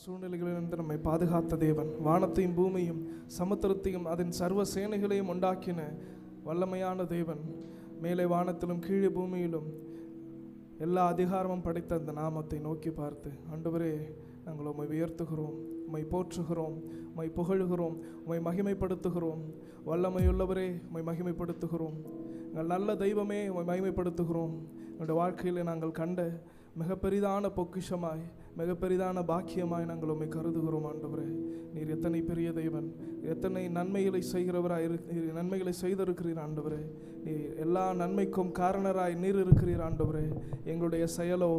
சூழ்நிலைகளிலிருந்து நம்மை பாதுகாத்த தேவன், வானத்தையும் பூமியும் சமுத்திரத்தையும் அதன் சர்வ சேனைகளையும் உண்டாக்கின வல்லமையான தேவன், மேலே வானத்திலும் கீழே பூமியிலும் எல்லா அதிகாரமும் படைத்த அந்த நாமத்தை நோக்கி பார்த்து, ஆண்டவரே நாங்கள் உம்மை உயர்த்துகிறோம், உம்மை போற்றுகிறோம், உம்மை புகழுகிறோம், உம்மை மகிமைப்படுத்துகிறோம். வல்லமையுள்ளவரே உம்மை மகிமைப்படுத்துகிறோம். எங்கள் நல்ல தெய்வமே உம்மை மகிமைப்படுத்துகிறோம். எங்களுடைய வாழ்க்கையில் நாங்கள் கண்ட மிக பெரிதான பொக்கிஷமாய், மிக பெரிதான பாக்கியமாய் நாங்கள் உம்மை கருதுகிறோம். ஆண்டவரே, நீர் எத்தனை பெரிய தெய்வன், எத்தனை நன்மைகளை செய்கிறவராய் நன்மைகளை செய்திருக்கிறீர். ஆண்டவரே, நீர் எல்லா நன்மைக்கும் காரணராய் நீர் இருக்கிறீர். ஆண்டவரே, எங்களுடைய செயலோ,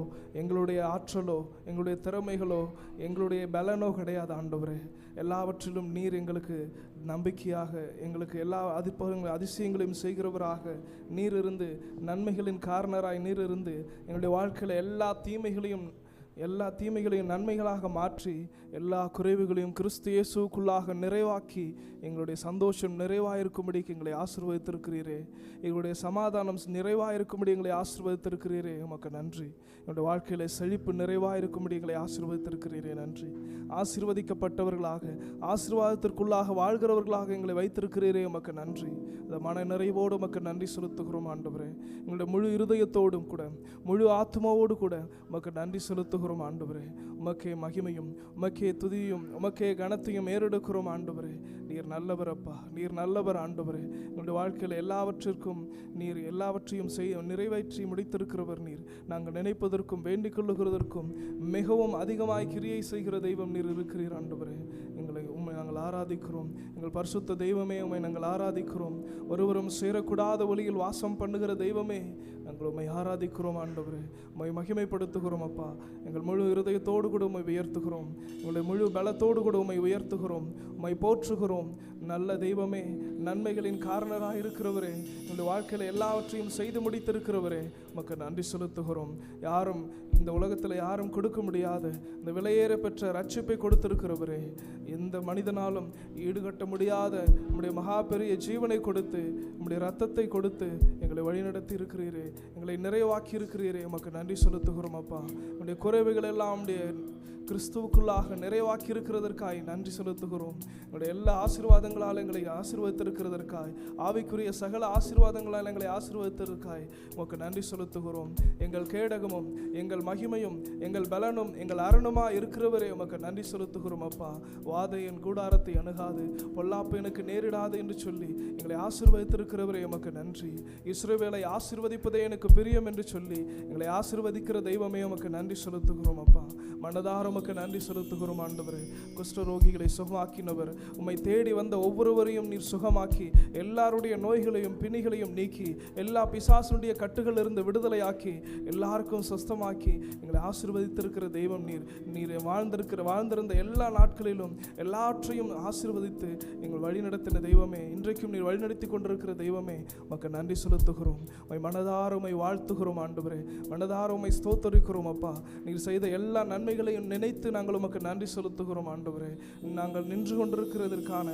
எங்களுடைய ஆற்றலோ, எங்களுடைய திறமைகளோ, எங்களுடைய பலனோ கிடையாது. ஆண்டவரே, எல்லாவற்றிலும் நீர் எங்களுக்கு நம்பிக்கையாக, எங்களுக்கு எல்லா அதிசயங்களையும் செய்கிறவராக நீர் இருந்து, நன்மைகளின் காரணராய் நீர் இருந்து, எங்களுடைய வாழ்க்கையில் எல்லா தீமைகளையும் நன்மைகளாக மாற்றி, எல்லா குறைவுகளையும் கிறிஸ்து இயேசுவுக்குள்ளாக நிறைவாக்கி, எங்களுடைய சந்தோஷம் நிறைவாயிருக்கும்படிக்கு எங்களை ஆசீர்வதித்திருக்கிறீரே. எங்களுடைய சமாதானம் நிறைவாயிருக்கும்படி எங்களை ஆசீர்வதித்திருக்கிறீரே. உமக்கு நன்றி. எங்களுடைய வாழ்க்கையில் செழிப்பு நிறைவாயிருக்கும்படி எங்களை ஆசீர்வதித்திருக்கிறீரே. நன்றி. ஆசீர்வதிக்கப்பட்டவர்களாக, ஆசீர்வாதத்திற்குள்ளாக வாழ்கிறவர்களாக எங்களை வைத்திருக்கிறீரே. உமக்கு நன்றி. அந்த மன நிறைவோடு உமக்கு நன்றி செலுத்துகிறோம். ஆண்டவரே, எங்களுடைய முழு இருதயத்தோடும் கூட, முழு ஆத்மாவோடு கூட உமக்கு நன்றி செலுத்துகிறோம். ஆண்டவரே, உமக்கே மகிமையும், உமக்கே துதியும், உமக்கே கனத்தையும் ஏறெடுக்கிறோம். ஆண்டவரே, நீர் நல்லவர் அப்பா, நீர் நல்லவர். ஆண்டவரே, எங்களுடைய வாழ்க்கையில் எல்லாவற்றிற்கும் நீர் எல்லாவற்றையும் நிறைவேற்றி முடித்திருக்கிறவர். நீர் நாங்கள் நினைப்பதற்கும் வேண்டிக் கொள்ளுகிறதற்கும் மிகவும் அதிகமாய் கிரியை செய்கிற தெய்வம் நீர் இருக்கிறீர். ஆண்டவரே, உம்மை நாங்கள் ஆராதிக்கிறோம். எங்கள் பரிசுத்த தெய்வமே, உம்மை நாங்கள் ஆராதிக்கிறோம். ஒருவரும் சேரக்கூடாத ஒளியில் வாசம் பண்ணுகிற தெய்வமே, நாங்கள் உம்மை ஆராதிக்கிறோம். ஆண்டவரே, உம்மை மகிமைப்படுத்துகிறோம். அப்பா, எங்கள் முழு இருதயத்தோடு கூட உம்மை உயர்த்துகிறோம். எங்களுடைய முழு பலத்தோடு கூட உம்மை உயர்த்துகிறோம், உம்மை போற்றுகிறோம். நல்ல தெய்வமே, நன்மைகளின் காரணராக இருக்கிறவரே, எங்களுடைய வாழ்க்கையில் எல்லாவற்றையும் செய்து முடித்திருக்கிறவரே, உமக்கு நன்றி செலுத்துகிறோம். யாரும் இந்த உலகத்தில் யாரும் கொடுக்க முடியாத இந்த விலையேற பெற்ற ரட்சிப்பை கொடுத்திருக்கிறவரே, எந்த மனிதனாலும் ஈடுகட்ட முடியாத நம்முடைய மகா பெரிய ஜீவனை கொடுத்து, நம்முடைய இரத்தத்தை கொடுத்து எங்களை வழிநடத்தி இருக்கிறீரே, எங்களை நிறைவாக்கி இருக்கிறீரே. உமக்கு நன்றி செலுத்துகிறோம். அப்பா, நம்முடைய குறைவுகள் எல்லாம் நம்முடைய கிறிஸ்துவுக்குள்ளாக நிறைவாக்கி இருக்கிறதற்காய் நன்றி செலுத்துகிறோம். எங்களுடைய எல்லா ஆசீர்வாதங்களால் எங்களை ஆசீர்வதித்திருக்கிறதற்காய், ஆவிக்குரிய சகல ஆசீர்வாதங்களால் எங்களை ஆசீர்வதித்திருக்காய் உமக்கு நன்றி செலுத்துகிறோம். எங்கள் கேடகமும், எங்கள் மகிமையும், எங்கள் பலனும், எங்கள் அரணுமா இருக்கிறவரே, உமக்கு நன்றி செலுத்துகிறோம். அப்பா, வாதையின் கூடாரத்தை அணுகாது, பொல்லாப்பு எனக்கு நேரிடாது என்று சொல்லி எங்களை ஆசீர்வதித்திருக்கிறவரே, உமக்கு நன்றி. இஸ்ரவேலை ஆசீர்வதிப்பதே எனக்கு பிரியம் என்று சொல்லி எங்களை ஆசீர்வதிக்கிற தெய்வமே, உமக்கு நன்றி செலுத்துகிறோம். அப்பா, மனதார உமக்கு நன்றி செலுத்துகிறோம். ஆண்டவரே, குஷ்டரோகிகளை சுகமாக்கினவர், உம்மை தேடி வந்த ஒவ்வொருவரையும் நீர் சுகமாக்கி, எல்லாருடைய நோய்களையும் பிணிகளையும் நீக்கி, எல்லா பிசாசுடைய கட்டுகளிலிருந்து விடுதலையாக்கி, எல்லாருக்கும் சுஸ்தமாக்கி எங்களை ஆசீர்வதித்திருக்கிற தெய்வம் நீர். நீர் வாழ்ந்திருந்த எல்லா நாட்களிலும் எல்லாவற்றையும் ஆசீர்வதித்து எங்கள் வழிநடத்தின தெய்வமே, இன்றைக்கும் நீர் வழிநடத்தி கொண்டிருக்கிற தெய்வமே, உமக்கு நன்றி செலுத்துகிறோம். உம்மை மனதார உம்மை வாழ்த்துகிறோம். ஆண்டவரே, மனதார உம்மை ஸ்தோத்தரிக்கிறோம். அப்பா, நீர் செய்த எல்லா நன்மைகளையும் நினைத்து நாங்கள் உமக்கு நன்றி செலுத்துகிறோம். ஆண்டவரே, நாங்கள் நின்று கொண்டிருக்கிறதற்கான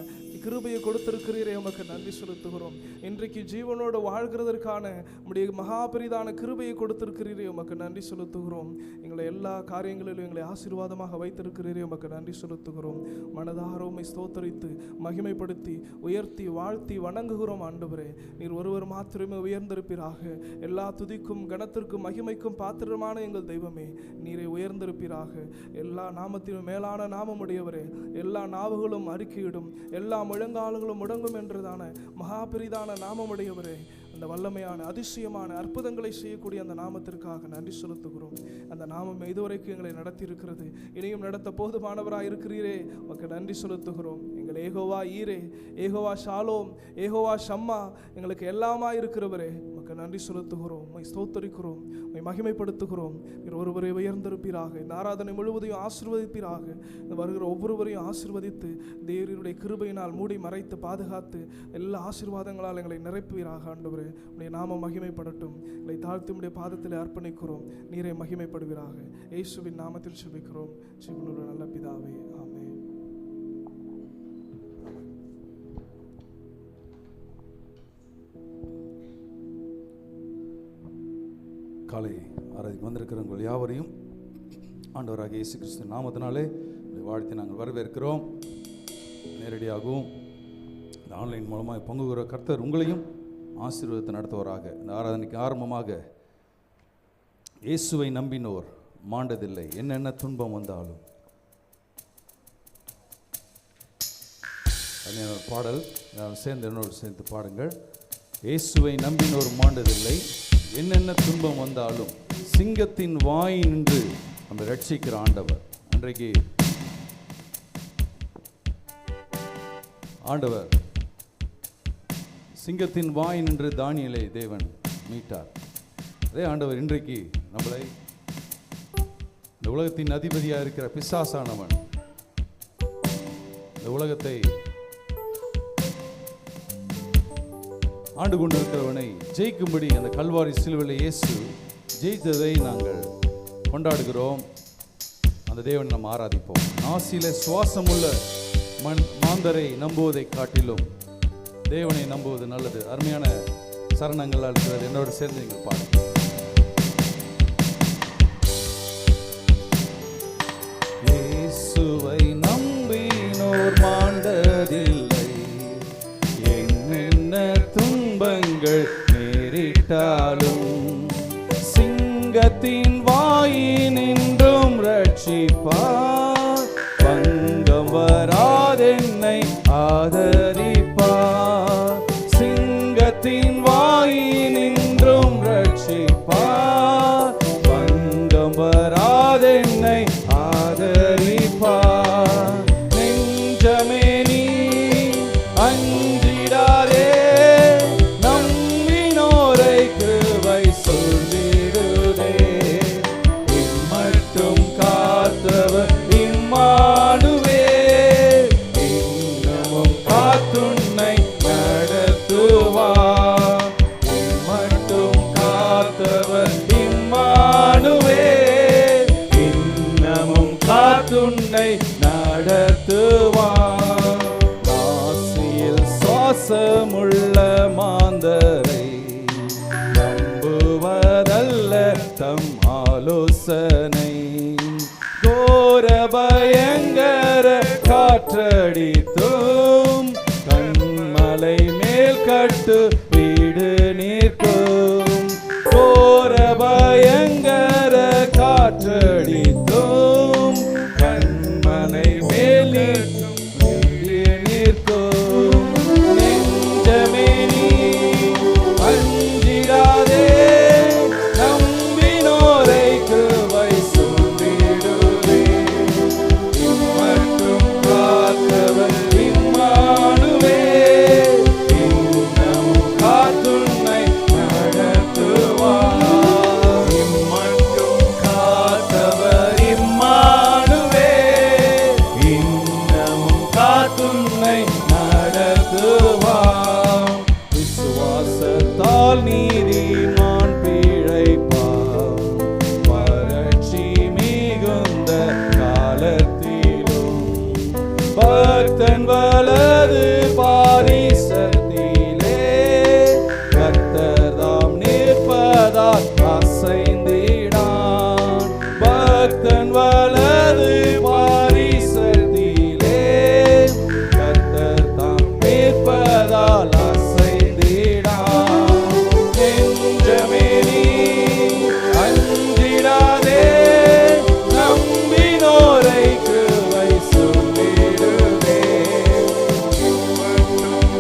கிருபையை கொடுத்திருக்கிறீரே, உமக்கு நன்றி செலுத்துகிறோம். இன்றைக்கு ஜீவனோடு வாழ்கிறதற்கான உம்முடைய மகாபரிதான கிருபையை கொடுத்திருக்கிறீரே, உமக்கு நன்றி செலுத்துகிறோம். எங்களை எல்லா காரியங்களிலும் எங்களை ஆசீர்வாதமாக வைத்திருக்கிறீரே, உமக்கு நன்றி செலுத்துகிறோம். மனதார உம்மை ஸ்தோத்தரித்து மகிமைப்படுத்தி உயர்த்தி வாழ்த்தி வணங்குகிறோம். ஆண்டவரே, நீர் ஒருவர் மாத்திரமே உயர்ந்திருப்பீராக. எல்லா துதிக்கும் கனத்திற்கும் மகிமைக்கும் பாத்திரமான எங்கள் தெய்வமே, நீரை உயர்ந்திருப்பீராக. எல்லா நாமத்திலும் மேலான நாமம் உடையவரே, எல்லா நாவுகளும் அறிக்கையிடும், எல்லா முழங்கால்களும் முடங்கும் என்றதான மகாபெரிதான நாமம் உடையவரே, அந்த வல்லமையான அதிசயமான அற்புதங்களை செய்யக்கூடிய அந்த நாமத்திற்காக நன்றி செலுத்துகிறோம். அந்த நாமம் இதுவரைக்கும் எங்களை நடத்தி இருக்கிறது, இனியும் நடத்த போதுமானவராக இருக்கிறீரே, உமக்கு நன்றி செலுத்துகிறோம். எங்கள் ஏகோவா ஈரே, ஏகோவா ஷாலோம், ஏகோவா ஷம்மா, எங்களுக்கு எல்லாமா இருக்கிறவரே, உமக்கு நன்றி செலுத்துகிறோம். உம்மை ஸ்தோத்தரிக்கிறோம், உம்மை மகிமைப்படுத்துகிறோம். நீர் ஒருவரை உயர்ந்திருப்பீராக. இந்த ஆராதனை முழுவதையும் ஆசீர்வதிப்பீராக. வருகிற ஒவ்வொருவரையும் ஆசீர்வதித்து தேவனுடைய கிருபையினால் மூடி மறைத்து பாதுகாத்து எல்லா ஆசீர்வாதங்களால் எங்களை நிரப்புவீராக. ஆண்டவரே, உம்முடைய நாமம் மகிமைப்படட்டும். எங்களை தாழ்த்தி உம்முடைய பாதத்தில் அர்ப்பணிக்கிறோம். நீரே மகிமைப்படுவீராக. இயேசுவின் நாமத்தில் ஜெபிக்கிறோம் ஜீவனுள்ள நல்ல பிதாவே, ஆமென். காலை ஆராய்ச்சி வந்திருக்கிறவங்கள் யாவரையும் ஆண்டவராக இயேசு கிறிஸ்து நாமத்தினாலே வாழ்த்தி நாங்கள் வரவேற்கிறோம். நேரடியாகவும் இந்த ஆன்லைன் மூலமாக பங்குகிற கர்த்தர் உங்களையும் ஆசீர்வாதத்தை நடத்துவராக. இந்த ஆராதனைக்கு ஆரம்பமாக இயேசுவை நம்பினோர் மாண்டதில்லை, என்னென்ன துன்பம் வந்தாலும். பாடல் சேர்ந்து என்னோடு சேர்ந்து பாடுங்கள். இயேசுவை நம்பினோர் மாண்டதில்லை, என்னென்ன துன்பம் வந்தாலும். சிங்கத்தின் வாய் நின்று நம்மை ரட்சிக்கிற ஆண்டவர். அன்றைக்கு ஆண்டவர் சிங்கத்தின் வாய் நின்று தானியேலை தேவன் மீட்டார். அதே ஆண்டவர் இன்றைக்கு நம்மளை இந்த உலகத்தின் அதிபதியாக இருக்கிற பிசாசானவன், இந்த உலகத்தை ஆண்டு கொண்டிருக்கிறவனை ஜெயிக்கும்படி அந்த கல்வாரி சிலுவையில் இயேசு ஜெயித்ததை நாங்கள் கொண்டாடுகிறோம். அந்த தேவனை நாம் ஆராதிப்போம். நாசியில சுவாசமுள்ள மாந்தரை நம்புவதை காட்டிலும் தேவனை நம்புவது நல்லது. அருமையான சரணங்கள் இருக்கிறது. என்னோடு சேர்ந்து நீங்கள் பாருங்கள். இயேசுவை நம்பினோர் மாண்டதில்லை, என்னென்ன துன்பங்கள் நேரிட்டாலும். சிங்கத்தின் வாயினின்றும் ரட்சிப்பார், பங்கம் வராதென்னை ஆதரிப்பார். சிங்கத்தின் வாயினின்றும் ரட்சிப்பார், பங்கம் வராதென்னை ஆதரிப்பார். நெஞ்சமே நீ அஞ்சிடாதே, நம்பினோரை கிருபை சூழ்ந்திடுதே. இம்மட்டும் காத்தவர் இம்மானுவேல், இன்னமும் காத்துன்னை நடத்துவார். இம்மட்டும் காத்தவர் இம்மானுவேல், இன்னமும் காத்துன்னை நடத்துவார். நாசியில் சுவாசமுள்ள மாந்தரை நம்புவதல்ல தம் ஆலோசனை. கோர பயங்கர காற்றடித்தும் கண்மலை மேல் கட்டு வீடு நிற்கும். கோர பயங்கர காற்றடித்தும் கண்மலை மேல் நிற்கும். நெஞ்சமே நீ அஞ்சிடாதே, நம்பினோரை கிருபை சூழ்ந்திடுதே. இம்மட்டும் காத்தவர் இம்மானுவேல், இன்னமும் காத்துன்னை நடத்துவார். இம்மட்டும் காத்தவர் இம்மானுவேல், இன்னமும் காத்துன்னை நடத்துவார். விசுவாசத்தால் நீதிமான் பிழைப்பார், வறட்சி மிகுந்த காலத்திலும். பக்தன் வலது பாரிசத்திலே கர்த்தர் தாம் நிற்பதால் அசைந்திடான். பக்தன் வலது பாரிசத்திலே கர்த்தர் தாம் நிற்பதால் அசைந்திடான். நெஞ்சமே நீ அஞ்சிடாதே, நம்பினோரை கிருபை சூழ்ந்திடுதே.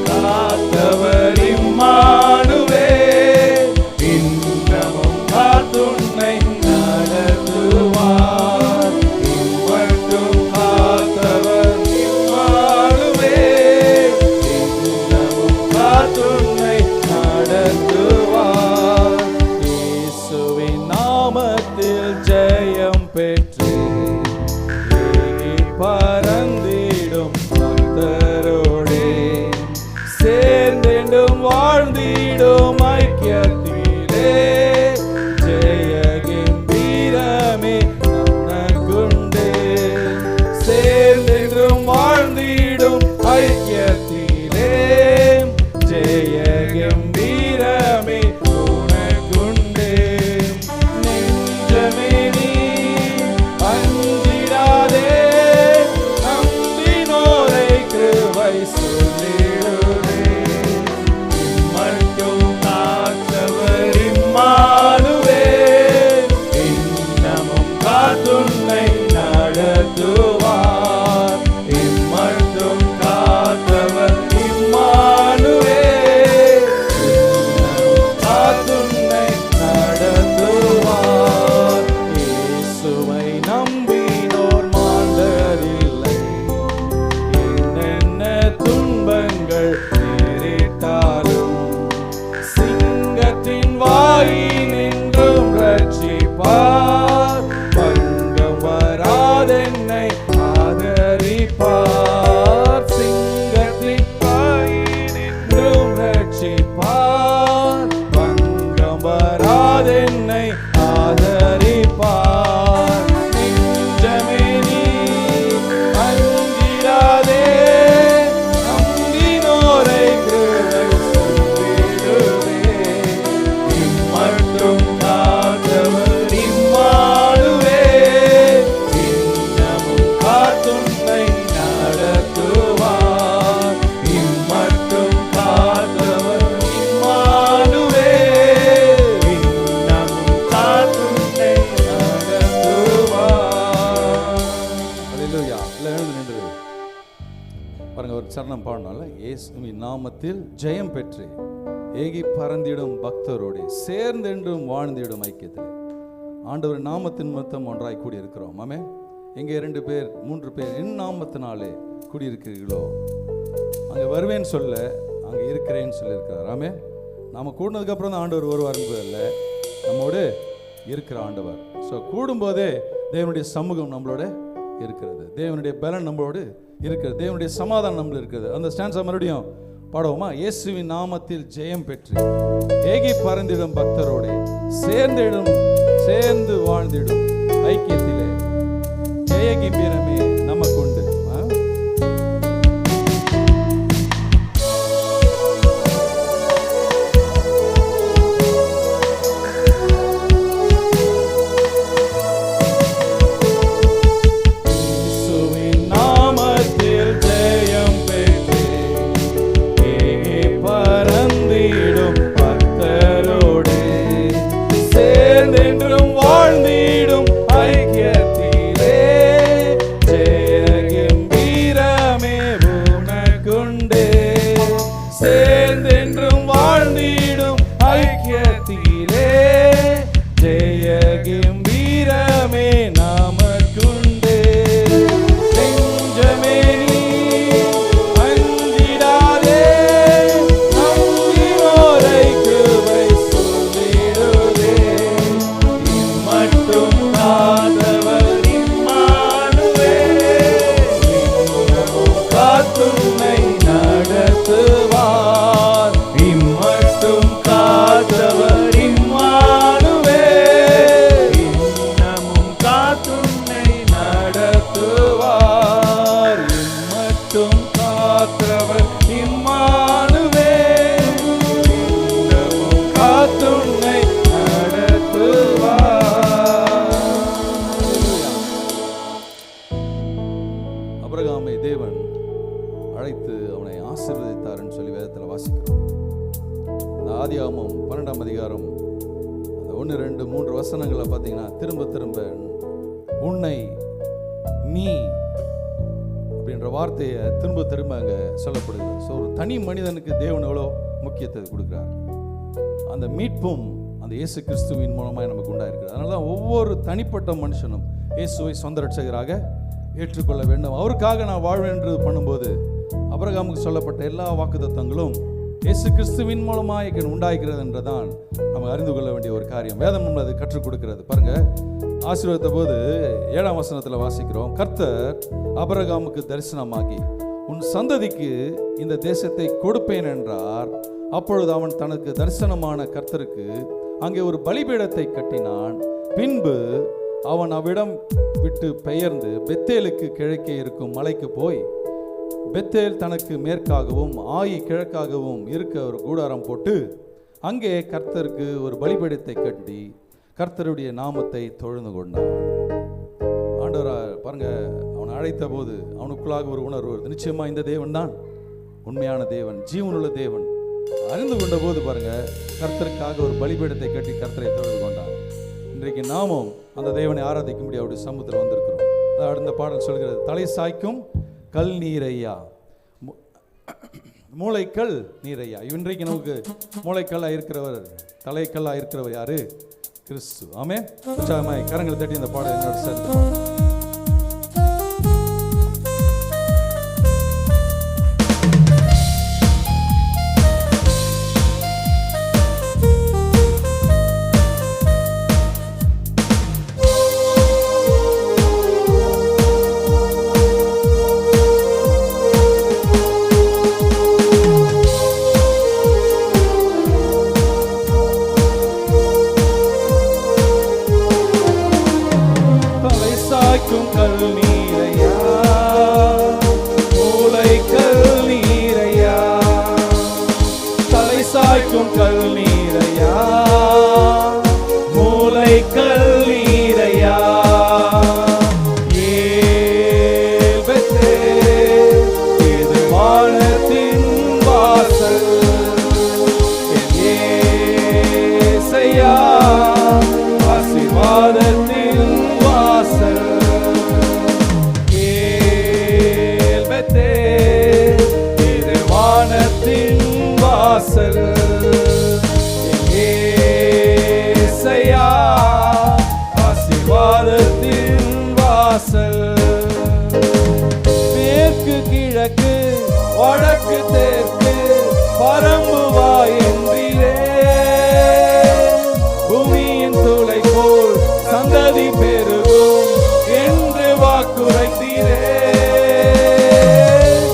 காத்தவர் இம்மானுவேல், இன்னமும் காத்துன்னை நடத்துவார். இம்மட்டும் காத்தவர் இம்மானுவேல், இன்னமும் காத்துன்னை நடத்துவார். இயேசுவின் நாமத்தில் ஜெயம் பெற்று ஏகி பறந்திடும் பக்தரோடே சேர்ந்திடும் வாழ்ந்திடும் ஐக்கியத்திலே. ஜெய கம்பீரமே நமக்குண்டு, சேர்ந்திடும் வாழ்ந்திடும் ஐக்கியத்திலே. ஜெய கம்பீரமே உனக்குண்டு. நெஞ்சமே நீ அஞ்சிடாதே, அல்லேலூயா. எல்லாம் எழுந்து நின்று பாருங்க, ஒரு சரணம் பாடனால இயேசுவின் நாமத்தில் ஜெயம் பெற்று ஏகி பறந்திடும் பக்தரோடு சேர்ந்தென்றும் வாழ்ந்திடும் ஐக்கியத்தில் ஆண்டவர் நாமத்தின் மொத்தம் ஒன்றாய் கூடியிருக்கிறோம். ஆமே. எங்கே 2 பேர் 3 பேர் என் நாமத்தினாலே கூடியிருக்கிறீர்களோ அங்கே வருவேன்னு சொல்ல அங்கே இருக்கிறேன்னு சொல்லியிருக்கிறார். ஆமே. நாம் கூடினதுக்கப்புறம் தான் ஆண்டவர் வருவார் என்பதல்ல, நம்மோடு இருக்கிற ஆண்டவர். ஸோ கூடும்போதே தேவனுடைய சமூகம் நம்மளோட இருக்கிறது, தேவனுடைய பலன் நம்மளோடு இருக்கிறது, தேவனுடைய சமாதானம் நம்மள இருக்கிறது. அந்த ஸ்டான்ஸை மறுபடியும் பாடுவோமா? இயேசுவின் நாமத்தில் ஜெயம் பெற்று ஏகி பறந்திடும் பக்தரோடு சேர்ந்து வாழ்ந்திடும் ஐக்கியத்திலே ஜெய கம்பீரமே நமக்குண்டு. ஆபிரகாமை தேவன் அழைத்து அவனை ஆசீர்வதித்தார்னு சொல்லி வேதத்தில் வாசிக்கிறோம். அந்த ஆதியாகமம் 12ஆம் அதிகாரம் அந்த 1, 2, 3 வசனங்களை பார்த்தீங்கன்னா திரும்ப திரும்ப உன்னை நீ அப்படின்ற வார்த்தையை திரும்ப திரும்ப அங்கே சொல்லப்படுது. ஸோ ஒரு தனி மனிதனுக்கு தேவன் எவ்வளோ முக்கியத்துவம் கொடுக்குறார். அந்த மீட்பும் அந்த இயேசு கிறிஸ்துவின் மூலமாக நமக்கு உண்டாயிருக்குது. அதனால தான் ஒவ்வொரு தனிப்பட்ட மனுஷனும் இயேசுவை சொந்த ரட்சகராக ஏற்றுக்கொள்ள வேண்டும். அவருக்காக நான் வாழ்வேன் என்று பண்ணும்போது ஆபிரகாமுக்கு சொல்லப்பட்ட எல்லா வாக்குத்தத்தங்களும் இயேசு கிறிஸ்துவின் மூலமாக உண்டாகிறது என்றுதான் நம்ம அறிந்து கொள்ள வேண்டிய ஒரு காரியம். வேதம் நம்மளை அது கற்றுக் கொடுக்கிறது. பாருங்க, ஆசீர்வாதத்த போது 7ஆம் வசனத்தில் வாசிக்கிறோம், கர்த்தர் ஆபிரகாமுக்கு தரிசனமாகி உன் சந்ததிக்கு இந்த தேசத்தை கொடுப்பேன் என்றார். அப்பொழுது அவன் தனக்கு தரிசனமான கர்த்தருக்கு அங்கே ஒரு பலிபீடத்தை கட்டினான். பின்பு அவன் அவ்விடம் விட்டு பெயர்ந்து பெத்தேலுக்கு கிழக்கே இருக்கும் மலைக்கு போய் பெத்தேல் தனக்கு மேற்காகவும் ஆயி கிழக்காகவும் இருக்க ஒரு கூடாரம் போட்டு அங்கே கர்த்தருக்கு ஒரு பலிபீடத்தை கட்டி கர்த்தருடைய நாமத்தை தொழுது கொண்டான். ஆண்டவரா பாருங்க, அவனை அழைத்த போது அவனுக்குள்ளாக ஒரு உணர்வு வருது. நிச்சயமா இந்த தேவன் தான் உண்மையான தேவன், ஜீவனுள்ள தேவன். அறிந்து கொண்ட போது பாருங்க, கர்த்தருக்காக ஒரு பலிபீடத்தை கட்டி கர்த்தரை தொழுது கொண்டான். இன்றைக்கு நாமும் அந்த தேவனை ஆராதிக்கும்படி அவருடைய சமூகத்தில் வந்திருக்கிறோம். அடுத்த பாடல் சொல்கிறது, தலை சாய்க்கும் கல் நீரையா, மூளைக்கல் நீரையா. இன்றைக்கு நமக்கு மூளைக்கல்லாக இருக்கிறவர், தலைக்கல்லாக இருக்கிறவர் யாரு? கிறிஸ்து. ஆமே. உற்சாகமாய் கரங்களை தட்டி இந்த பாடல் என்னோட சேர்ந்து வடக்கு தெற்கு பரம்புவாய் என்றீரே. பூமியின் தூளை போல் சந்ததி பெருகும் என்று வாக்குரைத்தீரே.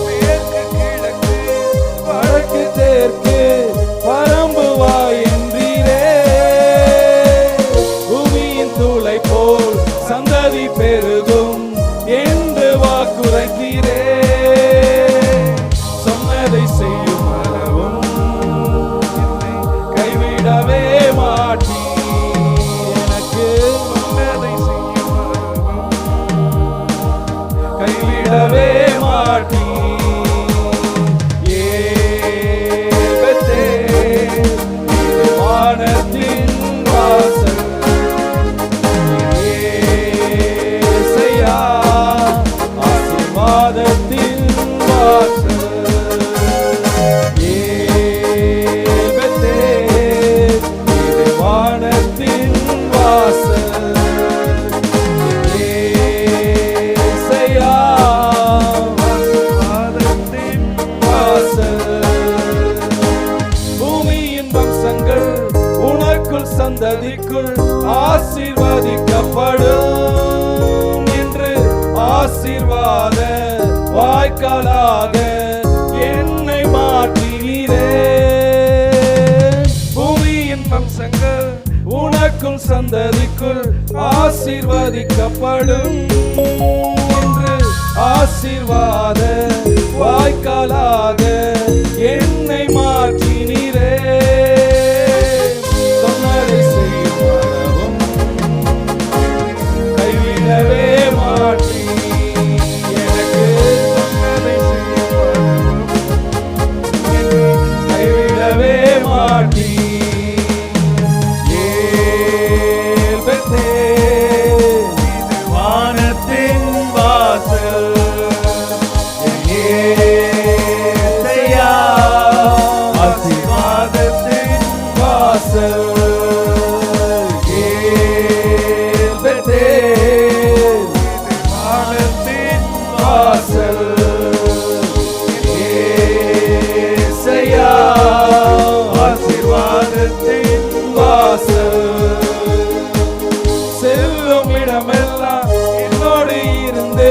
மேற்கு கிழக்கு வடக்கு தெற்கு பரம்புவாய் என்றீரே. பூமியின் தூளை போல் சந்ததி பெருகும் என்று வாக்குரைத்தீரே. சொன்னதை செய்யும் அளவும் என்னை கைவிடவே மாட்டீர். எனக்கு சொன்னதை செய்யும் அளவும் கைவிடவே மாட்டீர். இது வானத்தின் வாசல். ஏசையா ஆசீர்வாதத்தின் வாசல். இது வானத்தின் வாசல். ஏசையா ஆசீர்வாதத்தின் வாசல். பூமியின் வம்சங்கள் உனக்குள் சந்ததிக்குள் ஆசீர்வதிக்கப்படும் என்று ஆசீர்வாத வாய்க்காலாக என்னை மாற்றினீரே. பூமியின் வம்சங்கள் உனக்குள் சந்ததிக்குள் ஆசீர்வதிக்கப்படும் என்று ஆசீர்வாத வாய்க்காலாக என்னை மாற்றினீரே. சொன்னதை செய்யும் அளவும் கைவிடவே மாட்டீர். எனக்கு சொன்னதை செய்யும் அளவும் கைவிடவே மாட்டீர். வானத்தின் வாசல். ஏசையா ஆசீர்வாதத்தின் வாசல். வானத்தின் வாசல். ஏசையா ஆசீர்வாதத்தின் வாசல். செல்லும் இடமெல்லாம் என்னோடு இருந்து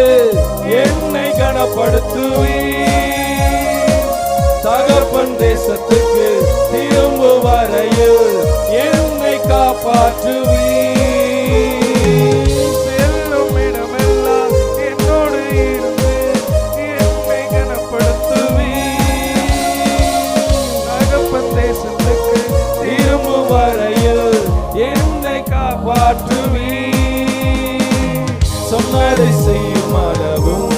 என்னை கனப்படுத்துவீர். தகப்பன் தேசத்துக்கு திரும்பு வரையில் என்னை காப்பாற்றுவீர். செல்லும் இடமெல்லாம் என்னோடு இருந்து என்னை கனப்படுத்துவீர். தகப்பன் தேசத்துக்கு திரும்பு வரையில் என்னை காப்பாற்றுவீர். சொன்னதை செய்யும் அளவும்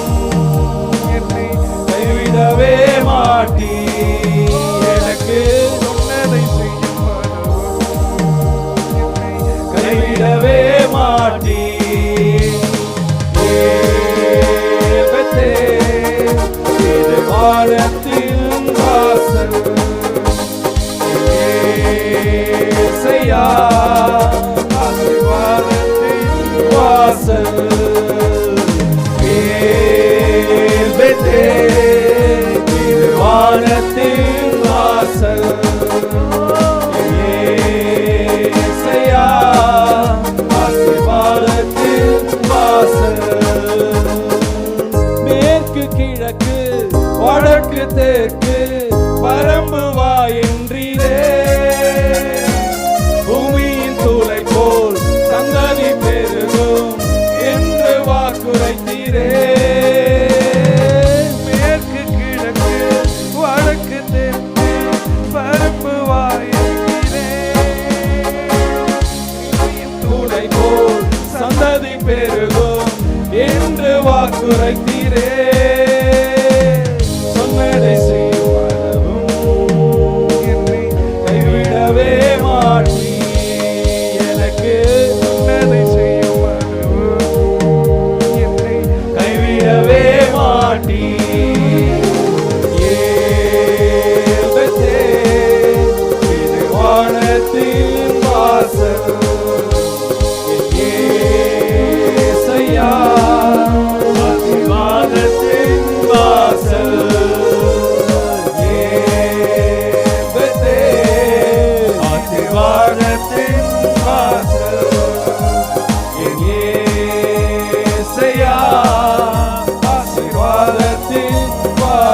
என்னை கைவிடவே மாட்டீர். எனக்கு சொன்னதை செய்யும் அளவும் என்னை கைவிடவே மாட்டீர். இது வானத்தின் வாசல். ஏசையா ஆசீர்வாதத்தின் வாசல். இது வானத்தின் வாசல். ஏசையா ஆசீர்வாதத்தின் வாசல். மேற்கு கிழக்கு வடக்கு தெற்கு பரம்புவாய் என்றீரே. பூமியின் தூளை போல் சந்ததி பெருகும் என்று வாக்குரைத்தீரே. மேற்கு கிழக்கு வடக்கு தெற்கு பரம்புவாய் என்றீரே. பூமியின் தூளை போல் சந்ததி பெருகும் என்று வாக்குரைத்தீரே. சொன்னதை செய்யும் அளவும் என்னை கைவிடவே மாட்டீர். எனக்கு சொன்னதை செய்யும் அளவும் என்னை கைவிட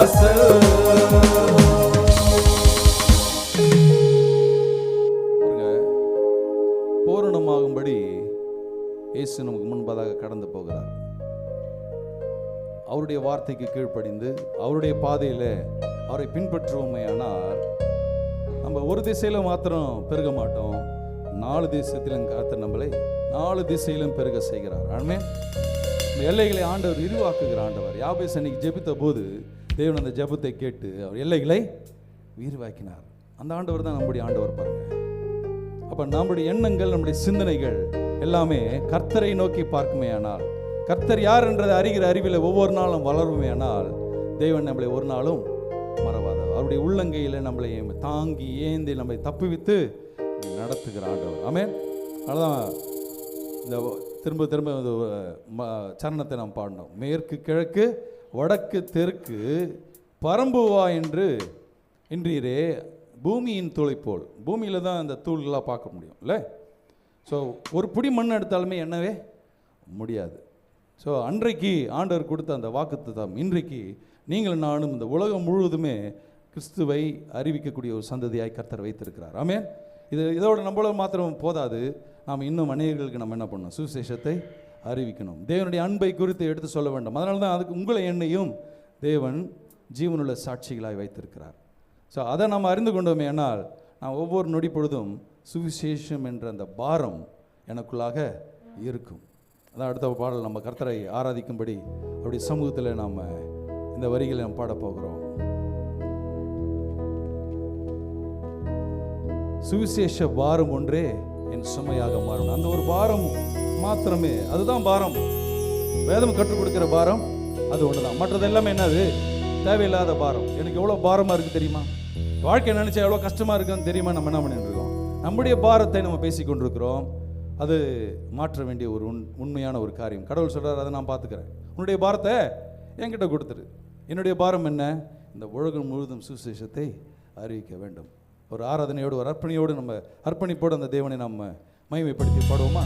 வாசல். பூரணமாகும்படி இயேசு நமக்கு முன்பதாக கடந்து போகிறார். அவருடைய வார்த்தைக்கு கீழ்ப்படிந்து அவருடைய பாதையில் அவரை பின்பற்றுவோமேயானால் நம்ம ஒரு திசையில மாத்திரம் பெருக மாட்டோம், 4 தேசத்திலும் கர்த்தர் நம்மளை 4 திசையிலும் பெருக செய்கிறார். ஆமென். எல்லைகளை ஆண்டவர் விரிவாக்குகிற ஆண்டவர். யாபேஸ் அன்னைக்கு ஜெபித்த போது தேவன் அந்த ஜெபத்தை கேட்டு அவர் எல்லைகளை விரிவாக்கினார். அந்த ஆண்டவர் தான் நம்முடைய ஆண்டவர் பாருங்க. அப்ப நம்முடைய எண்ணங்கள், நம்முடைய சிந்தனைகள் எல்லாமே கர்த்தரை நோக்கி பார்க்குமே ஆனால், கர்த்தர் யார் என்றதை அறிகிற அறிவில் ஒவ்வொரு நாளும் வளருமே ஆனால், தேவன் நம்மளை ஒரு நாளும் மறவாத அவருடைய உள்ளங்கையில் நம்மளை தாங்கி ஏந்தி நம்மை தப்புவித்து நடத்துகிற ஆண்டவர். ஆமென். அதுதான் இந்த திரும்ப திரும்ப சரணத்தை நாம் பாடினோம். மேற்கு கிழக்கு வடக்கு தெற்கு பரம்புவா என்று இன்றீரே பூமியின் தூளை போல். பூமியில் தான் அந்த தூள்களாக பார்க்க முடியும் இல்லை? ஸோ ஒரு பிடி மண் எடுத்தாலுமே என்னவே முடியாது. ஸோ அன்றைக்கு ஆண்டவர் கொடுத்த அந்த வாக்குத்தத்தம் இன்றைக்கு நீங்களும் நானும் இந்த உலகம் முழுவதுமே கிறிஸ்துவை அறிவிக்கக்கூடிய ஒரு சந்ததியாய் கர்த்தர் வைத்திருக்கிறார். ஆமென். இதோட நம்மள மாத்திரம் போதாது, நாம் இன்னும் அநேகர்களுக்கு நம்ம என்ன பண்ணணும்? சுவிசேஷத்தை அறிவிக்கணும். தேவனுடைய அன்பை குறித்து எடுத்து சொல்ல வேண்டும். அதனால தான் அதுக்கு உங்களை என்னையும் தேவன் ஜீவனுள்ள சாட்சிகளாய் வைத்திருக்கிறார். ஸோ அதை நாம் அறிந்து கொண்டோமே ஆனால் நான் ஒவ்வொரு நொடி பொழுதும் சுவிசேஷம் என்ற அந்த பாரம் எனக்குள்ளாக இருக்கும். அதான் அடுத்த பாடல். நம்ம கர்த்தரை ஆராதிக்கும்படி அப்படி சமூகத்தில் நாம் இந்த வரிகளை நாம் பாடப்போகிறோம். சுவிசேஷ பாரம் ஒன்றே என் சுமையாக மாறும். அந்த ஒரு பாரம் மாத்திரமே, அதுதான் பாரம். வேதம் கற்றுக் கொடுக்கிற பாரம் அது ஒண்ணுதான். மற்றது எல்லாமே என்னது? தேவையில்லாத பாரம். எனக்கு எவ்வளவு பாரமா இருக்கு தெரியுமா? வாழ்க்கை நினைச்சா எவ்வளவு கஷ்டமா இருக்குன்னு தெரியுமா? நம்ம என்ன பண்ணிட்டு இருக்கோம்? நம்முடைய பாரத்தை நம்ம பேசிக் கொண்டிருக்கிறோம். அது மாற்ற வேண்டிய ஒரு உண்மையான ஒரு காரியம். கடவுள் சொல்றாரு, அதை நான் பார்த்துக்கிறேன். உன்னுடைய பாரத்தை என்கிட்ட கொடுத்துரு. என்னுடைய பாரம் என்ன? இந்த உலகம் முழுவதும் சுவிசேஷத்தை அறிவிக்க வேண்டும். ஒரு ஆராதனையோடு, ஒரு அர்ப்பணியோடு, நம்ம அர்ப்பணிப்போடு அந்த தேவனை நம்ம மகிமைப்படுத்தி பாடுவோமா?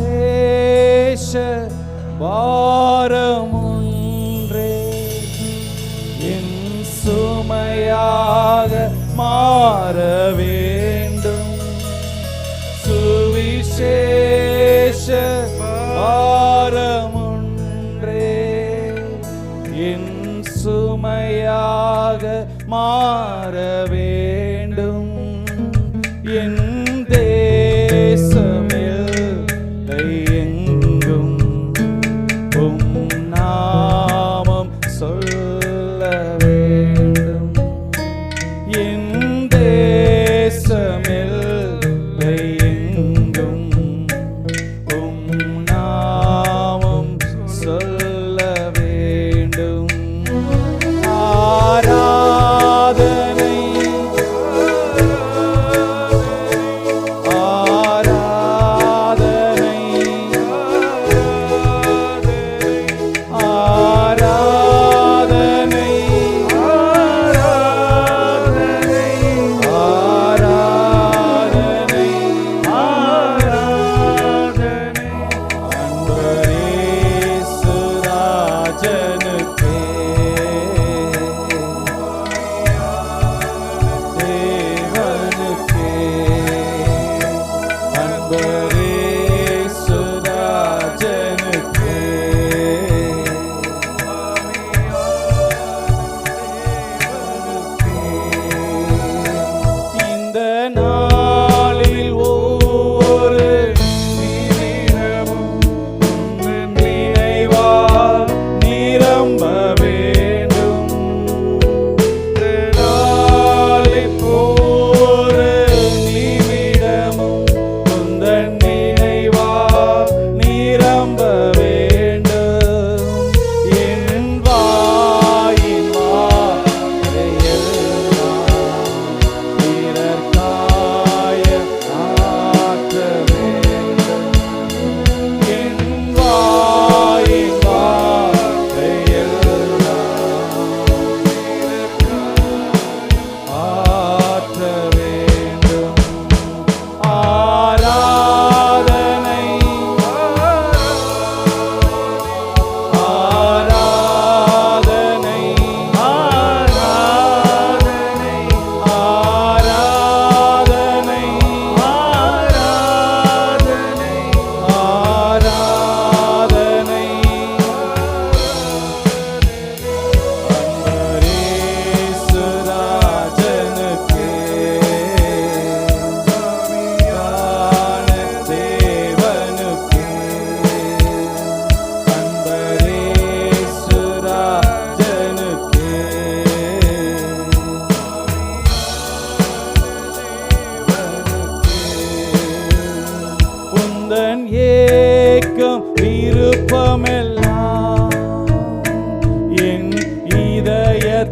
சுவிசேஷ பாரமொன்றே என் சுமையாக மாற வேண்டும். சுவிசேஷ பாரமொன்றே என் சுமையாக மாற வேண்டும். என் தேசமில் எங்கும் உம் நாமம் சொல்ல வேண்டும். என் தேசமில் எங்கும் உம் நாமம் சொல்ல வேண்டும். ஆராதனை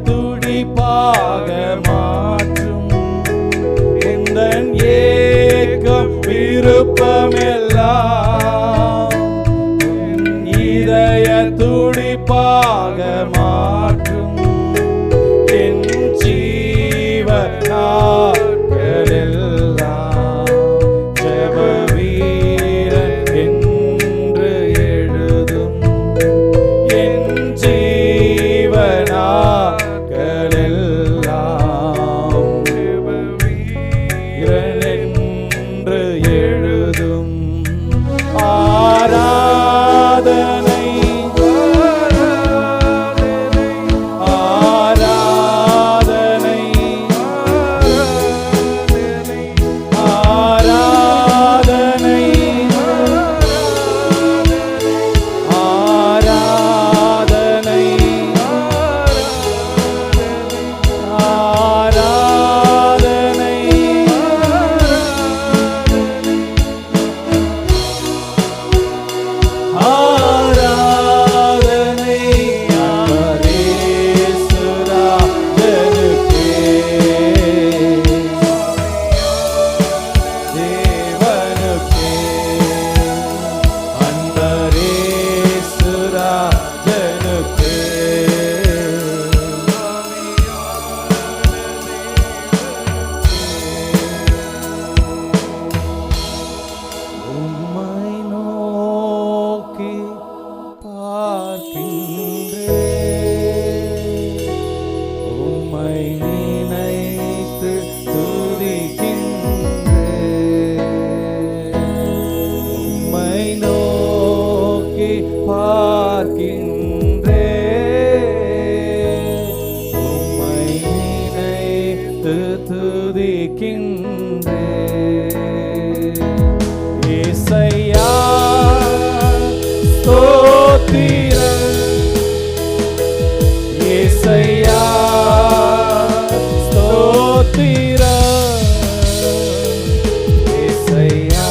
துடிப்பாக மாற்றும் எந்தன் ஏக்கம் விருப்பமெல்லாம் இதய துடிப்பாக மாற்றும் என் ஜீவனாட்களெல்லாம் ஜெப வீரன் என்று எழுதும் என் ஜீவனாட்களெல்லாம் ஜெப வீரன் என்று எழுதும் ஆராதனை ஏசையா ஸ்தோத்திரம் ஏசையா ஸ்தோத்திரம் ஏசையா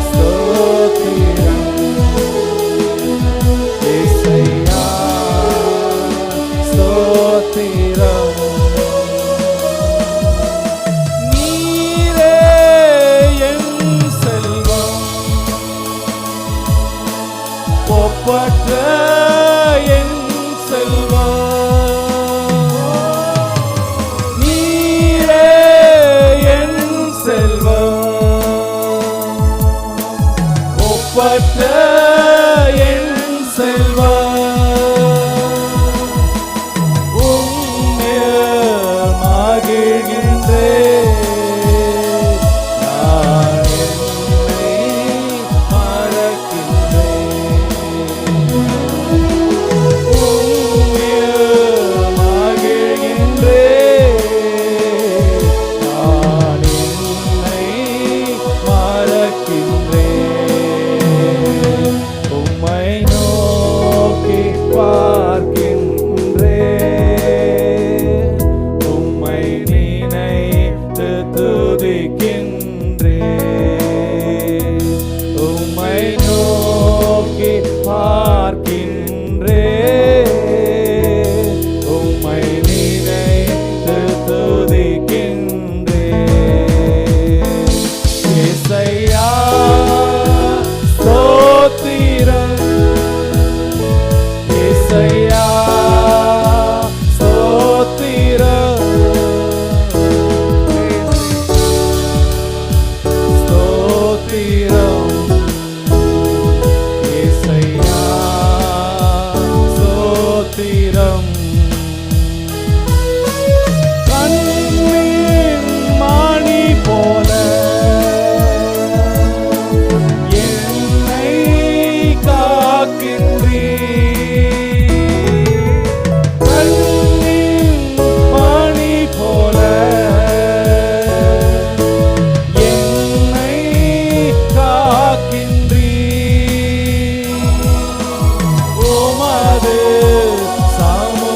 ஸ்தோத்திரம் ஏசையா ஸ்தோத்திரம் ஒப்பற்ற என் செல்வம் நீரே என் செல்வம் ஒப்பற்ற என் செல்வம் உம்மில் மகிழ்கின்றேன் நான் என்னை மறக்கின்றேன் உமது சமூகத்தில்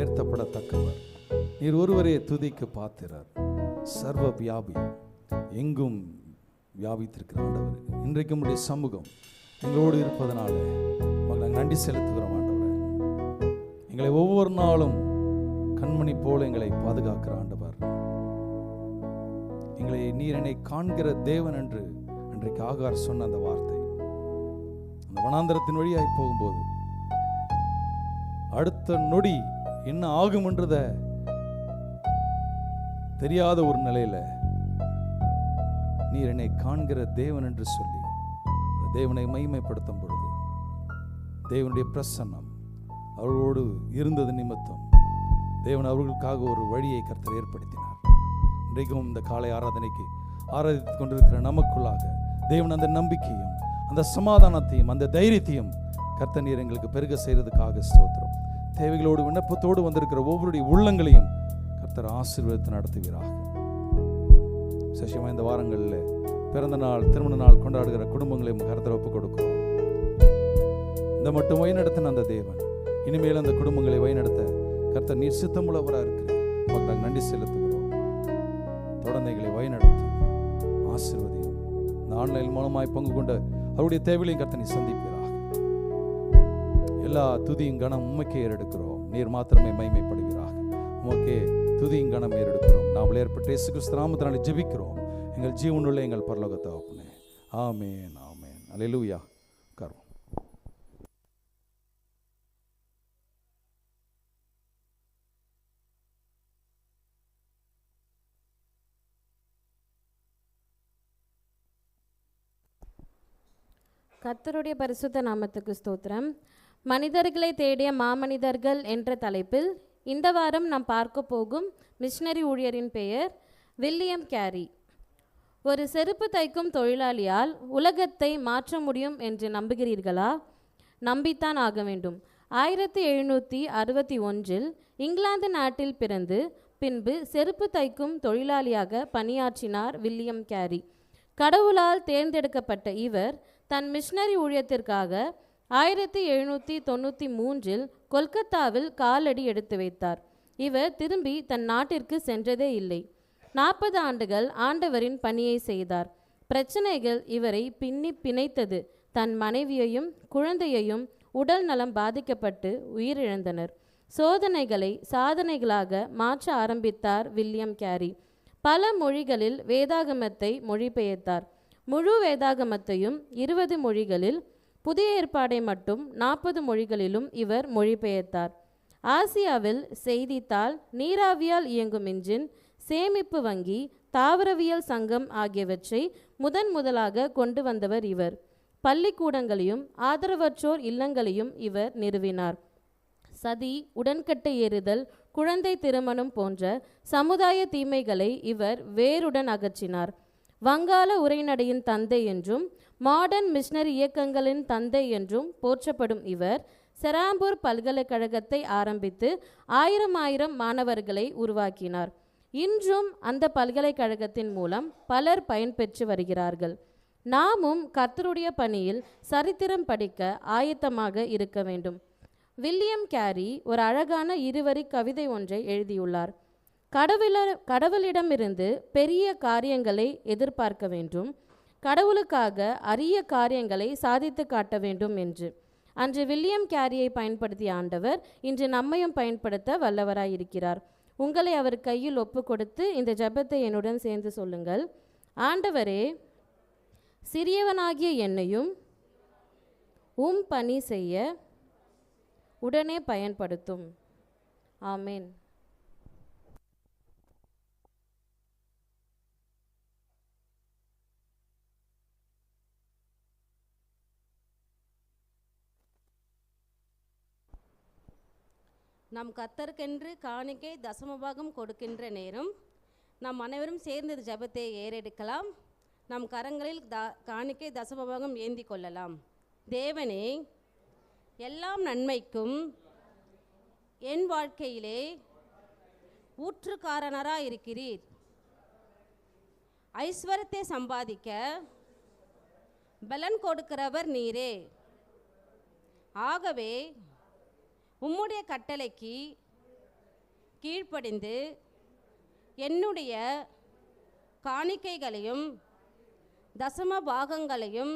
உயர்த்தப்படத்தக்கவர். நீர் ஒருவரே துதிக்கு பாத்திரர், சர்வ வியாபி, எங்கும் வியாபித்திருக்கிற ஆண்டவர். இன்றைக்கு உம்முடைய சமூகம் எங்களோடு இருப்பதனால நாங்கள் நன்றி செலுத்துகிறோம் ஆண்டவரே. எங்களை ஒவ்வொரு நாளும் கண்மணி போல எங்களை பாதுகாக்கிற ஆண்டவர். எங்களை நீர் என்னை காண்கிற தேவன் என்று அன்றைக்கு ஆகார் சொன்ன அந்த வார்த்தை, அந்த வனாந்தரத்தின் வழியாய் போகும்போது அடுத்த நொடி என்ன ஆகும் என்றத தெரியாத ஒரு நிலையில நீர் என்னை காண்கிற தேவன் என்று சொல்லி தேவனை மகிமைப்படுத்தும் பொழுது தேவனுடைய பிரசன்னம் அவர்களோடு இருந்தது நிமித்தம் தேவன் அவர்களுக்காக ஒரு வழியை கர்த்தர் ஏற்படுத்தினார். இன்றைக்கும் இந்த காலை ஆராதனைக்கு ஆராதித்துக் கொண்டிருக்கிற நமக்குள்ளாக தேவன் அந்த நம்பிக்கையும் அந்த சமாதானத்தையும் அந்த தைரியத்தையும் கர்த்தர் நீர் எங்களுக்கு பெருக செய்யறதுக்காக ஸ்தோத்திரம். தேவைகளோடு விண்ணப்பத்தோடு வந்திருக்கிற ஒவ்வொருடைய உள்ளங்களையும் கர்த்தர் ஆசீர்வதித்து நடத்துவீராக. விசேஷமாக இந்த வாரங்களில் பிறந்த நாள் திருமண நாள் கொண்டாடுகிற குடும்பங்களையும் கர்த்தர் ஒப்புக் கொடுக்கிறோம். இந்த மட்டும் வழிநடத்தின அந்த தேவன் இனிமேல் அந்த குடும்பங்களை வழிநடத்த கர்த்தர் நீர் சித்தமுள்ளவராக இருக்கிறேன். நாங்கள் நன்றி செலுத்துகிறோம். தொடர்ந்தைகளை வழிநடத்தும் ஆசீர்வதியும். இந்த ஆன்லைன் மூலமாய் பங்கு கொண்ட அவருடைய தேவைகளையும் கர்த்தர் நீர் சந்திப்பீராக. எல்லா துதியும் கனம் உமக்கே ஏறெடுக்கிறோம். நீர் மாத்திரமே மகிமைப்படுவீராக. உமக்கே துதியும் கனம் ஏறெடுக்கிறோம். நாம் ஏற்பட்ட இயேசு கிறிஸ்து நாமத்தினாலே ஜெபிக்கிறோம் எங்கள் ஜீவனுள்ள எங்கள் பரலோக தகப்பனே. ஆமென், ஆமென். அல்லேலூயா. உட்காருவோம். கர்த்தருடைய பரிசுத்த நாமத்துக்கு ஸ்தோத்திரம். மனிதர்களை தேடிய மாமனிதர்கள் என்ற தலைப்பில் இந்த வாரம் நாம் பார்க்க போகும் மிஷனரி ஊழியரின் பெயர் வில்லியம் கேரி. ஒரு செருப்பு தைக்கும் தொழிலாளியால் உலகத்தை மாற்ற முடியும் என்று நம்புகிறீர்களா? நம்பித்தான் ஆக வேண்டும். 1761 இங்கிலாந்து நாட்டில் பிறந்து பின்பு செருப்பு தைக்கும் தொழிலாளியாக பணியாற்றினார் வில்லியம் கேரி. கடவுளால் தேர்ந்தெடுக்கப்பட்ட இவர் தன் மிஷனரி ஊழியத்திற்காக 1793 கொல்கத்தாவில் காலடி எடுத்து வைத்தார். இவர் திரும்பி தன் நாட்டிற்கு சென்றதே இல்லை. 40 ஆண்டுகள் ஆண்டவரின் பணியை செய்தார். பிரச்சனைகள் இவரை பின்னி பிணைத்தது. தன் மனைவியையும் குழந்தையையும் உடல் நலம் பாதிக்கப்பட்டு உயிரிழந்தனர். சோதனைகளை சாதனைகளாக மாற்ற ஆரம்பித்தார் வில்லியம் கேரி. பல மொழிகளில் வேதாகமத்தை மொழிபெயர்த்தார். முழு வேதாகமத்தையும் 20 மொழிகளில், புதிய ஏற்பாடை மட்டும் 40 மொழிகளிலும் இவர் மொழிபெயர்த்தார். ஆசியாவில் செய்தித்தாள், நீராவியால் இயங்கும் இன்ஜின், சேமிப்பு வங்கி, தாவரவியல் சங்கம் ஆகியவற்றை முதலாக கொண்டு வந்தவர் இவர். பள்ளிக்கூடங்களையும் ஆதரவற்றோர் இல்லங்களையும் இவர் நிறுவினார். சதி, உடன்கட்டை ஏறுதல், குழந்தை திருமணம் போன்ற சமுதாய தீமைகளை இவர் வேருடன் அகற்றினார். வங்காள உரைநடையின் தந்தை என்றும் மாடர்ன் மிஷனரி இயக்கங்களின் தந்தை என்றும் போற்றப்படும் இவர் செராம்பூர் பல்கலைக்கழகத்தை ஆரம்பித்து 1000 மாணவர்களை உருவாக்கினார். இன்றும் அந்த பல்கலைக்கழகத்தின் மூலம் பலர் பயன்பெற்று வருகிறார்கள். நாமும் கர்த்தருடைய பணியில் சரித்திரம் படிக்க ஆயத்தமாக இருக்க வேண்டும். வில்லியம் கேரி ஒரு அழகான 2 வரி கவிதை ஒன்றை எழுதியுள்ளார். கடவுளிடமிருந்து பெரிய காரியங்களை எதிர்பார்க்க வேண்டும், கடவுளுக்காக அரிய காரியங்களை சாதித்து காட்ட வேண்டும் என்று. அன்று வில்லியம் கேரியை பயன்படுத்திய ஆண்டவர் இன்று நம்மையும் பயன்படுத்த வல்லவராயிருக்கிறார். உங்களை அவர் கையில் ஒப்பு கொடுத்து இந்த ஜெபத்தை என்னுடன் சேர்ந்து சொல்லுங்கள். ஆண்டவரே, சிறியவனாகிய என்னையும் பணி செய்ய உடனே பயன்படுத்தும். ஆமேன். நம் கர்த்தருக்கென்று காணிக்கை தசமபாகம் கொடுக்கின்ற நேரம். நாம் அனைவரும் சேர்ந்து ஜெபத்தை ஏறெடுக்கலாம். நம் கரங்களில் காணிக்கை தசமபாகம் ஏந்தி கொள்ளலாம். தேவனே, எல்லாம் நன்மைக்கும் என் வாழ்க்கையிலே ஊற்றுக்காரனராக இருக்கிறீர். ஐஸ்வர்யத்தை சம்பாதிக்க பலன் கொடுக்கிறவர் நீரே. ஆகவே உம்முடைய கட்டளைக்கு கீழ்ப்படிந்து என்னுடைய காணிக்கைகளையும் தசம பாகங்களையும்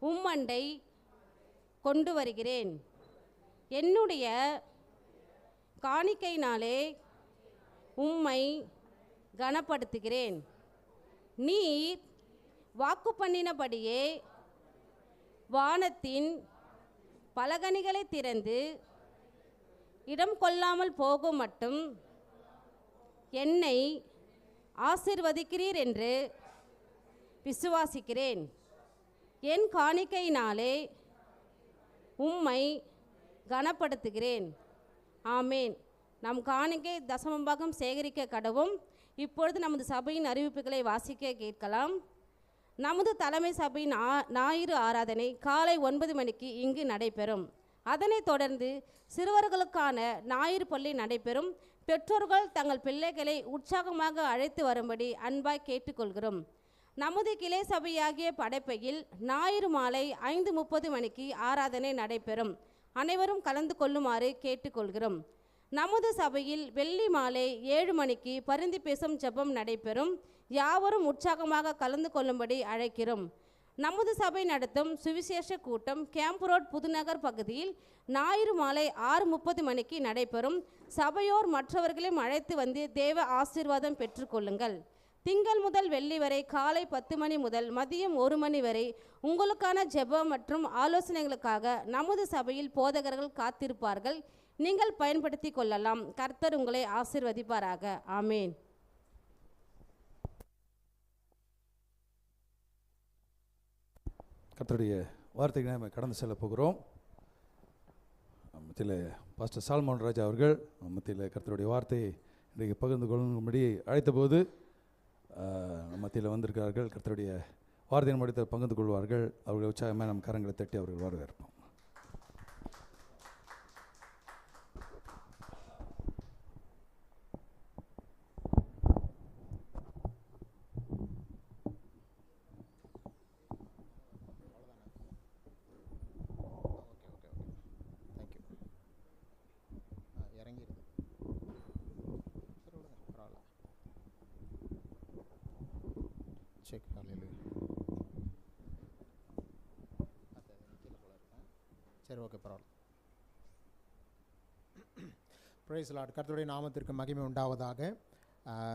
உம்மண்டை கொண்டு வருகிறேன். என்னுடைய காணிக்கையினாலே உம்மை கனப்படுத்துகிறேன். நீர் வாக்கு பண்ணினபடியே வானத்தின் பலகணிகளை திறந்து இடம் கொள்ளாமல் போகும் மட்டும் என்னை ஆசீர்வதிக்கிறீர் என்று விசுவாசிக்கிறேன். என் காணிக்கையினாலே உம்மை கனப்படுத்துகிறேன். ஆமேன். நம் காணிக்கை தசமபாகம் சேகரிக்க கடவும். இப்பொழுது நமது சபையின் அறிவிப்புகளை வாசிக்க கேட்கலாம். நமது தலைமை சபையின் ஞாயிறு ஆராதனை காலை 9 மணிக்கு இங்கு நடைபெறும். அதனைத் தொடர்ந்து சிறுவர்களுக்கான ஞாயிறு பள்ளி நடைபெறும். பெற்றோர்கள் தங்கள் பிள்ளைகளை உற்சாகமாக அழைத்து வரும்படி அன்பாய் கேட்டுக்கொள்கிறோம். நமது கிளை சபையாகிய படைப்பையில் ஞாயிறு மாலை 5:30 மணிக்கு ஆராதனை நடைபெறும். அனைவரும் கலந்து கொள்ளுமாறு கேட்டுக்கொள்கிறோம். நமது சபையில் வெள்ளி மாலை 7 மணிக்கு பரிந்து பேசும் ஜெபம் நடைபெறும். யாவரும் உற்சாகமாக கலந்து கொள்ளும்படி அழைக்கிறோம். நமது சபை நடத்தும் சுவிசேஷ கூட்டம் கேம்ப் ரோட் புதுநகர் பகுதியில் ஞாயிறு மாலை 6:30 மணிக்கு நடைபெறும். சபையோர் மற்றவர்களையும் அழைத்து வந்து தேவ ஆசீர்வாதம் பெற்றுக்கொள்ளுங்கள். திங்கள் முதல் வெள்ளி வரை காலை 10 மணி முதல் மதியம் 1 மணி வரை உங்களுக்கான ஜெபம் மற்றும் ஆலோசனைகளுக்காக நமது சபையில் போதகர்கள் காத்திருப்பார்கள். நீங்கள் பயன்படுத்தி கொள்ளலாம். கர்த்தர் உங்களை ஆசீர்வதிப்பாராக. ஆமேன். கர்த்தருடைய வார்த்தைக்கு நாம் கடந்து செல்ல போகிறோம். மத்தியில் பாஸ்டர் சால்மோன் ராஜா அவர்கள் மத்தியில் கர்த்தருடைய வார்த்தையை இன்றைக்கு பகிர்ந்து கொள்ளும்படி அழைத்தபோது மத்தியில் வந்திருக்கிறார்கள். கர்த்தருடைய வார்த்தையின் மடித்தில் பகிர்ந்து கொள்வார்கள். அவர்கள் உற்சாகமாக நம் கரங்களை தட்டி அவர்கள் வரவேற்போம். சரி, ஓகே, பரவாயில்ல. Praise Lord. கர்த்தருடைய நாமத்திற்கு மகிமை உண்டாவதாக.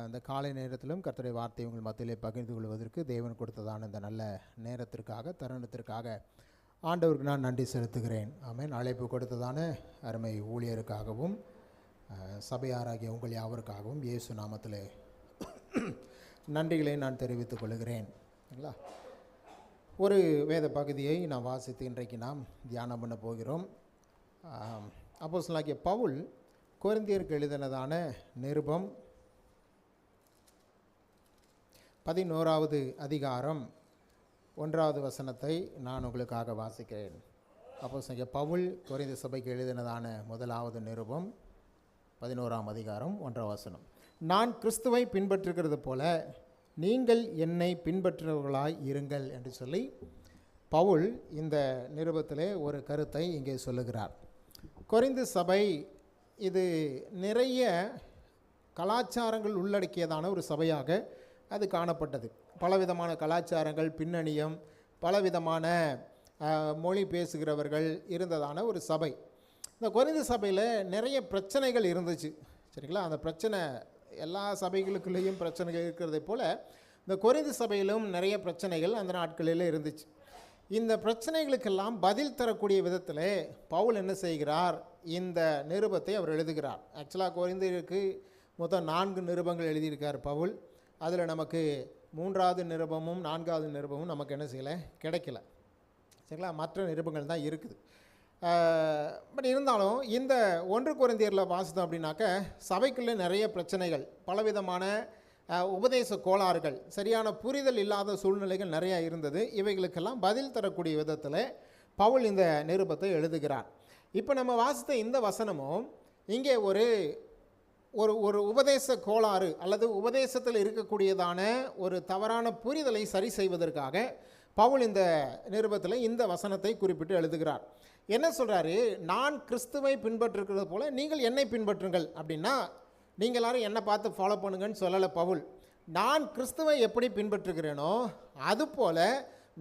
இந்த காலை நேரத்திலும் கர்த்தருடைய வார்த்தை உங்கள் மத்தியிலே பகிர்ந்து கொள்வதற்கு தேவன் கொடுத்ததான இந்த நல்ல நேரத்திற்காக தருணத்திற்காக ஆண்டவருக்கு நான் நன்றி செலுத்துகிறேன். ஆமென். அழைப்பு கொடுத்ததான அருமை ஊழியருக்காகவும் சபையாராகிய உங்கள் யாவருக்காகவும் இயேசு நாமத்திலே நன்றிகளை நான் தெரிவித்துக் கொள்கிறேன். சரிங்களா? ஒரு வேத பகுதியை நான் வாசித்து இன்றைக்கு நாம் தியானம் பண்ண போகிறோம். அப்போஸ்தலனாகிய பவுல் கொரிந்தியருக்கு எழுதினதான நிருபம் 11வது அதிகாரம் 1வது வசனத்தை நான் உங்களுக்காக வாசிக்கிறேன். அப்போஸ்தலனாகிய பவுல் கொரிந்திய சபைக்கு எழுதினதான முதலாவது நிருபம் 11ஆம் அதிகாரம் 1வது வசனம். நான் கிறிஸ்துவை பின்பற்றுகிறது போல நீங்கள் என்னை பின்பற்றுபவர்களாய் இருங்கள் என்று சொல்லி பவுல் இந்த நிருபத்திலே ஒரு கருத்தை இங்கே சொல்லுகிறார். கொரிந்து சபை இது நிறைய கலாச்சாரங்கள் உள்ளடக்கியதான ஒரு சபையாக அது காணப்பட்டது. பலவிதமான கலாச்சாரங்கள், பின்னணியம், பலவிதமான மொழி பேசுகிறவர்கள் இருந்ததான ஒரு சபை. இந்த கொரிந்து சபையில் நிறைய பிரச்சனைகள் இருந்துச்சு. சரிங்களா? அந்த பிரச்சனை எல்லா சபைகளுக்குள்ளேயும் பிரச்சனைகள் இருக்கிறதை போல் இந்த கொரிந்து சபையிலும் நிறைய பிரச்சனைகள் அந்த நாட்களில் இருந்துச்சு. இந்த பிரச்சனைகளுக்கெல்லாம் பதில் தரக்கூடிய விதத்தில் பவுல் என்ன செய்கிறார்? இந்த நிருபத்தை அவர் எழுதுகிறார். ஆக்சுவலாக கொரிந்தியருக்கு மொத்தம் 4 நிருபங்கள் எழுதியிருக்கார் பவுல். அதில் நமக்கு 3வது நிருபமும் 4வது நிருபமும் நமக்கு என்ன செய்யலை, கிடைக்கல. சரிங்களா? மற்ற நிருபங்கள் தான் இருக்குது. பட் இருந்தாலும் இந்த 1 கொரிந்தியரில் வாசித்தோம் அப்படின்னாக்க சபைக்குள்ளே நிறைய பிரச்சனைகள், பலவிதமான உபதேச கோளாறுகள், சரியான புரிதல் இல்லாத சூழ்நிலைகள் நிறையா இருந்தது. இவைகளுக்கெல்லாம் பதில் தரக்கூடிய விதத்தில் பவுல் இந்த நிருபத்தை எழுதுகிறார். இப்போ நம்ம வாசித்த இந்த வசனமும் இங்கே ஒரு ஒரு உபதேச கோளாறு அல்லது உபதேசத்தில் இருக்கக்கூடியதான ஒரு தவறான புரிதலை சரி செய்வதற்காக பவுல் இந்த நிருபத்தில் இந்த வசனத்தை குறிப்பிட்டு எழுதுகிறார். என்ன சொல்கிறாரு? நான் கிறிஸ்துவை பின்பற்றுகிறது போல நீங்கள் என்னை பின்பற்றுங்கள். அப்படின்னா நீங்கள் எல்லாரும் என்னை பார்த்து ஃபாலோ பண்ணுங்கன்னு சொல்லலை பவுல். நான் கிறிஸ்துவை எப்படி பின்பற்றுகிறேனோ அதுபோல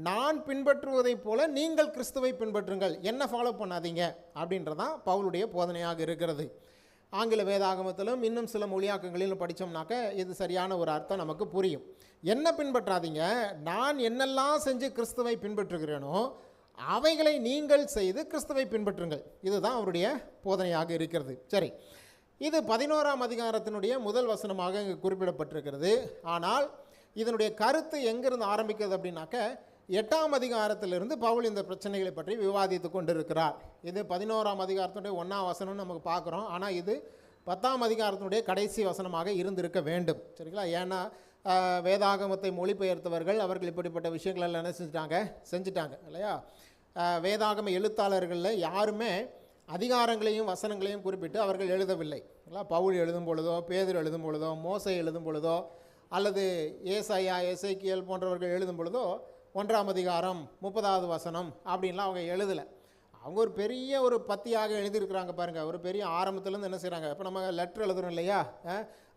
நான் பின்பற்றுவதைப் போல நீங்கள் கிறிஸ்துவை பின்பற்றுங்கள், என்ன ஃபாலோ பண்ணாதீங்க அப்படின்றதான் பவுலுடைய போதனையாக இருக்கிறது. ஆங்கில வேதாகமத்திலும் இன்னும் சில மொழியாக்கங்களிலும் படித்தோம்னாக்க இது சரியான ஒரு அர்த்தம் நமக்கு புரியும். என்ன பின்பற்றாதீங்க, நான் என்னெல்லாம் செஞ்சு கிறிஸ்துவை பின்பற்றுகிறேனோ அவைகளை நீங்கள் செய்து கிறிஸ்துவை பின்பற்றுங்கள். இதுதான் அவருடைய போதனையாக இருக்கிறது. சரி, இது 11ஆம் அதிகாரத்தினுடைய முதல் வசனமாக இங்கு குறிப்பிடப்பட்டிருக்கிறது. ஆனால் இதனுடைய கருத்து எங்கிருந்து ஆரம்பிக்கிறது அப்படின்னாக்க 8ஆம் அதிகாரத்திலிருந்து பவுல் இந்த பிரச்சனைகளை பற்றி விவாதித்து கொண்டிருக்கிறார். இது 11ஆம் அதிகாரத்தினுடைய 1ஆம் வசனம்னு நமக்கு பார்க்குறோம். ஆனால் இது 10ஆம் அதிகாரத்தினுடைய கடைசி வசனமாக இருந்திருக்க வேண்டும். சரிங்களா? ஏன்னா வேதாகமத்தை மொழிபெயர்த்தவர்கள் அவர்கள் இப்படிப்பட்ட விஷயங்கள் எல்லாம் என்ன செஞ்சிட்டாங்க இல்லையா? வேதாகம எழுத்தாளர்களில் யாருமே அதிகாரங்களையும் வசனங்களையும் குறிப்பிட்டு அவர்கள் எழுதவில்லை. பவுல் எழுதும் பொழுதோ, பேதுரு எழுதும் பொழுதோ, மோசே எழுதும் பொழுதோ, அல்லது ஏசாயா, எசேக்கியேல் போன்றவர்கள் எழுதும் பொழுதோ 1ஆம் அதிகாரம் 30வது வசனம் அப்படின்லாம் அவங்க எழுதலை. அவங்க ஒரு பெரிய ஒரு பத்தியாக எழுதியிருக்கிறாங்க பாருங்கள். ஒரு பெரிய ஆரம்பத்துலேருந்து என்ன செய்கிறாங்க, இப்போ நம்ம லெட்டர் எழுதுறோம் இல்லையா,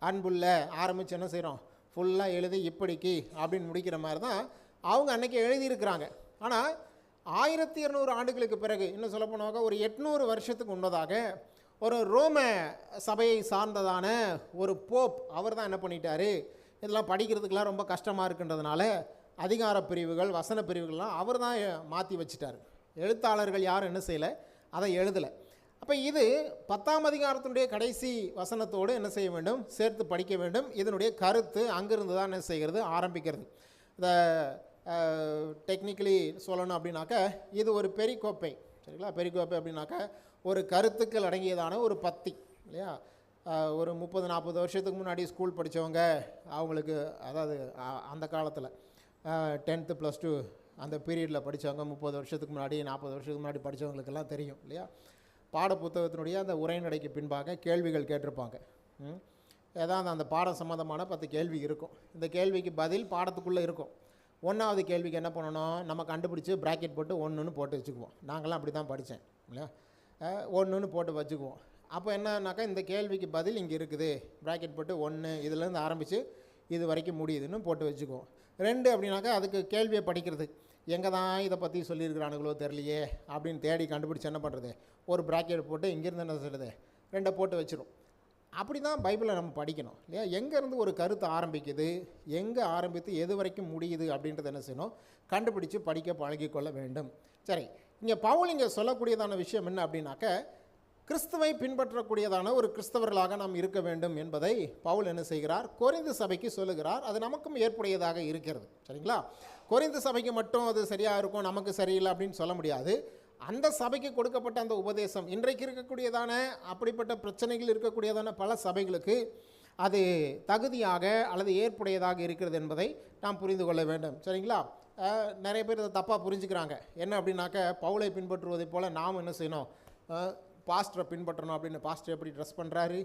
அன்புள்ள ஆரம்பித்து என்ன செய்கிறோம், ஃபுல்லாக எழுதி இப்படிக்கு அப்படின்னு முடிக்கிற மாதிரி தான் அவங்க அன்றைக்கி எழுதியிருக்கிறாங்க. ஆனால் 1200 ஆண்டுகளுக்கு பிறகு, இன்னும் சொல்ல போனாக்க ஒரு 800 வருஷத்துக்கு முன்னதாக ஒரு ரோம சபையை சார்ந்ததான ஒரு போப் அவர் தான் என்ன பண்ணிட்டாரு, இதெல்லாம் படிக்கிறதுக்கெலாம் ரொம்ப கஷ்டமாக இருக்குன்றதுனால அதிகார பிரிவுகள், வசன பிரிவுகள்லாம் அவர் தான் மாற்றி வச்சுட்டார். எழுத்தாளர்கள் யாரும் என்ன செய்யலை, அதை எழுதலை. அப்போ இது 10ஆம் அதிகாரத்தினுடைய கடைசி வசனத்தோடு என்ன செய்ய வேண்டும், சேர்த்து படிக்க வேண்டும். இதனுடைய கருத்து அங்கிருந்து தான் என்ன செய்கிறது, ஆரம்பிக்கிறது. இந்த டெக்னிக்கலி சொல்லணும் அப்படின்னாக்க இது ஒரு பெரிகோப்பை. சரிங்களா? பெரிகோப்பை அப்படின்னாக்க ஒரு கருத்துக்கள் அடங்கியதான ஒரு பத்தி இல்லையா? ஒரு 30-40 வருஷத்துக்கு முன்னாடி ஸ்கூல் படித்தவங்க, அவங்களுக்கு அதாவது அந்த காலத்தில் 10th +2 அந்த பீரியடில் படித்தவங்க, 30 வருஷத்துக்கு முன்னாடி 40 வருஷத்துக்கு முன்னாடி படித்தவங்களுக்கெல்லாம் தெரியும் இல்லையா? பாட புத்தகத்தினுடைய அந்த உரைநடைக்கு பின்பாக கேள்விகள் கேட்டிருப்பாங்க. ஏதாவது அந்த பாடம் சம்மந்தமான 10 கேள்வி இருக்கும். இந்த கேள்விக்கு பதில் பாடத்துக்குள்ளே இருக்கும். 1வது கேள்விக்கு என்ன பண்ணணும், நம்ம கண்டுபிடிச்சி ப்ராக்கெட் போட்டு 1ன்னு போட்டு வச்சுக்குவோம். நாங்களாம் அப்படி தான் படித்தேன் இல்லையா? 1ன்னு போட்டு வச்சுக்குவோம். அப்போ என்னன்னாக்கா இந்த கேள்விக்கு பதில் இங்கே இருக்குது, ப்ராக்கெட் போட்டு 1 இதுலேருந்து ஆரம்பித்து இது வரைக்கும் முடியுதுன்னு போட்டு வச்சுக்குவோம். 2 அப்படின்னாக்கா அதுக்கு கேள்வியை படிக்கிறது, எங்கே தான் இதை பற்றி சொல்லியிருக்கிறானுங்களோ தெரியலையே அப்படின்னு தேடி கண்டுபிடிச்சி என்ன பண்ணுறது, ஒரு ப்ராக்கெட் போட்டு இங்கேருந்து என்ன சொல்கிறது 2 போட்டு வச்சிடும். அப்படி தான் பைபிளை நம்ம படிக்கணும் இல்லையா? எங்கேருந்து ஒரு கருத்து ஆரம்பிக்குது, எங்கே ஆரம்பித்து எது வரைக்கும் முடியுது அப்படின்றத என்ன செய்யணும், கண்டுபிடிச்சு படிக்க பழகிக்கொள்ள வேண்டும். சரி, இங்கே பவுல் இங்கே சொல்லக்கூடியதான விஷயம் என்ன அப்படின்னாக்க, கிறிஸ்துவை பின்பற்றக்கூடியதான ஒரு கிறிஸ்தவர்களாக நாம் இருக்க வேண்டும் என்பதை பவுல் என்ன செய்கிறார், கொரிந்து சபைக்கு சொல்லுகிறார். அது நமக்கும் ஏற்புடையதாக இருக்கிறது. சரிங்களா? கொரிந்து சபைக்கு மட்டும் அது சரியாக இருக்கும், நமக்கு சரியில்லை அப்படின்னு சொல்ல முடியாது. அந்த சபைக்கு கொடுக்கப்பட்ட அந்த உபதேசம் இன்றைக்கு இருக்கக்கூடியதான அப்படிப்பட்ட பிரச்சனைகள் இருக்கக்கூடியதான பல சபைகளுக்கு அது தகுதியாக அல்லது ஏற்புடையதாக இருக்கிறது என்பதை நாம் புரிந்து கொள்ள வேண்டும். சரிங்களா? நிறைய பேர் இதை தப்பாக புரிஞ்சுக்கிறாங்க. என்ன அப்படின்னாக்க, பவுலை பின்பற்றுவதை போல் நாம் என்ன செய்யணும், பாஸ்டரை பின்பற்றணும் அப்படின்னு. பாஸ்டர் எப்படி ட்ரெஸ் பண்ணுறாரு,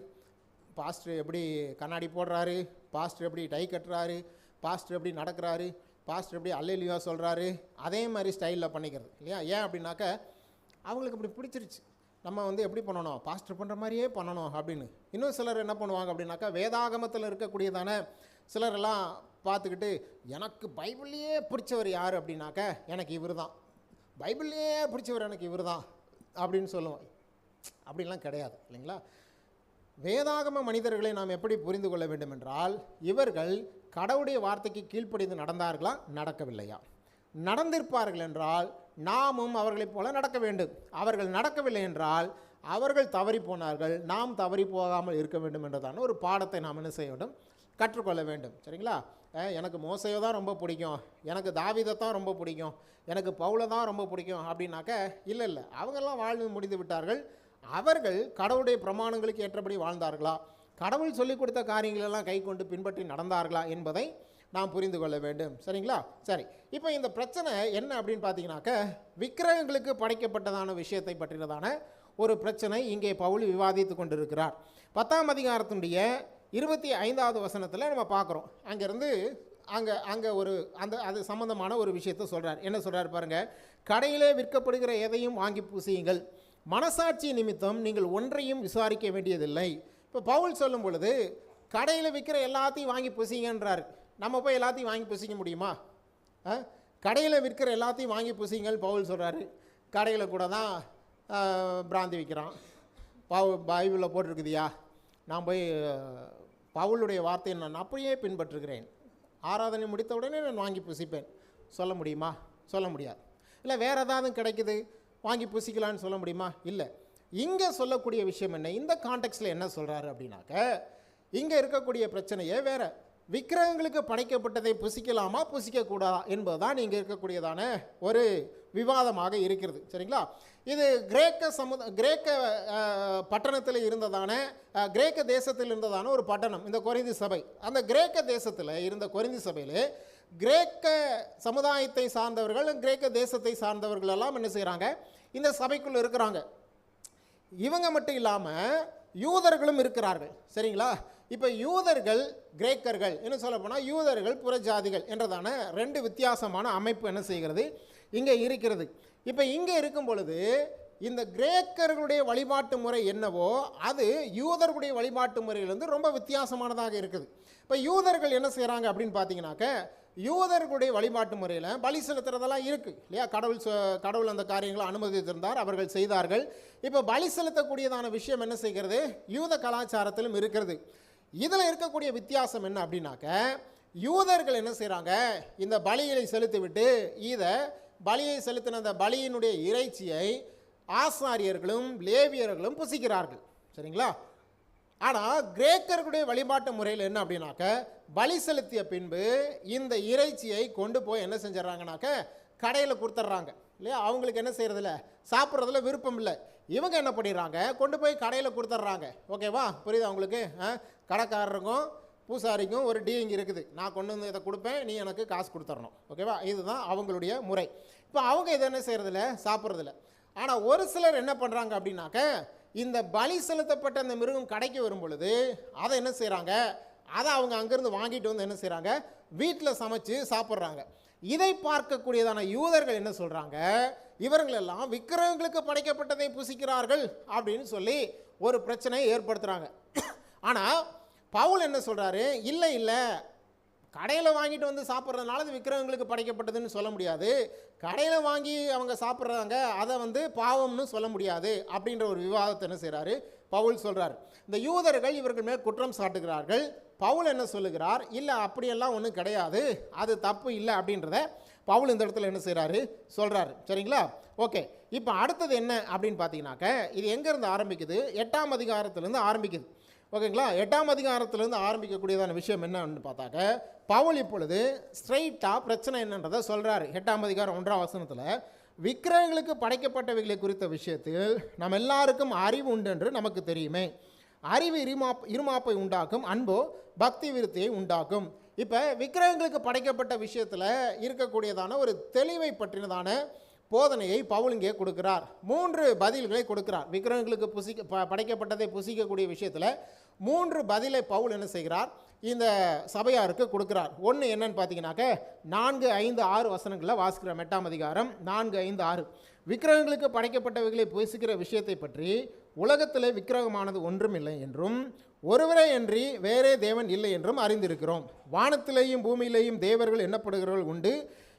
பாஸ்டர் எப்படி கண்ணாடி போடுறாரு, பாஸ்டர் எப்படி டை கட்டுறாரு, பாஸ்டர் எப்படி நடக்கிறாரு, பாஸ்டர் எப்படி அல்லேலூயா சொல்கிறாரு, அதே மாதிரி ஸ்டைலில் பண்ணிக்கிறது இல்லையா? ஏன் அப்படின்னாக்க அவங்களுக்கு இப்படி பிடிச்சிருச்சு, நம்ம வந்து எப்படி பண்ணணும், பாஸ்டர் பண்ணுற மாதிரியே பண்ணணும் அப்படின்னு. இன்னும் சிலர் என்ன பண்ணுவாங்க அப்படின்னாக்கா, வேதாகமத்தில் இருக்கக்கூடியதான சிலரெல்லாம் பார்த்துக்கிட்டு, எனக்கு பைபிள்லேயே பிடிச்சவர் யார் அப்படின்னாக்க எனக்கு இவர் தான், பைபிள்லேயே பிடிச்சவர் எனக்கு இவர் தான் அப்படின்னு சொல்லுவோம். அப்படின்லாம் கிடையாது இல்லைங்களா? வேதாகம மனிதர்களை நாம் எப்படி புரிந்து கொள்ள வேண்டும் என்றால், இவர்கள் கடவுளுடைய வார்த்தைக்கு கீழ்ப்படிந்து நடந்தார்களா, நடக்கவில்லையா? நடந்திருப்பார்கள் என்றால் நாமும் அவர்களைப் போல நடக்க வேண்டும். அவர்கள் நடக்கவில்லை என்றால் அவர்கள் தவறி போனார்கள், நாம் தவறி போகாமல் இருக்க வேண்டும் என்றதான ஒரு பாடத்தை நாம் என்ன செய்ய வேண்டும், கற்றுக்கொள்ள வேண்டும். சரிங்களா? எனக்கு மோசையை தான் ரொம்ப பிடிக்கும், எனக்கு தாவீதை தான் ரொம்ப பிடிக்கும், எனக்கு பவுலை தான் ரொம்ப பிடிக்கும் அப்படின்னாக்க இல்லை, அவங்கெல்லாம் வாழ்ந்து முடிந்து விட்டார்கள். அவர்கள் கடவுளுடைய பிரமாணங்களுக்கு ஏற்றபடி வாழ்ந்தார்களா, கடவுள் சொல்லிக் கொடுத்த காரியங்களெல்லாம் கை கொண்டு பின்பற்றி நடந்தார்களா என்பதை நாம் புரிந்து கொள்ள வேண்டும். சரிங்களா? சரி, இப்போ இந்த பிரச்சனை என்ன அப்படின்னு பார்த்தீங்கன்னாக்க, விக்கிரகங்களுக்கு படைக்கப்பட்டதான விஷயத்தை பற்றினதான ஒரு பிரச்சனை இங்கே பவுல் விவாதித்து கொண்டிருக்கிறார். 10ஆம் அதிகாரத்தினுடைய 25வது வசனத்தில் நம்ம பார்க்குறோம். அங்கேருந்து அங்கே ஒரு அது சம்பந்தமான ஒரு விஷயத்தை சொல்கிறார். என்ன சொல்கிறார் பாருங்கள், கடையிலே விற்கப்படுகிற எதையும் வாங்கி பூசியுங்கள், மனசாட்சி நிமித்தம் நீங்கள் ஒன்றையும் விசாரிக்க வேண்டியதில்லை. இப்போ பவுல் சொல்லும் பொழுது கடையில் விற்கிற எல்லாத்தையும் வாங்கி பூசிங்கன்றார். நம்ம போய் எல்லாத்தையும் வாங்கி பூசிக்க முடியுமா? கடையில் விற்கிற எல்லாத்தையும் வாங்கி பூசிங்கள் பவுல் சொல்கிறாரு. கடையில் கூட தான் பிராந்தி விற்கிறான். பைபிளில் போட்டிருக்குதியா? நான் போய் பவுலுடைய வார்த்தையை நான் அப்படியே பின்பற்றுகிறேன், ஆராதனை முடித்த உடனே நான் வாங்கி பூசிப்பேன் சொல்ல முடியுமா? சொல்ல முடியாது. இல்லை வேறு ஏதாவது கிடைக்குது வாங்கி பூசிக்கலான்னு சொல்ல முடியுமா? இல்லை. இங்கே சொல்லக்கூடிய விஷயம் என்ன, இந்த கான்டெக்ஸ்டில் என்ன சொல்கிறாரு அப்படின்னாக்க, இங்கே இருக்கக்கூடிய பிரச்சனையே வேறு. விக்கிரகங்களுக்கு படைக்கப்பட்டதை புசிக்கலாமா புசிக்கக்கூடாதா என்பதுதான் இங்கே இருக்கக்கூடியதான ஒரு விவாதமாக இருக்கிறது. சரிங்களா? இது கிரேக்க பட்டணத்தில் இருந்ததான, கிரேக்க தேசத்தில் இருந்ததான ஒரு பட்டணம் இந்த கொரிந்தி சபை. அந்த கிரேக்க தேசத்தில் இருந்த கொரிந்தி சபையில் கிரேக்க சமுதாயத்தை சார்ந்தவர்கள், கிரேக்க தேசத்தை சார்ந்தவர்கள் எல்லாம் என்ன செய்கிறாங்க, இந்த சபைக்குள்ளே இருக்கிறாங்க. இவங்க மட்டும் இல்லாமல் யூதர்களும் இருக்கிறார்கள். சரிங்களா? இப்போ யூதர்கள் கிரேக்கர்கள் என்ன சொல்ல போனால் யூதர்கள் புறஜாதிகள் என்றதான ரெண்டு வித்தியாசமான அமைப்பு என்ன செய்கிறது இங்கே இருக்கிறது. இப்போ இங்கே இருக்கும் பொழுது இந்த கிரேக்கர்களுடைய வழிபாட்டு முறை என்னவோ அது யூதர்களுடைய வழிபாட்டு முறையிலிருந்து ரொம்ப வித்தியாசமானதாக இருக்குது. இப்போ யூதர்கள் என்ன செய்கிறாங்க அப்படின்னு பார்த்தீங்கன்னாக்க, யூதர்களுடைய வழிபாட்டு முறையில் பலி செலுத்துறதெல்லாம் இருக்குது இல்லையா? கடவுள் அந்த காரியங்களை அனுமதித்திருந்தார், அவர்கள் செய்தார்கள். இப்போ பலி செலுத்தக்கூடியதான விஷயம் என்ன செய்கிறது யூத கலாச்சாரத்திலும் இருக்கிறது. இதில் இருக்கக்கூடிய வித்தியாசம் என்ன அப்படின்னாக்க, யூதர்கள் என்ன செய்கிறாங்க, இந்த பலியை செலுத்திவிட்டு இதை பலியை செலுத்தின அந்த பலியினுடைய இறைச்சியை ஆசாரியர்களும் லேவியர்களும் புசிக்கிறார்கள். சரிங்களா? ஆனால் கிரேக்கர்களுடைய வழிபாட்டு முறையில் என்ன அப்படின்னாக்க, பலி செலுத்திய பின்பு இந்த இறைச்சியை கொண்டு போய் என்ன செஞ்சிடறாங்கனாக்க கடையில் கொடுத்துட்றாங்க இல்லையா? அவங்களுக்கு என்ன செய்கிறதில்ல, சாப்பிட்றதுல விருப்பம் இல்லை. இவங்க என்ன பண்ணிடுறாங்க, கொண்டு போய் கடையில் கொடுத்துட்றாங்க. ஓகேவா? புரியுதா உங்களுக்கு? கடைக்காரருக்கும் பூசாரிக்கும் ஒரு டீலிங் இருக்குது. நான் கொண்டு வந்து இதை கொடுப்பேன், நீ எனக்கு காசு கொடுத்துடணும். ஓகேவா? இதுதான் அவங்களுடைய முறை. இப்போ அவங்க இதை என்ன செய்கிறதில்ல, சாப்பிட்றதில்ல. ஆனால் ஒரு சிலர் என்ன பண்ணுறாங்க அப்படின்னாக்க, இந்த பலி செலுத்தப்பட்ட அந்த மிருகம் கடைக்கு வரும் பொழுது அதை என்ன செய்கிறாங்க, அதை அவங்க அங்கேருந்து வாங்கிட்டு வந்து என்ன செய்கிறாங்க, வீட்டில் சமைச்சு சாப்பிட்றாங்க. இதை பார்க்கக்கூடியதான யூதர்கள் என்ன சொல்கிறாங்க, இவர்களெல்லாம் விக்கிரகங்களுக்கு படைக்கப்பட்டதை புசிக்கிறார்கள் அப்படின்னு சொல்லி ஒரு பிரச்சனையை ஏற்படுத்துகிறாங்க. ஆனால் பவுல் என்ன சொல்கிறாரு, இல்லை இல்லை, கடையில் வாங்கிட்டு வந்து சாப்பிட்றதுனால அது விக்கிரகங்களுக்கு படைக்கப்பட்டதுன்னு சொல்ல முடியாது, கடையில் வாங்கி அவங்க சாப்பிட்றாங்க அதை வந்து பாவம்னு சொல்ல முடியாது அப்படின்ற ஒரு விவாதத்தை என்ன செய்கிறாரு பவுல் சொல்கிறார். இந்த யூதர்கள் இவர்கள் மேல் குற்றம் சாட்டுகிறார்கள். பவுல் என்ன சொல்லுகிறார், இல்லை அப்படியெல்லாம் ஒன்றும் கிடையாது, அது தப்பு இல்லை அப்படின்றத பவுல் இந்த இடத்துல என்ன செய்கிறாரு சொல்கிறாரு. சரிங்களா? ஓகே. இப்போ அடுத்தது என்ன அப்படின்னு பார்த்தீங்கன்னாக்க, இது எங்கேருந்து ஆரம்பிக்குது, 8ஆம் அதிகாரத்திலேருந்து ஆரம்பிக்குது. ஓகேங்களா? 8ஆம் அதிகாரத்திலேருந்து ஆரம்பிக்கக்கூடியதான விஷயம் என்னன்னு பார்த்தாக்க, பவுல் இப்பொழுது ஸ்ட்ரைட்டாக பிரச்சனை என்னன்றதை சொல்கிறாரு. 8ஆம் அதிகாரம் 1ஆம் வசனத்தில், விக்கிரகங்களுக்கு படைக்கப்பட்டவைகளை குறித்த விஷயத்தில் நம்ம எல்லாருக்கும் அறிவு உண்டு என்று நமக்கு தெரியுமே, அறிவு இருமாப்பை உண்டாக்கும், அன்போ பக்தி விருத்தியை உண்டாக்கும். இப்போ விக்கிரகங்களுக்கு படைக்கப்பட்ட விஷயத்தில் இருக்கக்கூடியதான ஒரு தெளிவை பற்றினதான போதனையை பவுல் இங்கே கொடுக்கிறார். 3 பதில்களை கொடுக்கிறார். விக்கிரகங்களுக்கு படைக்கப்பட்டதை புசிக்கக்கூடிய விஷயத்தில் 3 பதிலை பவுல் என்ன செய்கிறார், இந்த சபையாருக்கு கொடுக்கிறார். ஒன்று என்னன்னு பார்த்தீங்கன்னாக்க, 4, 5, 6 வசனங்களில் வாசிக்கிறோம். 8ஆம் அதிகாரம் 4, 5, 6. விக்கிரகங்களுக்கு படைக்கப்பட்டவைகளை புசிக்கிற விஷயத்தை பற்றி உலகத்தில் விக்கிரகமானது ஒன்றும் இல்லை என்றும் ஒருவரே அன்றி வேறே தேவன் இல்லை என்றும் அறிந்திருக்கிறோம். வானத்திலேயும் பூமியிலேயும் தேவர்கள் எண்ணப்படுகிறவர்கள் உண்டு.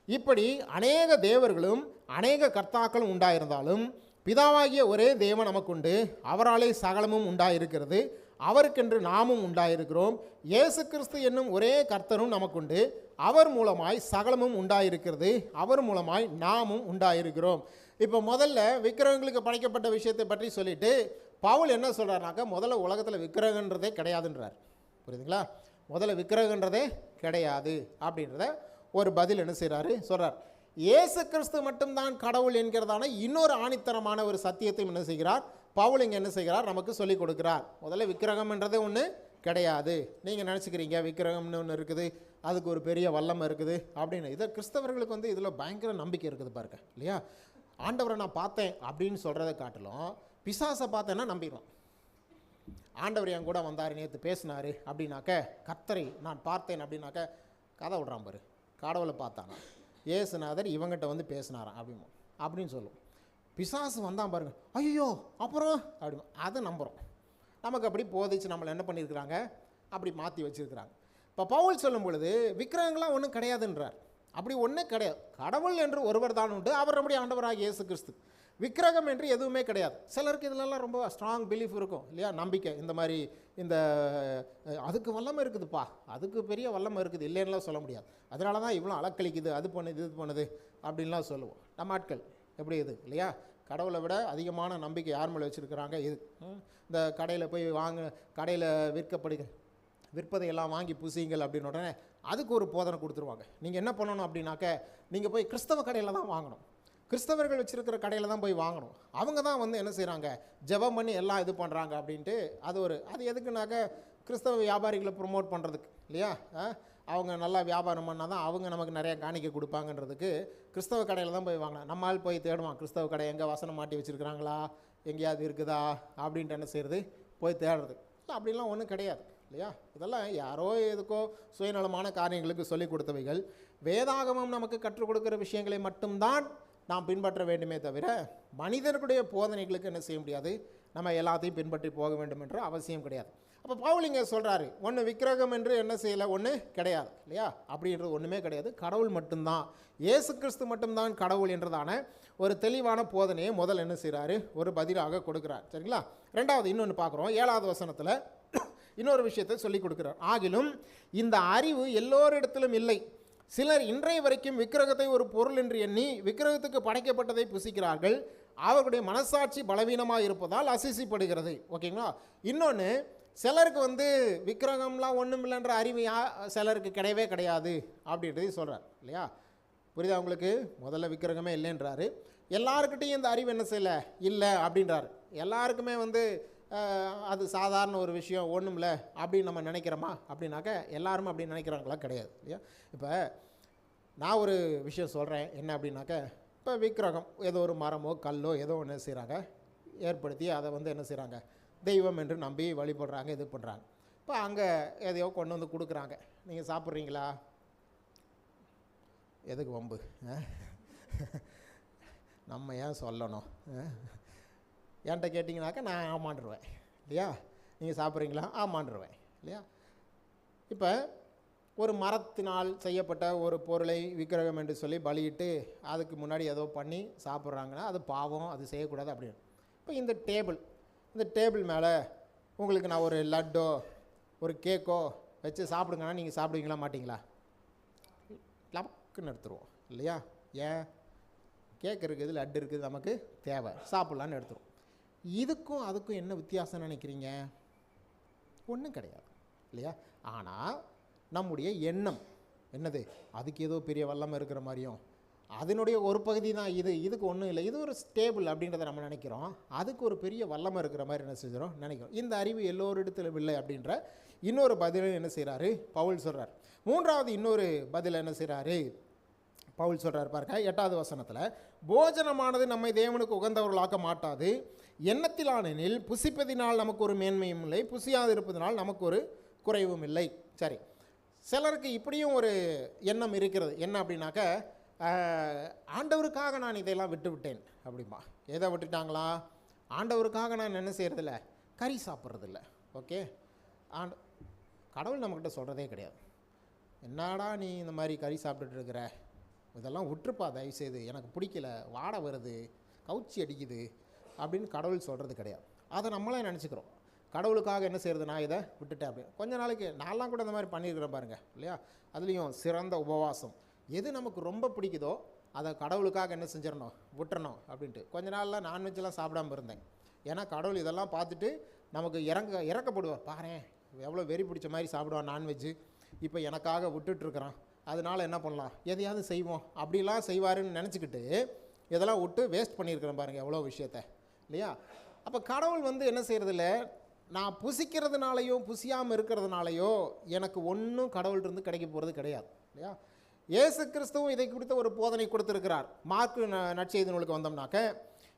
இப்படி அநேக தேவர்களும் அநேக கர்த்தாக்களும் உண்டாயிருந்தாலும் பிதாவாகிய ஒரே தேவன் நமக்குண்டு, அவராலே சகலமும் உண்டாயிருக்கிறது, அவருக்கென்று நாமும் உண்டாயிருக்கிறோம். இயேசு கிறிஸ்து என்னும் ஒரே கர்த்தரும் நமக்குண்டு, அவர் மூலமாய் சகலமும் உண்டாயிருக்கிறது, அவர் மூலமாய் நாமும் உண்டாயிருக்கிறோம். இப்போ முதல்ல விக்கிரகங்களுக்கு படைக்கப்பட்ட விஷயத்தை பற்றி சொல்லிட்டு பவுல் என்ன சொல்கிறாருனாக்கா, முதல்ல உலகத்தில் விக்கிரகன்றதே கிடையாதுன்றார். புரியுதுங்களா? முதல்ல விக்கிரகன்றதே கிடையாது அப்படின்றத ஒரு பதில் என்ன செய்கிறாரு சொல்கிறார். இயேசு கிறிஸ்து மட்டும்தான் கடவுள் என்கிறதான இன்னொரு ஆணித்தரமான ஒரு சத்தியத்தையும் என்ன செய்கிறார் பவுல் இங்கே என்ன செய்கிறார், நமக்கு சொல்லிக் கொடுக்கிறார். முதல்ல விக்கிரகம்ன்றதே ஒன்று கிடையாது. நீங்கள் நினச்சிக்கிறீங்க விக்கிரகம்னு ஒன்று இருக்குது, அதுக்கு ஒரு பெரிய வல்லமை இருக்குது அப்படின்னு. இதை கிறிஸ்தவர்களுக்கு வந்து இதில் பயங்கர நம்பிக்கை இருக்குது பாருங்க இல்லையா? ஆண்டவரை நான் பார்த்தேன் அப்படின்னு சொல்கிறத காட்டிலும் பிசாசை பார்த்தேன்னா நம்பிடுவோம். ஆண்டவர் என் கூட வந்தார், நேற்று பேசினார் அப்படின்னாக்க, கர்த்தரை நான் பார்த்தேன் அப்படின்னாக்க, கதை விட்றான் பாரு, கடவுளை பார்த்தானா, ஏசுநாதர் இவங்கிட்ட வந்து பேசினாராம் அப்படின்னு சொல்லும். பிசாசு வந்தான் பாருங்க, ஐயோ அப்புறம் அப்படி அதை நம்புகிறோம். நமக்கு அப்படி போதிச்சு நம்மளை என்ன பண்ணியிருக்கிறாங்க, அப்படி மாற்றி வச்சுருக்கிறாங்க. இப்போ பவுல் சொல்லும் பொழுது விக்கிரகங்கள்லாம் ஒன்றும் கிடையாதுன்றார். அப்படி ஒன்றே கிடையாது. கடவுள் என்று ஒருவர் தான் உண்டு, அவர் நம்முடைய ஆண்டவராகிய இயேசு கிறிஸ்து. விக்கிரகம் என்று எதுவுமே கிடையாது. சிலருக்கு இதிலெல்லாம் ரொம்ப ஸ்ட்ராங் பிலீஃப் இருக்கும் இல்லையா, நம்பிக்கை. இந்த மாதிரி இந்த அதுக்கு வல்லமை இருக்குதுப்பா, அதுக்கு பெரிய வல்லமை இருக்குது, இல்லைன்னுலாம் சொல்ல முடியாது. அதனால தான் இவ்வளோ அலக்களிக்குது, அது பண்ணுது இது பண்ணுது அப்படின்லாம் சொல்லுவோம். நம்ம ஆட்கள் எப்படி இது இல்லையா, கடவுளை விட அதிகமான நம்பிக்கை யார் மேலே வச்சுருக்கிறாங்க. இது இந்த கடையில் போய் கடையில் விற்பதையெல்லாம் வாங்கி பூசிங்கள் அப்படின்னு உடனே அதுக்கு ஒரு போதனை கொடுத்துருவாங்க. நீங்கள் என்ன பண்ணணும் அப்படின்னாக்க, நீங்கள் போய் கிறிஸ்தவ கடையில் தான் வாங்கணும், கிறிஸ்தவர்கள் வச்சுருக்கிற கடையில் தான் போய் வாங்கணும். அவங்க தான் வந்து என்ன செய்கிறாங்க, ஜெபம் பண்ணி எல்லாம் இது பண்ணுறாங்க அப்படின்ட்டு. அது எதுக்குனாக்க கிறிஸ்தவ வியாபாரிகளை ப்ரொமோட் பண்ணுறதுக்கு இல்லையா. அவங்க நல்லா வியாபாரம் பண்ணால் தான் அவங்க நமக்கு நிறையா காணிக்கை கொடுப்பாங்கன்றதுக்கு கிறிஸ்தவ கடையில் தான் போய் வாங்கினேன். நம்மால் போய் தேடுவான், கிறிஸ்தவ கடை எங்கே வசனம் மாட்டி வச்சுருக்கிறாங்களா, எங்கேயாவது இருக்குதா அப்படின்ட்டு என்ன செய்கிறது, போய் தேடுறது. இல்லை அப்படிலாம் ஒன்றும் கிடையாது இல்லையா. இதெல்லாம் யாரோ எதுக்கோ சுயநலமான காரியங்களுக்கு சொல்லிக் கொடுத்தவைகள். வேதாகமம் நமக்கு கற்றுக் கொடுக்குற விஷயங்களை மட்டும்தான் நாம் பின்பற்ற வேண்டுமே தவிர மனிதனுடைய போதனைகளுக்கு என்ன செய்ய முடியாது, நம்ம எல்லாத்தையும் பின்பற்றி போக வேண்டும் என்ற அவசியம் கிடையாது. அப்போ பவுல் இங்கே சொல்கிறாரு, ஒன்று விக்கிரகம் என்று என்ன செய்யலை, ஒன்று கிடையாது இல்லையா. அப்படின்றது ஒன்றுமே கிடையாது, கடவுள் மட்டும்தான், இயேசு கிறிஸ்து மட்டும்தான் கடவுள் என்றதான ஒரு தெளிவான போதனையை முதல் என்ன செய்கிறாரு, ஒரு பதிலாக கொடுக்குறார். சரிங்களா. ரெண்டாவது இன்னொன்று பார்க்குறோம், 7வது வசனத்தில் இன்னொரு விஷயத்தை சொல்லிக் கொடுக்குறார். ஆகிலும் இந்த அறிவு எல்லோரிடத்திலும் இல்லை, சிலர் இன்றைய வரைக்கும் விக்கிரகத்தை ஒரு பொருள் என்று எண்ணி விக்கிரகத்துக்கு படைக்கப்பட்டதை புசிக்கிறார்கள், அவர்களுடைய மனசாட்சி பலவீனமாக இருப்பதால் அசிசிப்படுகிறது. ஓகேங்களா. இன்னொன்று, சிலருக்கு வந்து விக்கிரகம்லாம் ஒன்றும் இல்லைன்ற அறிவு சிலருக்கு கிடையவே கிடையாது அப்படின்றதையும் சொல்கிறார் இல்லையா. புரியுதா உங்களுக்கு. முதல்ல விக்கிரகமே இல்லைன்றாரு, எல்லாருக்கிட்டையும் இந்த அறிவு என்ன செய்யலை, இல்லை அப்படின்றாரு. எல்லாருக்குமே வந்து அது சாதாரண ஒரு விஷயம், ஒன்றும் இல்லை அப்படின்னு நம்ம நினைக்கிறோமா அப்படின்னாக்க எல்லாரும் அப்படி நினைக்கிறாங்களா, கிடையாது இல்லையா. இப்போ நான் ஒரு விஷயம் சொல்கிறேன் என்ன அப்படின்னாக்க, இப்போ விக்கிரகம் ஏதோ ஒரு மரமோ கல்லோ ஏதோ ஒன்று செய்கிறாங்க, ஏற்படுத்தி அதை வந்து என்ன செய்கிறாங்க, தெய்வம் என்று நம்பி வழிபடுறாங்க, இது பண்ணுறாங்க. இப்போ அங்கே எதையோ கொண்டு வந்து கொடுக்குறாங்க, நீங்கள் சாப்பிட்றீங்களா, எதுக்கு வம்பு, நம்ம ஏன் சொல்லணும், என்கிட்ட கேட்டிங்கனாக்கா நான் ஆமாண்டுருவேன் இல்லையா. நீங்கள் சாப்பிட்றீங்களா, ஆமாண்டுருவேன் இல்லையா. இப்போ ஒரு மரத்தினால் செய்யப்பட்ட ஒரு பொருளை விக்கிரகம் என்று சொல்லி பலியிட்டு அதுக்கு முன்னாடி ஏதோ பண்ணி சாப்பிட்றாங்கன்னா அது பாவம், அது செய்யக்கூடாது அப்படின்னு. இப்போ இந்த டேபிள் மேலே உங்களுக்கு நான் ஒரு லட்டோ ஒரு கேக்கோ வச்சு சாப்பிடுங்கன்னா நீங்கள் சாப்பிடுவீங்களா மாட்டிங்களா, லக்குன்னு எடுத்துருவோம் இல்லையா. ஏன், கேக் இருக்குது, லட்டு இருக்குது, நமக்கு தேவை, சாப்பிட்லான்னு எடுத்துருவோம். இதுக்கும் அதுக்கும் என்ன வித்தியாசம் நினைக்கிறீங்க, ஒன்றும் கிடையாது இல்லையா. ஆனால் நம்முடைய எண்ணம் என்னது, அதுக்கு ஏதோ பெரிய வல்லமை இருக்கிற மாதிரியும், அதனுடைய ஒரு பகுதி தான் இதுக்கு ஒன்றும் இல்லை, இது ஒரு ஸ்டேபிள் அப்படின்றத நம்ம நினைக்கிறோம், அதுக்கு ஒரு பெரிய வல்லமை இருக்கிற மாதிரி என்ன செஞ்சிடும் நினைக்கிறோம். இந்த அறிவு எல்லோரிடத்திலும் இல்லை அப்படின்ற இன்னொரு பதிலை என்ன செய்கிறாரு பவுல் சொல்கிறார். மூன்றாவது இன்னொரு பதில் என்ன செய்கிறாரு பவுல் சொல்கிறார் பாருங்க, 8வது வசனத்தில், போஜனமானது நம்மை தேவனுக்கு உகந்தவர்களாக்க மாட்டாது, எண்ணத்திலானெனில் புசிப்பதினால் நமக்கு ஒரு மேன்மையும் இல்லை, புசியாது இருப்பதனால் நமக்கு ஒரு குறைவும் இல்லை. சரி, சிலருக்கு இப்படியும் ஒரு எண்ணம் இருக்கிறது, என்ன அப்படின்னாக்க, ஆண்டவருக்காக நான் இதையெல்லாம் விட்டேன் அப்படிமா. எதை விட்டுட்டாங்களா, ஆண்டவருக்காக நான் என்ன செய்கிறதில்ல, கறி சாப்பிட்றதில்ல. ஓகே, கடவுள் நம்மக்கிட்ட சொல்கிறதே கிடையாது, என்னடா நீ இந்த மாதிரி கறி சாப்பிட்டுட்டு இருக்கிற, இதெல்லாம் விட்டுருப்பா தயவுசெய்து, எனக்கு பிடிக்கல, வாடை வருது, கவுச்சி அடிக்குது அப்படின்னு கடவுள் சொல்கிறது கிடையாது. அதை நம்மளே நினச்சிக்கிறோம், கடவுளுக்காக என்ன செய்கிறது, நான் இதை விட்டுட்டேன் அப்படின்னு. கொஞ்ச நாளைக்கு நான்லாம் கூட இந்த மாதிரி பண்ணியிருக்கிறேன் பாருங்கள் இல்லையா. அதுலேயும் சிறந்த உபவாசம், எது நமக்கு ரொம்ப பிடிக்குதோ அதை கடவுளுக்காக என்ன செஞ்சிடணும், விட்டுறணும் அப்படின்ட்டு. கொஞ்ச நாளில் நான்வெஜ்லாம் சாப்பிடாமல் இருந்தேன். ஏன்னா கடவுள் இதெல்லாம் பார்த்துட்டு நமக்கு இறக்கப்படுவார், பாரேன் எவ்வளோ வெறி பிடிச்ச மாதிரி சாப்பிடுவான் நான்வெஜ்ஜு, இப்போ எனக்காக விட்டுட்டுருக்குறான், அதனால் என்ன பண்ணலாம், எதையாவது செய்வோம் அப்படிலாம் செய்வாருன்னு நினச்சிக்கிட்டு இதெல்லாம் விட்டு வேஸ்ட் பண்ணியிருக்கிறேன் பாருங்கள் எவ்வளோ விஷயத்த இல்லையா. அப்போ கடவுள் வந்து என்ன செய்கிறதில்ல, நான் புசிக்கிறதுனாலையோ புசியாமல் இருக்கிறதுனாலையோ எனக்கு ஒன்றும் கடவுள்கிட்ட கிடைக்க போகிறது கிடையாது இல்லையா. இயேசு கிறிஸ்துவும் இதை குறித்த ஒரு போதனை கொடுத்துருக்கிறார். மார்க்கு நற்செய்தி நூலுக்கு வந்தோம்னாக்க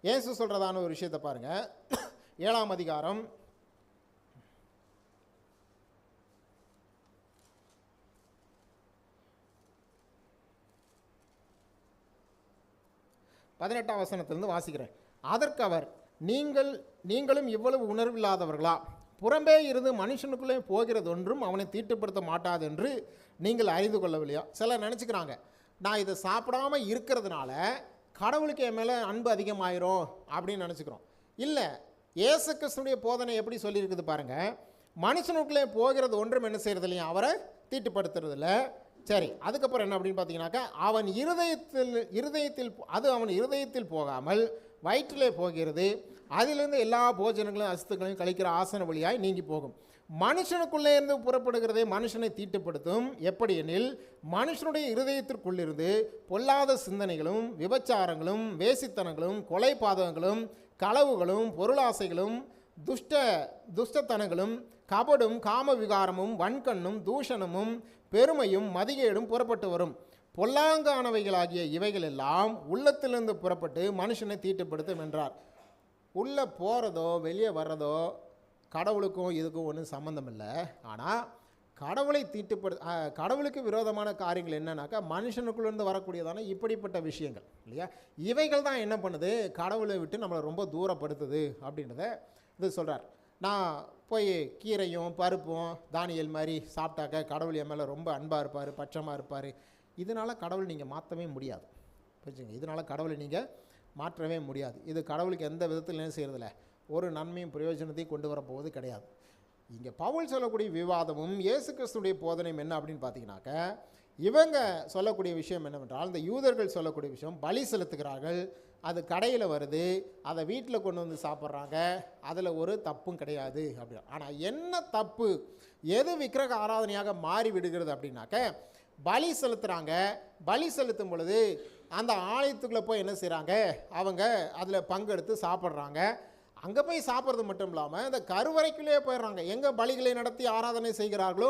இயேசு சொல்கிறதான ஒரு விஷயத்தை பாருங்கள், 7ஆம் அதிகாரம் 7 18ஆம் வசனத்திலிருந்து வாசிக்கிறேன். அதற்கு அவர், நீங்களும் இவ்வளவு உணர்வில்லாதவர்களா? புறம்பே இருந்து மனுஷனுக்குள்ளே போகிறது ஒன்றும் அவனை தீட்டுப்படுத்த மாட்டாது என்று நீங்கள் அறிந்து கொள்ளவில்லையா? சிலர் நினச்சிக்கிறாங்க, நான் இதை சாப்பிடாம இருக்கிறதுனால கடவுளுக்கு என் மேலே அன்பு அதிகமாயிரும் அப்படின்னு நினச்சிக்கிறோம். இல்லை, இயேசு கிறிஸ்துடைய போதனை எப்படி சொல்லியிருக்குது பாருங்கள். மனுஷனுக்குள்ளே போகிறது ஒன்றும் என்ன செய்கிறது இல்லையா, அவரை தீட்டுப்படுத்துறது இல்லை. சரி, அதுக்கப்புறம் என்ன அப்படின்னு பார்த்தீங்கன்னாக்கா, அவன் இருதயத்தில் போகாமல் வயிற்றிலே போகிறது, அதிலிருந்து எல்லா போஜனங்களும் அசுத்தங்களையும் கழிக்கிற ஆசன வழியாய் நீங்கி போகும். மனுஷனுக்குள்ளே இருந்து புறப்படுகிறதே மனுஷனை தீட்டுப்படுத்தும். எப்படி எனில், மனுஷனுடைய இருதயத்திற்குள்ளிருந்து பொல்லாத சிந்தனைகளும் விபச்சாரங்களும் வேசித்தனங்களும் கொலை பாதகங்களும் களவுகளும் பொருளாசைகளும் துஷ்டத்தனங்களும் கபடும் காம விகாரமும் வன்கண்ணும் தூஷணமும் பெருமையும் மதிகேடும் புறப்பட்டு வரும். பொல்லாங்கானவைகளாகிய இவைகள் எல்லாம் உள்ளத்திலிருந்து புறப்பட்டு மனுஷனை தீட்டுப்படுத்தும் என்றார். உள்ளே போகிறதோ வெளியே வர்றதோ கடவுளுக்கும் இதுக்கும் ஒன்றும் சம்மந்தம் இல்லை. ஆனால் கடவுளுக்கு விரோதமான காரியங்கள் என்னன்னாக்கா, மனுஷனுக்குள்ளேருந்து வரக்கூடியதான இப்படிப்பட்ட விஷயங்கள் இல்லையா, இவைகள் தான் என்ன பண்ணுது, கடவுளை விட்டு நம்மளை ரொம்ப தூரப்படுத்துது அப்படின்றத இது சொல்கிறார். நான் போய் கீரையும் பருப்பும் தானியல் மாதிரி சாப்பிட்டாக்க கடவுள் என் மேலே ரொம்ப அன்பாக இருப்பார், பட்சமாக இருப்பார். இதனால் கடவுள் நீங்கள் மாற்றவே முடியாது. புரிஞ்சுங்க, இதனால் கடவுளை நீங்கள் மாற்றவே முடியாது. இது கடவுளுக்கு எந்த விதத்தில் என்ன செய்கிறதில்ல, ஒரு நன்மையும் பிரயோஜனத்தையும் கொண்டு வரப்போவது கிடையாது. இங்கே பவுல் சொல்லக்கூடிய விவாதமும் இயேசு கிறிஸ்துடைய போதனையும் என்ன அப்படின்னு பார்த்தீங்கன்னாக்க, இவங்க சொல்லக்கூடிய விஷயம் என்னவென்றால், இந்த யூதர்கள் சொல்லக்கூடிய விஷயம், பலி செலுத்துகிறார்கள், அது கடையில் வருது, அதை வீட்டில் கொண்டு வந்து சாப்பிட்றாங்க, அதில் ஒரு தப்பும் கிடையாது அப்படி. ஆனால் என்ன தப்பு, எது விக்கிரக ஆராதனையாக மாறி விடுகிறது அப்படின்னாக்க, பலி செலுத்துகிறாங்க, பலி செலுத்தும் பொழுது அந்த ஆலயத்துக்குள்ளே போய் என்ன செய்கிறாங்க, அவங்க அதில் பங்கெடுத்து சாப்பிட்றாங்க. அங்கே போய் சாப்பிட்றது மட்டும் இல்லாமல் இந்த கருவறைக்குள்ளேயே போயிடுறாங்க. எங்கே பலிகளை நடத்தி ஆராதனை செய்கிறார்களோ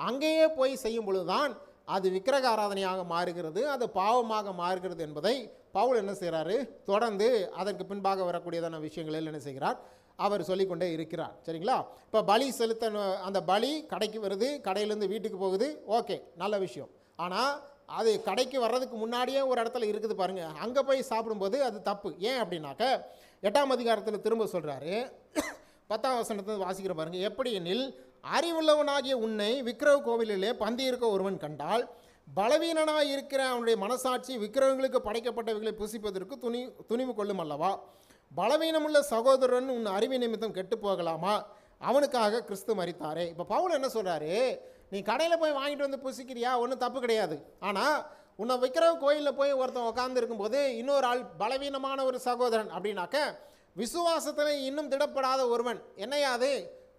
அங்கேயே போய் செய்யும் பொழுது தான் அது விக்கிரக ஆராதனையாக மாறுகிறது, அது பாவமாக மாறுகிறது என்பதை பவுல் என்ன செய்கிறாரு, தொடர்ந்து அதற்கு பின்பாக வரக்கூடியதான விஷயங்களில் என்ன செய்கிறார், அவர் சொல்லிக்கொண்டே இருக்கிறார். சரிங்களா? இப்போ பலி செலுத்த அந்த பலி கடைக்கு வருது, கடையிலேருந்து வீட்டுக்கு போகுது, ஓகே, நல்ல விஷயம். ஆனால் அது கடைக்கு வர்றதுக்கு முன்னாடியே ஒரு இடத்துல இருக்குது பாருங்கள், அங்கே போய் சாப்பிடும்போது அது தப்பு. ஏன் அப்படின்னாக்க, 8ஆம் அதிகாரத்தில் திரும்ப சொல்கிறாரு, 10ஆம் வசனத்தை வாசிக்கிற பாருங்கள். எப்படி எனில், அறிவுள்ளவனாகிய உன்னை விக்கிரக கோவிலிலே பந்தி இருக்க ஒருவன் கண்டால், பலவீனனாக இருக்கிற அவனுடைய மனசாட்சி விக்கிரகங்களுக்கு படைக்கப்பட்டவைகளை புசிப்பதற்கு துணிவு கொள்ளும் அல்லவா? பலவீனமுள்ள சகோதரன் உன் அறிவு நிமித்தம் கெட்டு போகலாமா? அவனுக்காக கிறிஸ்து மரித்தாரே. இப்போ பவுல் என்ன சொல்கிறாரு, நீ கடையில் போய் வாங்கிட்டு வந்து புசிக்கிறியா, ஒன்றும் தப்பு கிடையாது. ஆனால் உன்னை விக்கிரக கோயிலில் போய் ஒருத்தன் உட்கார்ந்து இருக்கும்போது இன்னொரு ஆள் பலவீனமான ஒரு சகோதரன் அப்படின்னாக்க, விசுவாசத்தில் இன்னும் திடப்படாத ஒருவன், என்னையாது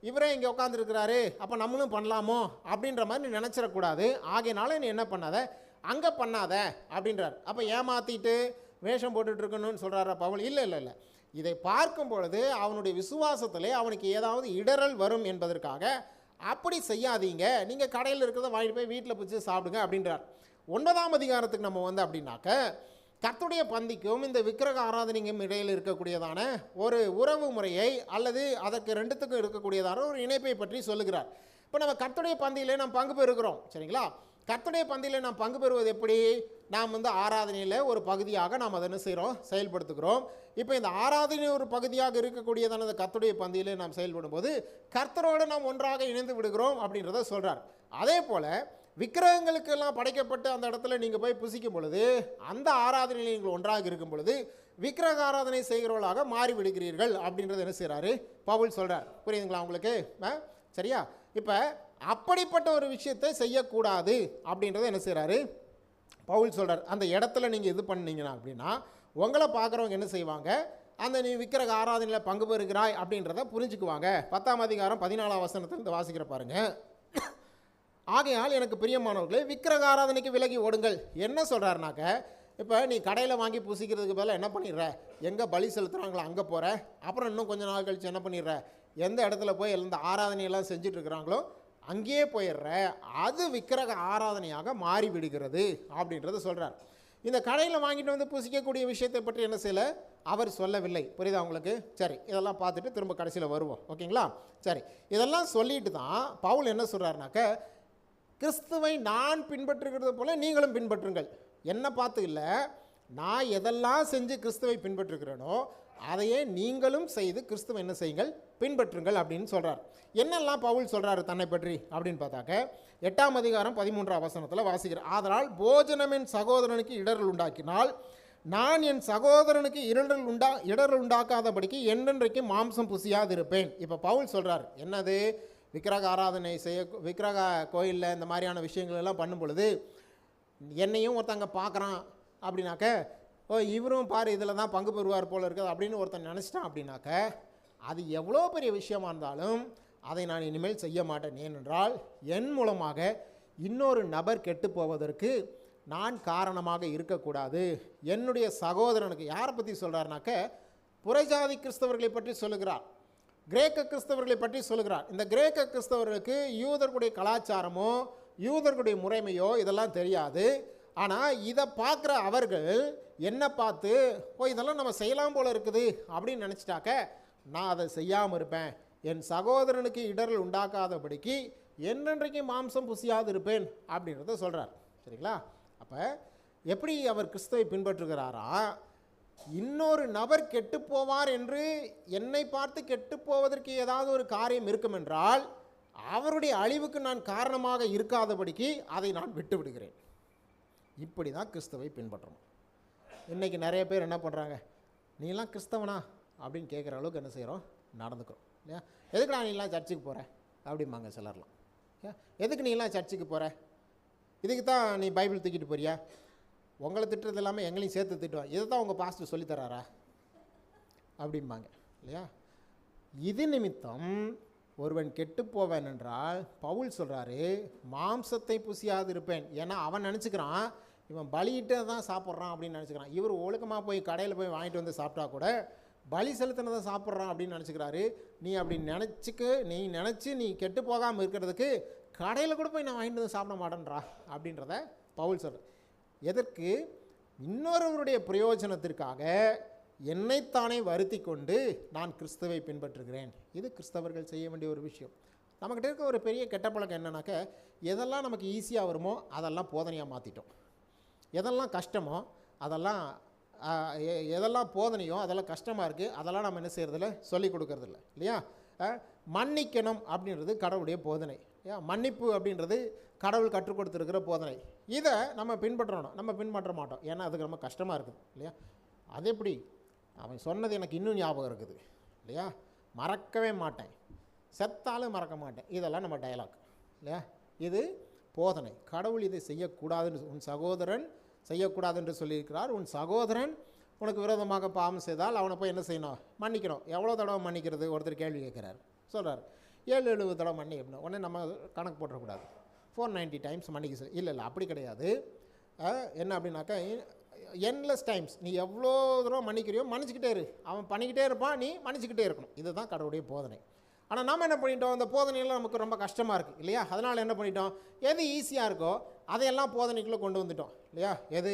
இவரே இங்கே உட்காந்துருக்கிறாரு, அப்போ நம்மளும் பண்ணலாமோ அப்படின்ற மாதிரி நீ நினச்சிடக்கூடாது. ஆகையினால நீ என்ன பண்ணாத, அங்கே பண்ணாத அப்படின்றார். அப்போ ஏமாற்றிட்டு வேஷம் போட்டுட்ருக்கணும்னு சொல்கிறாரா பவுல்? இல்லை இல்லை இல்லை. இதை பார்க்கும் பொழுது அவனுடைய விசுவாசத்திலே அவனுக்கு ஏதாவது இடரல் வரும் என்பதற்காக அப்படி செய்யாதீங்க, நீங்கள் கடையில் இருக்கிறத வாங்கிட்டு போய் வீட்டில் பிடிச்சி சாப்பிடுங்க அப்படின்றார். 9ஆம் அதிகாரத்துக்கு நம்ம வந்து அப்படின்னாக்க, கர்த்தருடைய பந்திக்கும் இந்த விக்கிரக ஆராதனைக்கும் இடையில் இருக்கக்கூடியதான ஒரு உறவு முறையை அல்லது அதற்கு ரெண்டுத்துக்கும் இருக்கக்கூடியதான ஒரு இணைப்பை பற்றி சொல்லுகிறார். இப்போ நம்ம கர்த்தருடைய பந்தியிலே நாம் பங்கு பெறுகிறோம். சரிங்களா? கர்த்தருடைய பந்தியில் நாம் பங்கு பெறுவது எப்படி? நாம் வந்து ஆராதனையில் ஒரு பகுதியாக நாம் அதை என்ன செய்கிறோம், செயல்படுத்துகிறோம். இப்போ இந்த ஆராதனை ஒரு பகுதியாக இருக்கக்கூடியதான அந்த கர்த்தருடைய பந்தியிலே நாம் செயல்படும் போது கர்த்தரோடு நாம் ஒன்றாக இணைந்து விடுகிறோம் அப்படின்றத சொல்கிறார். அதே போல் விக்கிரகங்களுக்கெல்லாம் படைக்கப்பட்டு அந்த இடத்துல நீங்கள் போய் புசிக்கும் பொழுது, அந்த ஆராதனையில் நீங்கள் ஒன்றாக இருக்கும் பொழுது விக்கிரக ஆராதனை செய்கிறவர்களாக மாறி விடுகிறீர்கள் அப்படின்றத என்ன செய்கிறாரு பவுல் சொல்கிறார். புரியுதுங்களா உங்களுக்கு? சரியா? இப்போ அப்படிப்பட்ட ஒரு விஷயத்தை செய்யக்கூடாது அப்படின்றத என்ன செய்கிறாரு பவுல் சொல்கிறார். அந்த இடத்துல நீங்கள் இது பண்ணீங்கன்னா அப்படின்னா உங்களை பார்க்குறவங்க என்ன செய்வாங்க, அந்த நீ விக்கிரக ஆராதனையில் பங்கு பெறுகிறாய் அப்படின்றத புரிஞ்சுக்குவாங்க. 10ஆம் அதிகாரம் 14ஆம் வசனத்தில் வாசிக்கிற பாருங்கள். ஆகையால் எனக்கு பிரியமானவர்களே, விக்கிரக ஆராதனைக்கு விலகி ஓடுங்கள். என்ன சொல்கிறாருனாக்க, இப்போ நீ கடையில் வாங்கி பூசிக்கிறதுக்கு பதிலாக என்ன பண்ணிடுற, எங்கே பலி செலுத்துகிறாங்களோ அங்கே போகிற, அப்புறம் இன்னும் கொஞ்சம் நாள் கழித்து என்ன பண்ணிடுற, எந்த இடத்துல போய் இந்த ஆராதனையெல்லாம் செஞ்சுட்டு இருக்கிறாங்களோ அங்கேயே போயிடுற, அது விக்கிரக ஆராதனையாக மாறி விடுகிறது அப்படின்றத சொல்கிறார். இந்த கடையில் வாங்கிட்டு வந்து பூசிக்கக்கூடிய விஷயத்தை பற்றி என்ன செய்யலை அவர் சொல்லவில்லை. புரியுதா உங்களுக்கு? சரி, இதெல்லாம் பார்த்துட்டு திரும்ப கடைசியில் வருவோம். ஓகேங்களா? சரி, இதெல்லாம் சொல்லிட்டு தான் பவுல் என்ன சொல்கிறாருனாக்க, கிறிஸ்துவை நான் பின்பற்றுகிறது போல நீங்களும் பின்பற்றுங்கள். என்ன பார்த்து இல்லை, நான் எதெல்லாம் செஞ்சு கிறிஸ்துவை பின்பற்றுகிறேனோ அதையே நீங்களும் செய்து கிறிஸ்துவை என்ன செய்யுங்கள், பின்பற்றுங்கள் அப்படின்னு சொல்கிறார். என்னெல்லாம் பவுல் சொல்கிறாரு தன்னை பற்றி அப்படின்னு பார்த்தாக்க 8ஆம் அதிகாரம் 13ஆம் வசனத்தில் வாசிக்கிறேன். ஆதலால் போஜனம் என் சகோதரனுக்கு இடரல் உண்டாக்கினால் நான் என் சகோதரனுக்கு இடரல் உண்டாக்காதபடிக்கு என்றென்றைக்கு மாம்சம் புசியாதிருப்பேன். இப்போ பவுல் சொல்கிறார் என்னது, விக்கிரக ஆராதனை செய்ய, விக்கிரக கோயிலில் இந்த மாதிரியான விஷயங்கள் எல்லாம் பண்ணும் பொழுது என்னையும் ஒருத்தங்க பார்க்குறான் அப்படின்னாக்க, ஓ இவரும் பாரு இதில் தான் பங்கு பெறுவார் போல இருக்குது அப்படின்னு ஒருத்தன் நினச்சிட்டான் அப்படின்னாக்க, அது எவ்வளோ பெரிய விஷயமா இருந்தாலும் அதை நான் இனிமேல் செய்ய மாட்டேன். ஏனென்றால் என் மூலமாக இன்னொரு நபர் கெட்டு போவதற்கு நான் காரணமாக இருக்கக்கூடாது. என்னுடைய சகோதரனுக்கு, யாரை பற்றி சொல்கிறாருனாக்க, புறஜாதி கிறிஸ்தவர்களை பற்றி சொல்லுகிறார், கிரேக்க கிறிஸ்தவர்களை பற்றி சொல்லுகிறார். இந்த கிரேக்க கிறிஸ்தவர்களுக்கு யூதர்களுடைய கலாச்சாரமோ யூதர்களுடைய முறைமையோ இதெல்லாம் தெரியாது. ஆனால் இதை பார்க்குற அவர்கள் என்ன பார்த்து, ஓ இதெல்லாம் நம்ம செய்யலாம் போல இருக்குது அப்படின்னு நினச்சிட்டாக்க, நான் அதை செய்யாமல் இருப்பேன், என் சகோதரனுக்கு இடரல் உண்டாக்காதபடிக்கு என்றென்றைக்கு மாம்சம் புசியாது இருப்பேன் அப்படின்றத சொல்கிறார். சரிங்களா? அப்போ எப்படி அவர் கிறிஸ்துவை பின்பற்றுகிறாரா, இன்னொரு நபர் கெட்டு போவார் என்று என்னை பார்த்து கெட்டு போவதற்கு ஏதாவது ஒரு காரியம் இருக்கும் என்றால் அவருடைய அழிவுக்கு நான் காரணமாக இருக்காதபடிக்கு அதை நான் விட்டு விடுகிறேன். இப்படி தான் கிறிஸ்துவை பின்பற்றணும். இன்றைக்கி நிறைய பேர் என்ன பண்ணுறாங்க, நீலாம் கிறிஸ்தவனா அப்படின்னு கேட்குற அளவுக்கு என்ன செய்கிறோம், நடந்துக்கிறோம் இல்லையா? எதுக்குடா நீலாம் சர்ச்சுக்கு போகிற அப்படிம்பாங்க சிலர்லாம். எதுக்கு நீலாம் சர்ச்சுக்கு போகிற, இதுக்கு தான் நீ பைபிள் தூக்கிட்டு போறியா, உங்களை திட்டுறது எல்லாமே எங்களையும் சேர்த்து திட்டுவான், இதை தான் உங்கள் பாஸ்டர் சொல்லித்தராரா அப்படிம்பாங்க இல்லையா? இது நிமித்தம் ஒருவன் கெட்டு போவேன் என்றால் பவுல் சொல்கிறாரு, மாம்சத்தை புசியாது இருப்பேன். ஏன்னா அவன் நினச்சிக்கிறான் இவன் பலியிட்டு தான் சாப்பிட்றான் அப்படின்னு நினச்சிக்கிறான். இவர் ஒழுக்கமாக போய் கடையில் போய் வாங்கிட்டு வந்து சாப்பிட்டா கூட பலி செலுத்தினதை சாப்பிட்றான் அப்படின்னு நினச்சிக்கிறாரு. நீ அப்படி நினச்சி நீ கெட்டு போகாமல் இருக்கிறதுக்கு கடையில் கூட போய் நான் வாங்கிட்டு வந்து சாப்பிட மாட்டேன்றா அப்படின்றத பவுல் சொல்கிறார். எதற்கு? இன்னொருவருடைய பிரயோஜனத்திற்காக என்னைத்தானே வருத்தி கொண்டு நான் கிறிஸ்துவை பின்பற்றுகிறேன். இது கிறிஸ்தவர்கள் செய்ய வேண்டிய ஒரு விஷயம். நம்மக்கிட்ட இருக்க ஒரு பெரிய கெட்ட பழக்கம் என்னன்னாக்க, எதெல்லாம் நமக்கு ஈஸியாக வருமோ அதெல்லாம் போதனையாக மாற்றிட்டோம், எதெல்லாம் கஷ்டமோ அதெல்லாம் எதெல்லாம் போதனையோ அதெல்லாம் கஷ்டமாக இருக்குது அதெல்லாம் நம்ம என்ன செய்கிறதில்ல, சொல்லிக் கொடுக்கறதில்ல இல்லையா? மன்னிக்கணும் அப்படின்றது கடவுளுடைய போதனை, மன்னிப்பு அப்படின்றது கடவுள் கற்றுக் கொடுத்துருக்கிற போதனை. இதை நம்ம பின்பற்றணும், நம்ம பின்பற்ற மாட்டோம், ஏன்னா அதுக்கு ரொம்ப கஷ்டமாக இருக்குது இல்லையா? அது எப்படி, அவன் சொன்னது எனக்கு இன்னும் ஞாபகம் இருக்குது இல்லையா, மறக்கவே மாட்டேன், செத்தாலும் மறக்க மாட்டேன், இதெல்லாம் நம்ம டயலாக் இல்லையா? இது போதனை. கடவுள் இதை செய்யக்கூடாதுன்னு, உன் சகோதரன் செய்யக்கூடாது என்று சொல்லியிருக்கிறார். உன் சகோதரன் உனக்கு விரோதமாக பாவம் செய்தால் அவனை போய் என்ன செய்யணும், மன்னிக்கணும். எவ்வளோ தடவை மன்னிக்கிறது, ஒருத்தர் கேள்வி கேட்குறாரு, சொல்கிறார் 7-70 தடவை மன்னி அப்படின்னா உடனே நம்ம கணக்கு போட்டுறக்கூடாது, 490 டைம்ஸ் மன்னிக்க சொல்லி. இல்லை அப்படி கிடையாது. என்ன அப்படின்னாக்கா, என்லெஸ் டைம்ஸ் நீ எவ்வளோ தடவை மன்னிக்கிறியோ மன்னிச்சிக்கிட்டே இரு, அவன் பண்ணிக்கிட்டே இருப்பான், நீ மன்னிச்சிக்கிட்டே இருக்கணும். இதுதான் கடவுளுடைய போதனை. ஆனால் நம்ம என்ன பண்ணிட்டோம், அந்த போதனையெல்லாம் நமக்கு ரொம்ப கஷ்டமாக இருக்குது இல்லையா? அதனால் என்ன பண்ணிட்டோம், எது ஈஸியாக இருக்கோ அதையெல்லாம் போதனைக்குள்ளே கொண்டு வந்துட்டோம் இல்லையா? எது,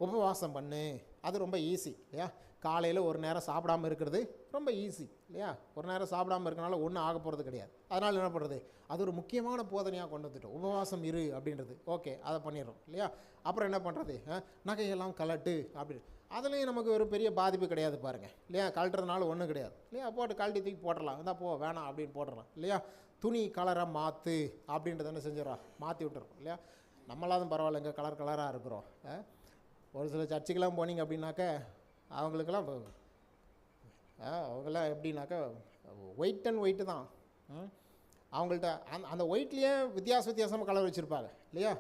உபவாசம் பண்ணு, அது ரொம்ப ஈஸி இல்லையா? காலையில் ஒரு நேரம் சாப்பிடாமல் இருக்கிறது ரொம்ப ஈஸி இல்லையா? ஒரு நேரம் சாப்பிடாமல் இருக்கனால ஒன்றும் ஆக போகிறது கிடையாது. அதனால் என்ன பண்ணுறது, அது ஒரு முக்கியமான போதனையாக கொண்டு வந்துட்டோம். உபவாசம் இரு அப்படின்றது ஓகே, அதை பண்ணிடுறோம் இல்லையா? அப்புறம் என்ன பண்ணுறது, நகையெல்லாம் கலட்டு அப்படின்னு, அதுலேயும் நமக்கு ஒரு பெரிய பாதிப்பு கிடையாது பாருங்கள் இல்லையா? கழட்டுறதுனால ஒன்றும் கிடையாது இல்லையா? போட்டு கழட்டி தூக்கி போட்டுடலாம், இருந்தால் போ வேணாம் அப்படின்னு போட்டுடலாம் இல்லையா? துணி கலரை மாற்று அப்படின்றத என்ன செஞ்சிடறோம், மாற்றி விட்டுறோம் இல்லையா? நம்மளாலும் பரவாயில்லைங்க, கலராக இருக்கிறோம். ஒரு சில சர்ச்சுக்கெல்லாம் போனீங்க அப்படின்னாக்க அவங்களுக்கெல்லாம் எப்படின்னாக்கா ஒயிட் அண்ட் ஒயிட்டு தான். அவங்கள்ட்ட அந்த ஒயிட்லேயே வித்தியாசமாக கலர் வச்சுருப்பாங்க இல்லையா?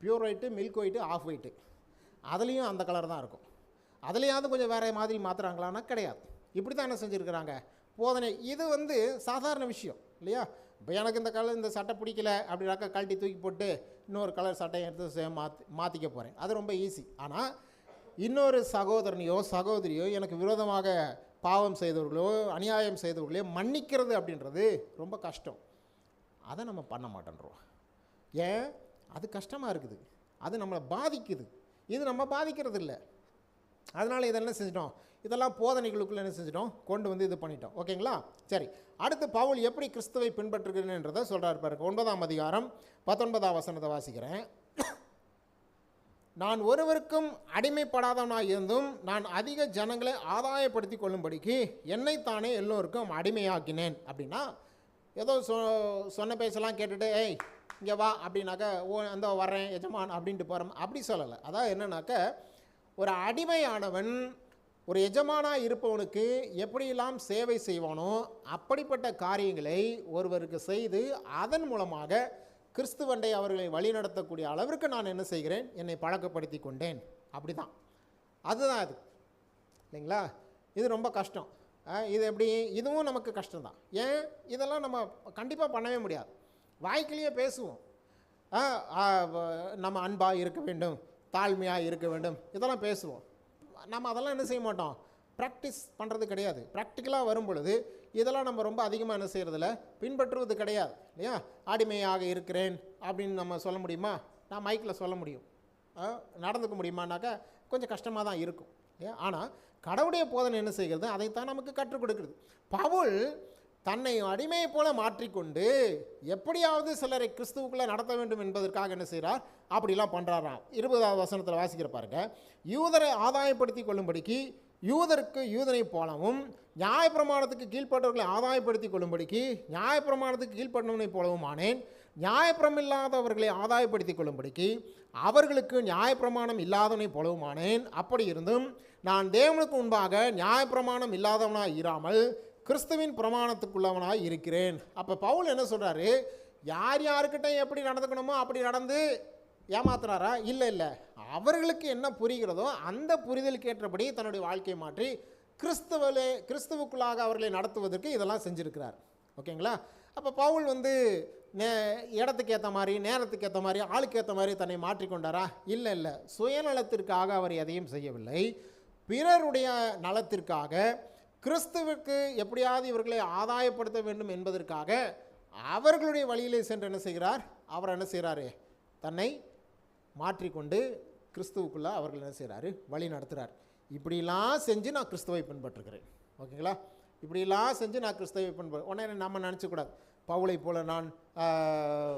Pure white, milk white, of white, அதுலேயும் அந்த கலர் தான் இருக்கும். அதுலேயாவது கொஞ்சம் வேறு மாதிரி மாற்றுறாங்களான்னா கிடையாது. இப்படி தான் என்ன செஞ்சுருக்கிறாங்க போதனை. இது சாதாரண விஷயம் இல்லையா? இப்போ எனக்கு இந்த சட்டை பிடிக்கல அப்படின்னாக்கா கழட்டி தூக்கி போட்டு இன்னொரு கலர் சட்டையை எடுத்து மாற்றிக்க போகிறேன், அது ரொம்ப ஈஸி. ஆனால் இன்னொரு சகோதரனையோ சகோதரியோ எனக்கு விரோதமாக பாவம் செய்தவர்களோ அநியாயம் செய்தவர்களோ மன்னிக்கிறது அப்படின்றது ரொம்ப கஷ்டம். அதை நம்ம பண்ண மாட்டேன்றோம். ஏன், அது கஷ்டமாக இருக்குது, அது நம்மளை பாதிக்குது. இது நம்ம பாதிக்கிறது இல்லை. அதனால் இதெல்லாம் செஞ்சிட்டோம், இதெல்லாம் போதனைகளுக்குள்ளே என்ன செஞ்சிட்டோம், கொண்டு வந்து இது பண்ணிட்டோம். ஓகேங்களா? சரி, அடுத்து பவுல் எப்படி கிறிஸ்துவை பின்பற்றுகிறேன்றதை சொல்கிறார் பாருங்க. 9ஆம் அதிகாரம் 19ஆம் வசனத்தை வாசிக்கிறேன். நான் ஒருவருக்கும் அடிமைப்படாதவனாக இருந்தும் நான் அதிக ஜனங்களை ஆதாயப்படுத்தி கொள்ளும்படிக்கு என்னைத்தானே எல்லோருக்கும் அடிமையாக்கினேன். அப்படின்னா ஏதோ சொன்ன பேசலாம் கேட்டுட்டு ஏய் இங்கே வா அப்படின்னாக்கா அந்த வர்றேன் எஜமான் அப்படின்ட்டு போகிறோம், அப்படி சொல்லலை. அதான் என்னன்னாக்க ஒரு அடிமையானவன் ஒரு எஜமானாக இருப்பவனுக்கு எப்படியெல்லாம் சேவை செய்வானோ அப்படிப்பட்ட காரியங்களை ஒருவருக்கு செய்து அதன் மூலமாக கிறிஸ்துவண்டை அவர்களை வழிநடத்தக்கூடிய அளவிற்கு நான் என்ன செய்கிறேன், என்னை பழக்கப்படுத்தி கொண்டேன். அப்படி தான், அதுதான் அது இல்லைங்களா. இது ரொம்ப கஷ்டம். இது எப்படி, இதுவும் நமக்கு கஷ்டம்தான். ஏன், இதெல்லாம் நம்ம கண்டிப்பாக பண்ணவே முடியாது. வாய்க்கிலேயே பேசுவோம், நம்ம அன்பாக இருக்க வேண்டும், தாழ்மையாக இருக்க வேண்டும், இதெல்லாம் பேசுவோம். நம்ம அதெல்லாம் என்ன செய்ய மாட்டோம், ப்ராக்டிஸ் பண்ணுறது கிடையாது. ப்ராக்டிக்கலாக வரும் பொழுது இதெல்லாம் நம்ம ரொம்ப அதிகமாக என்ன செய்கிறதில்ல, பின்பற்றுவது கிடையாது இல்லையா. அடிமையாக இருக்கிறேன் அப்படின்னு நம்ம சொல்ல முடியுமா? நான் மைக்கில் சொல்ல முடியும், நடந்துக்க முடியுமானாக்கா கொஞ்சம் கஷ்டமாக தான் இருக்கும் இல்லையா. ஆனால் கடவுளுடைய போதனை என்ன செய்கிறது, அதைத்தான் நமக்கு கற்றுக் கொடுக்குறது. பவுல் தன்னை அடிமையை போல மாற்றிக்கொண்டு எப்படியாவது சிலரை கிறிஸ்துவுக்குள்ளே நடத்த வேண்டும் என்பதற்காக என்ன செய்கிறார், அப்படிலாம் பண்ணுறாராம். 20வது வசனத்தில் வாசிக்கிற பாருங்க, யூதரை ஆதாயப்படுத்தி கொள்ளும்படிக்கு யூதருக்கு யூதனை போலவும் நியாயப்பிரமாணத்துக்கு கீழ்ப்பட்டவர்களை ஆதாயப்படுத்தி கொள்ளும்படிக்கு நியாயப்பிரமாணத்துக்கு கீழ்ப்பட்டவனை போலவும் ஆனேன். நியாயப்பிரமில்லாதவர்களை ஆதாயப்படுத்தி கொள்ளும்படிக்கு அவர்களுக்கு நியாயப்பிரமாணம் இல்லாதவனை போலவும் ஆனேன். அப்படி இருந்தும் நான் தேவனுக்கு முன்பாக நியாயப்பிரமாணம் இல்லாதவனாக இராமல் கிறிஸ்துவின் பிரமாணத்துக்குள்ளவனாக இருக்கிறேன். அப்போ பவுல் என்ன சொல்கிறாரு, யார் யாருக்கிட்ட எப்படி நடந்துக்கணுமோ அப்படி நடந்து ஏமாத்துறாரா? இல்லை இல்லை, அவர்களுக்கு என்ன புரிகிறதோ அந்த புரிதலுக்கு ஏற்றபடி தன்னுடைய வாழ்க்கையை மாற்றி கிறிஸ்துவுக்குள்ளாக அவர்களை நடத்துவதற்கு இதெல்லாம் செஞ்சுருக்கிறார். ஓகேங்களா. அப்போ பவுல் இடத்துக்கு ஏற்ற மாதிரி, நேரத்துக்கு ஏற்ற மாதிரி, ஆளுக்கு ஏற்ற மாதிரி தன்னை மாற்றிக்கொண்டாரா? இல்லை இல்லை, சுயநலத்திற்காக அவர் எதையும் செய்யவில்லை. பிறருடைய நலத்திற்காக, கிறிஸ்துவுக்கு எப்படியாவது இவர்களை ஆதாயப்படுத்த வேண்டும் என்பதற்காக அவர்களுடைய வழியிலே சென்று என்ன செய்கிறார், அவர் என்ன செய்கிறாரு, தன்னை மாற்றிக்கொண்டு கிறிஸ்துவுக்குள்ளே அவர்கள் என்ன செய்கிறாரு, வழி நடத்துகிறார். இப்படிலாம் செஞ்சு நான் கிறிஸ்துவை பின்பற்றுகிறேன். ஓகேங்களா. இப்படிலாம் செஞ்சு நான் கிறிஸ்துவை உடனே நம்ம நினச்சக்கூடாது, பவுலை போல் நான்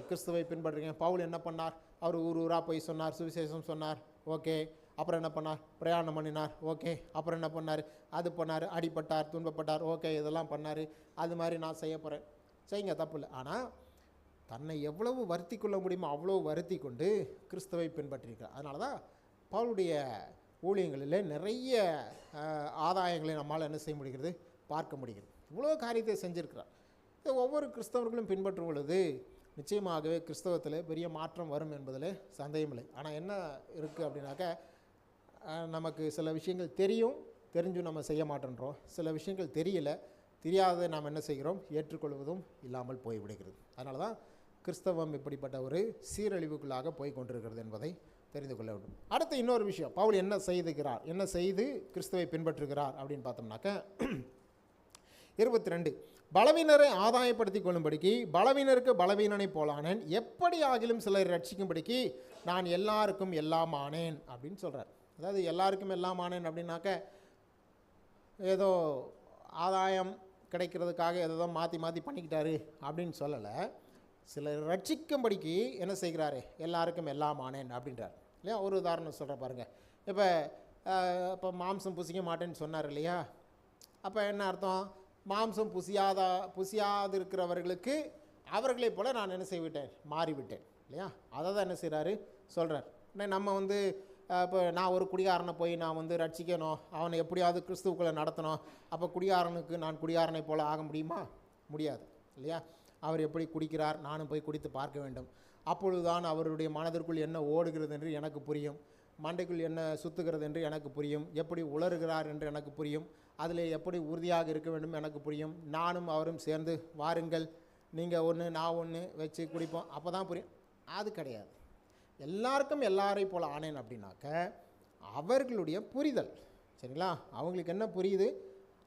கிறிஸ்துவை பின்பற்றுகிறேன். பவுல் என்ன பண்ணார், அவர் ஊர் ஊராக போய் சொன்னார், சுவிசேஷம் சொன்னார், ஓகே. அப்புறம் என்ன பண்ணார், பிரயாணம் பண்ணினார், ஓகே. அப்புறம் என்ன பண்ணார், அது பண்ணார், அடிபட்டார், துன்பப்பட்டார், ஓகே, இதெல்லாம் பண்ணார். அது மாதிரி நான் செய்ய போகிறேன், செய்யுங்க, தப்பு இல்லை. ஆனால் தன்னை எவ்வளவு வருத்தி கொள்ள முடியுமோ அவ்வளோ வருத்தி கொண்டு கிறிஸ்துவை பின்பற்றியிருக்கிறார். அதனால தான் பவுலுடைய ஊழியங்களில் நிறைய ஆதாயங்களை நம்மால் என்ன செய்ய முடிகிறது, பார்க்க முடிகிறது. இவ்வளோ காரியத்தை செஞ்சுருக்கிறார். ஒவ்வொரு கிறிஸ்தவர்களும் பின்பற்றும் பொழுது நிச்சயமாகவே கிறிஸ்தவத்தில் பெரிய மாற்றம் வரும் என்பதில் சந்தேகமில்லை. ஆனால் என்ன இருக்குது அப்படின்னாக்க, நமக்கு சில விஷயங்கள் தெரியும், தெரிஞ்சும் நம்ம செய்ய மாட்டேன்றோம். சில விஷயங்கள் தெரியாததை நாம் என்ன செய்கிறோம், ஏற்றுக்கொள்வதும் இல்லாமல் போய்விடுகிறது. அதனால தான் கிறிஸ்தவம் இப்படிப்பட்ட ஒரு சீரழிவுக்குள்ளாக போய் கொண்டிருக்கிறது என்பதை தெரிந்து கொள்ள வேண்டும். அடுத்து இன்னொரு விஷயம், பவுல் என்ன செய்து கிறிஸ்துவை பின்பற்றுகிறார் அப்படின்னு பார்த்தோம்னாக்க, 22 பலவீனரை ஆதாயப்படுத்தி கொள்ளும்படிக்கு பலவீனருக்கு பலவீனனை போலானேன், எப்படி ஆகிலும் சிலரை ரட்சிக்கும்படிக்கு நான் எல்லாருக்கும் எல்லாம் ஆனேன் அப்படின்னு சொல்கிறார். அதாவது எல்லாருக்கும் எல்லாம் ஆனேன் அப்படின்னாக்க ஏதோ ஆதாயம் கிடைக்கிறதுக்காக ஏதோ மாற்றி பண்ணிக்கிட்டாரு அப்படின்னு சொல்லலை. சிலர் ரட்சிக்கும்படிக்கு என்ன செய்கிறாரு, எல்லாருக்கும் எல்லாம் ஆனேன் அப்படின்றார் இல்லையா. ஒரு உதாரணம் சொல்கிற பாருங்கள். இப்போ மாம்சம் புசிக்க மாட்டேன்னு சொன்னார் இல்லையா. அப்போ என்ன அர்த்தம், மாம்சம் புசியாது இருக்கிறவர்களுக்கு அவர்களை போல் நான் என்ன செய்விட்டேன், மாறிவிட்டேன் இல்லையா. அதை தான் என்ன செய்கிறாரு சொல்கிறார். நம்ம இப்போ நான் ஒரு குடிகாரனை போய் நான் ரட்சிக்கணும், அவனை எப்படியாவது கிறிஸ்துவுக்குள்ளே நடத்தணும். அப்போ குடிகாரனுக்கு நான் குடிகாரனை போல் ஆக முடியுமா? முடியாது இல்லையா. அவர் எப்படி குடிக்கிறார், நானும் போய் குடித்து பார்க்க வேண்டும். அப்பொழுதுதான் அவருடைய மனதிற்குள் என்ன ஓடுகிறது என்று எனக்கு புரியும், மண்டைக்குள் என்ன சுற்றுகிறது என்று எனக்கு புரியும், எப்படி உளறுகிறார் என்று எனக்கு புரியும், அதில் எப்படி உறுதியாக இருக்க வேண்டும் எனக்கு புரியும். நானும் அவரும் சேர்ந்து வாருங்கள், நீங்கள் ஒன்று நான் ஒன்று வச்சு குடிப்போம், அப்போ தான் புரியும். அது கிடையாது. எல்லாருக்கும் எல்லாரை போல் ஆனேன் அப்படின்னாக்க அவர்களுடைய புரிதல், சரிங்களா, அவங்களுக்கு என்ன புரியுது,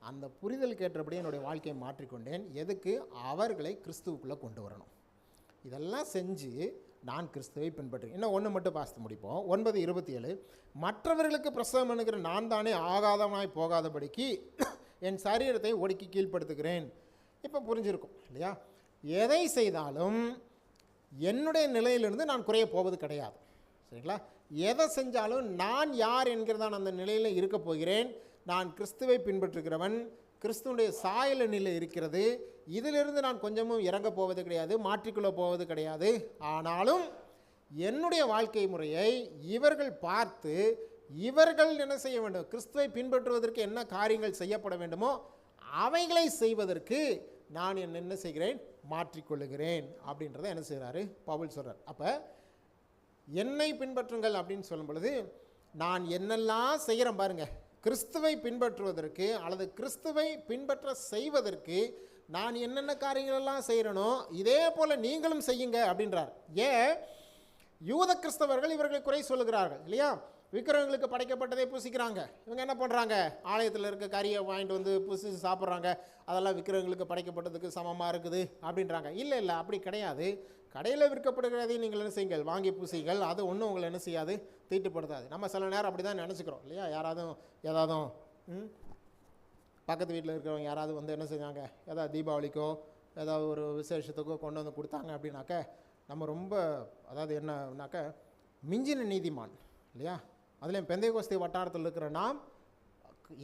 அந்த புரிதலுக்கு ஏற்றபடி என்னுடைய வாழ்க்கையை மாற்றிக்கொண்டேன். எதுக்கு, அவர்களை கிறிஸ்துவுக்குள்ளே கொண்டு வரணும். இதெல்லாம் செஞ்சு நான் கிறிஸ்துவை பின்பற்றுகிறேன். இன்னும் ஒன்று மட்டும் பார்த்து முடிப்போம். 9:27 மற்றவர்களுக்கு பிரசவம் பண்ணுகிற நான் தானே ஆகாதவனாய் போகாதபடிக்கு என் சரீரத்தை ஒடுக்கி கீழ்ப்படுத்துகிறேன். இப்போ புரிஞ்சிருக்கும் இல்லையா. எதை செய்தாலும் என்னுடைய நிலையிலிருந்து நான் குறைய போவது கிடையாது, சரிங்களா? எதை செஞ்சாலும் நான் யார் என்கிறதான் அந்த நிலையில் இருக்க போகிறேன். நான் கிறிஸ்துவை பின்பற்றுகிறவன், கிறிஸ்துவனுடைய சாயல நிலை இருக்கிறது. இதிலிருந்து நான் கொஞ்சமும் இறங்க போவது கிடையாது, மாற்றிக்கொள்ள போவது கிடையாது. ஆனாலும் என்னுடைய வாழ்க்கை முறையை இவர்கள் பார்த்து இவர்கள் என்ன செய்ய வேண்டும், கிறிஸ்துவை பின்பற்றுவதற்கு என்ன காரியங்கள் செய்யப்பட வேண்டுமோ அவைகளை செய்வதற்கு நான் என்ன செய்கிறேன், மாற்றிக்கொள்ளுகிறேன் அப்படின்றத என்ன செய்கிறாரு பவுல் சொல்கிறார். அப்போ என்னை பின்பற்றுங்கள் அப்படின்னு சொல்லும் பொழுது நான் என்னெல்லாம் செய்கிறேன் பாருங்கள், கிறிஸ்துவை பின்பற்றுவதற்கு அல்லது கிறிஸ்துவை பின்பற்ற செய்வதற்கு நான் என்னென்ன காரியங்களெல்லாம் செய்கிறேனோ இதே போல் நீங்களும் செய்யுங்க அப்படின்றார். ஏன் யூத கிறிஸ்தவர்கள் இவர்களை குறை சொல்லுகிறார்கள் இல்லையா? விக்கிரகங்களுக்கு படைக்கப்பட்டதை புசிக்கிறாங்க. இவங்க என்ன பண்ணுறாங்க, ஆலயத்தில் இருக்க கறியை வாங்கிட்டு வந்து புசிச்சு சாப்பிட்றாங்க. அதெல்லாம் விக்கிரகங்களுக்கு படைக்கப்பட்டதுக்கு சமமாக இருக்குது அப்படின்றாங்க. இல்லை இல்லை, அப்படி கிடையாது. கடையில் விற்கப்படுகிறதையும் நீங்கள் என்ன செய்யுங்கள், வாங்கி பூசிகள். அது ஒன்றும் உங்களை என்ன செய்யாது, தீட்டுப்படுத்தாது. நம்ம சில நேரம் அப்படி தான் நினச்சிக்கிறோம் இல்லையா? ஏதாவது பக்கத்து வீட்டில் இருக்கிறவங்க யாராவது வந்து என்ன செஞ்சாங்க, ஏதாவது தீபாவளிக்கோ ஏதாவது ஒரு விசேஷத்துக்கோ கொண்டு வந்து கொடுத்தாங்க அப்படின்னாக்க நம்ம ரொம்ப என்னன்னாக்க மிஞ்சின நீதிமான் இல்லையா? அதுலேயும் பெந்தைகோஸ்தே வட்டாரத்தில் இருக்கிற நாம்